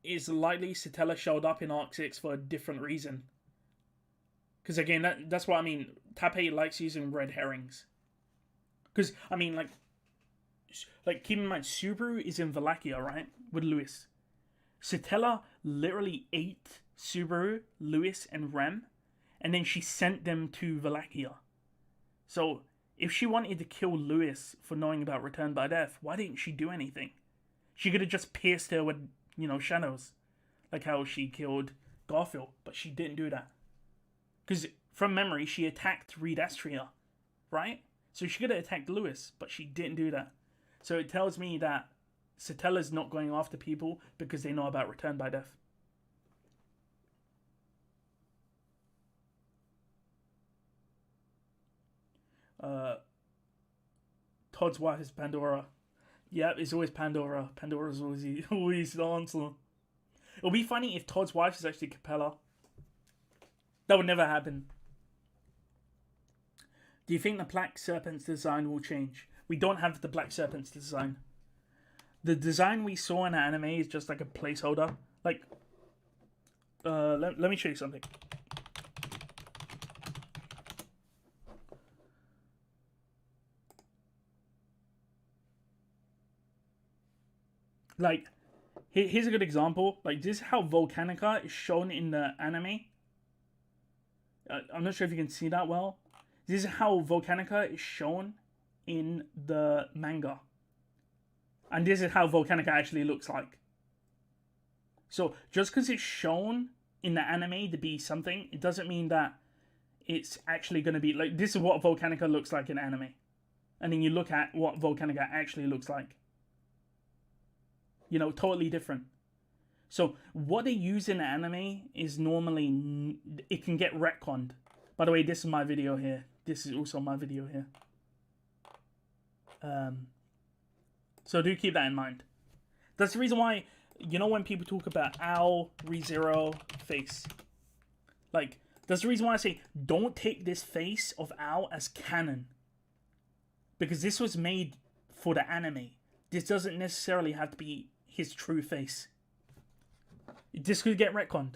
it's likely Satella showed up in Arc 6 for a different reason. Because again, that's what I mean. Tappei likes using red herrings. Because, I mean, like keep in mind, Subaru is in Wallachia, right? With Lewis. Satella literally ate Subaru, Lewis, and Rem, and then she sent them to Wallachia. So, if she wanted to kill Lewis for knowing about Return by Death, why didn't she do anything? She could have just pierced her with, shadows. Like how she killed Garfield, but she didn't do that. Because, from memory, she attacked Reed Astria, right? So she could have attacked Lewis, but she didn't do that. So it tells me that Satella's not going after people because they know about Return by Death. Todd's wife is Pandora. Yeah, it's always Pandora. Pandora's always the answer. It'll be funny if Todd's wife is actually Capella. That would never happen. Do you think the Black Serpent's design will change? We don't have the Black Serpent's design. The design we saw in the anime is just like a placeholder. Like, let me show you something. Like, here's a good example. Like, this is how Volcanica is shown in the anime. I'm not sure if you can see that well. This is how Volcanica is shown in the manga. And this is how Volcanica actually looks like. So, just because it's shown in the anime to be something, it doesn't mean that it's actually going to be... Like, this is what Volcanica looks like in anime. And then you look at what Volcanica actually looks like. Totally different. So, what they use in the anime is normally... It can get retconned. By the way, this is my video here. This is also my video here. So do keep that in mind. That's the reason why, when people talk about Owl, ReZero, face. Like, that's the reason why I say, don't take this face of Owl as canon. Because this was made for the anime. This doesn't necessarily have to be his true face. This could get retconned.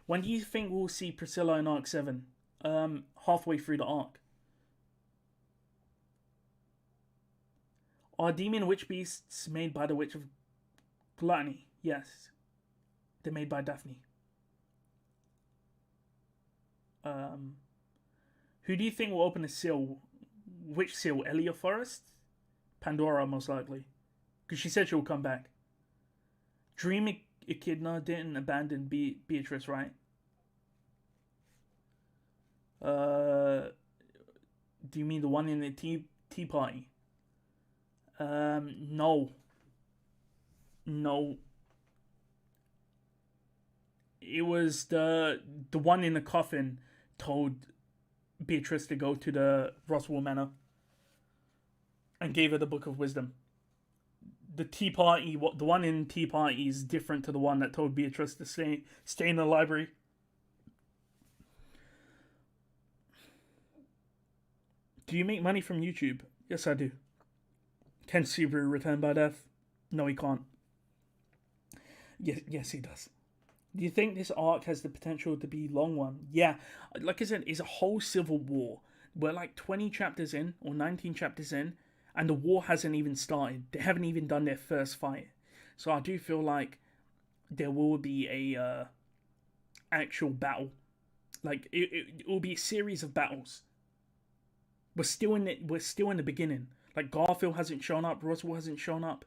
When do you think we'll see Priscilla in Arc 7? Halfway through the arc. Are demon witch beasts made by the Witch of Gluttony? Yes. They're made by Daphne. Who do you think will open the seal? Which seal? Elia Forest? Pandora, most likely. Because she said she'll come back. Dream Echidna didn't abandon Beatrice, right? Do you mean the one in the tea party? No. No. It was the one in the coffin told Beatrice to go to the Roswell Manor and gave her the Book of Wisdom. The tea party, the one in tea party is different to the one that told Beatrice to stay in the library. Do you make money from YouTube? Yes, I do. Can Subaru return by death? No, he can't. Yes, he does. Do you think this arc has the potential to be a long one? Yeah, like I said, it's a whole civil war. We're like 20 chapters in, or 19 chapters in, and the war hasn't even started. They haven't even done their first fight. So I do feel like there will be a actual battle. Like it will be a series of battles. We're still in the beginning. Like Garfield hasn't shown up, Roswell hasn't shown up.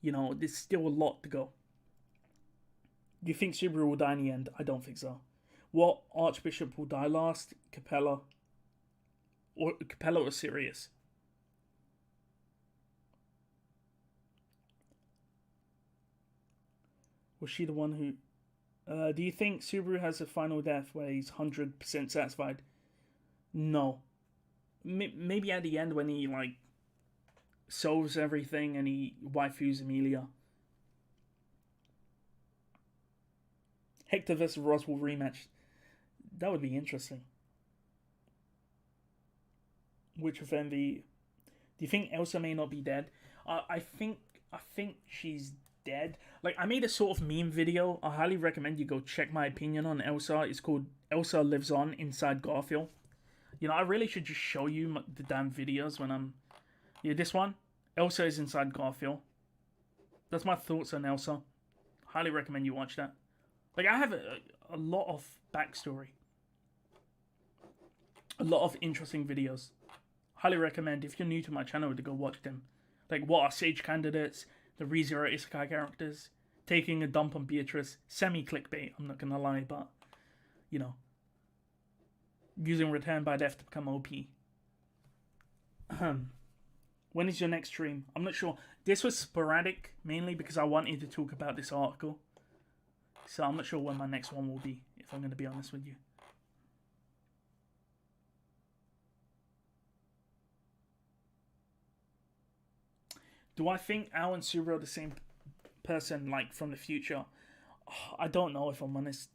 There's still a lot to go. Do you think Subaru will die in the end? I don't think so. What Archbishop will die last? Capella or Sirius? Was she the one who? Do you think Subaru has a final death where he's 100% satisfied? No. Maybe at the end when he like solves everything and he waifus Amelia. Hector versus Roswell rematch. That would be interesting. Which of Envy? Do you think Elsa may not be dead? I think she's dead. Like, I made a sort of meme video. I highly recommend you go check my opinion on Elsa. It's called Elsa Lives On Inside Garfield. You know, I really should just show you the damn videos when I'm... Yeah, this one. Elsa is inside Garfield. That's my thoughts on Elsa. Highly recommend you watch that. Like, I have a lot of backstory. A lot of interesting videos. Highly recommend, if you're new to my channel, to go watch them. Like, what are Sage candidates, the ReZero Isekai characters, taking a dump on Beatrice, semi-clickbait, I'm not gonna lie, but, you know, using Return by Death to become OP. When is your next stream? I'm not sure. This was sporadic, mainly because I wanted to talk about this article. So I'm not sure when my next one will be, if I'm going to be honest with you. Do I think Al and Subaru are the same person, like, from the future? Oh, I don't know, if I'm honest.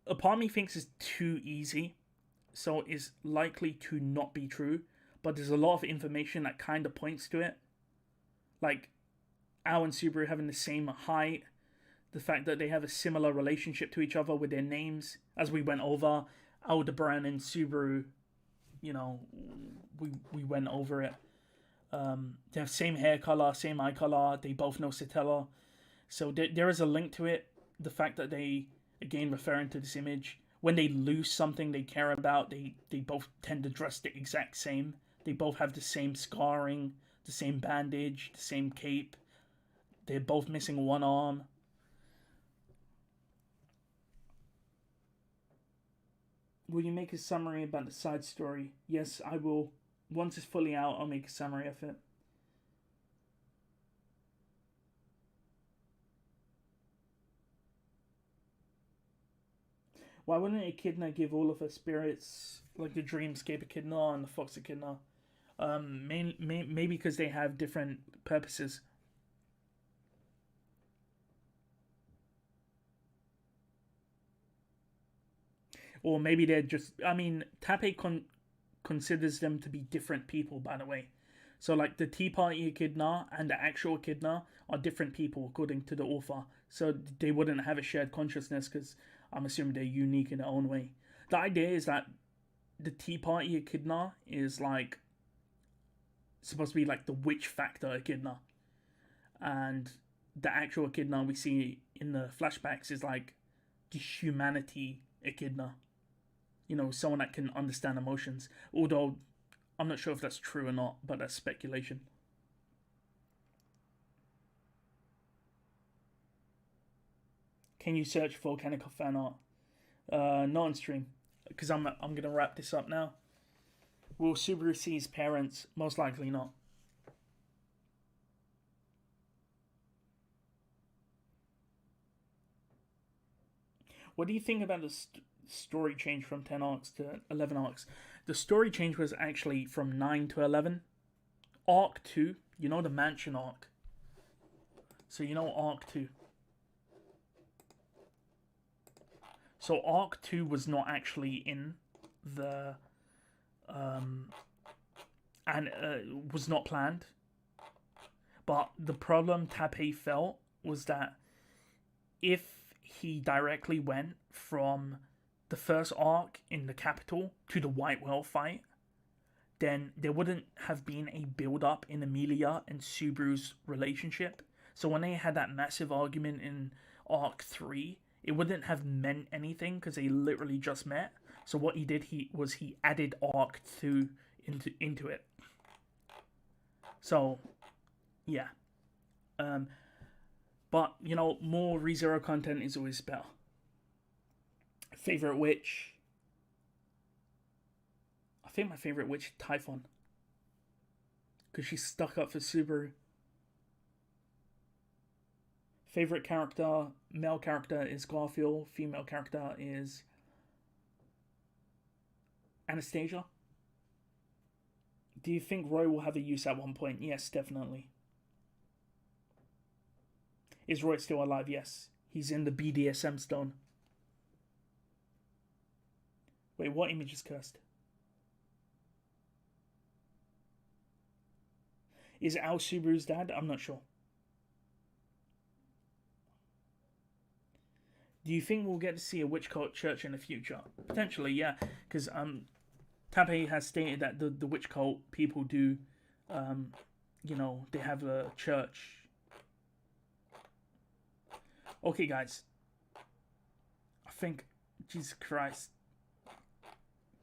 A part of me thinks it's too easy, so it's likely to not be true. But there's a lot of information that kind of points to it. Like, Al and Subaru having the same height. The fact that they have a similar relationship to each other with their names. As we went over, Aldebaran and Subaru, you know, we went over it. They have same hair color, same eye color. They both know Satella. So there is a link to it. The fact that they, again, referring to this image, when they lose something they care about, they both tend to dress the exact same. They both have the same scarring, the same bandage, the same cape. They're both missing one arm. Will you make a summary about the side story? Yes, I will. Once it's fully out, I'll make a summary of it. Why wouldn't Echidna give all of her spirits, like the Dreamscape Echidna and the Fox Echidna? Maybe because they have different purposes. Or maybe they're just... I mean, Tape considers them to be different people, by the way. So, like, the Tea Party Echidna and the actual Echidna are different people, according to the author. So they wouldn't have a shared consciousness, because I'm assuming they're unique in their own way. The idea is that the Tea Party Echidna is, like, supposed to be, like, the witch factor Echidna. And the actual Echidna we see in the flashbacks is, like, the humanity Echidna. You know, someone that can understand emotions. Although, I'm not sure if that's true or not, but that's speculation. Can you search for Kaneko fan art? Not on stream, because I'm gonna wrap this up now. Will Subaru see his parents? Most likely not. What do you think about the story change from 10 arcs to 11 arcs? The story change was actually from 9 to 11. Arc 2, you know, the mansion arc. So you know Arc 2. So Arc 2 was not actually in the... was not planned. But the problem Tape felt was that if he directly went from the first arc in the capital to the White Whale fight, then there wouldn't have been a build-up in Amelia and Subaru's relationship. So when they had that massive argument in Arc 3, it wouldn't have meant anything because they literally just met. So what he did, he added Arc 2 into it. So, yeah. But, you know, more ReZero content is always better. Favorite witch. I think my favorite witch is Typhon. Because she's stuck up for Subaru. Favorite character, male character is Garfield. Female character is Anastasia. Do you think Roy will have a use at one point? Yes, definitely. Is Roy still alive? Yes. He's in the BDSM stone. Wait, what image is cursed? Is Al Subaru's dad? I'm not sure. Do you think we'll get to see a witch cult church in the future? Potentially, yeah. Because Tappy has stated that the witch cult people do, you know, they have a church. Okay, guys. I think, Jesus Christ.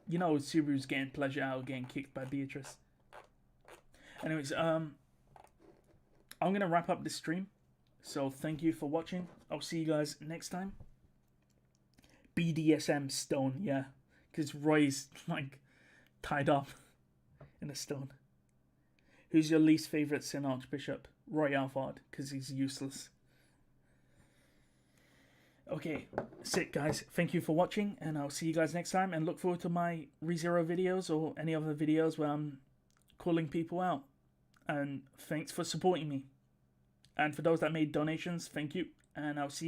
You know, Subaru's getting pleasure out of getting kicked by Beatrice. Anyways, I'm going to wrap up this stream. So, thank you for watching. I'll see you guys next time. BDSM stone, yeah. Because Roy's, like, tied up in a stone. Who's your least favourite Sin Archbishop? Roy Alphard, because he's useless. Okay, sick guys. Thank you for watching, and I'll see you guys next time. And look forward to my ReZero videos or any other videos where I'm calling people out. And thanks for supporting me. And for those that made donations, thank you. And I'll see you.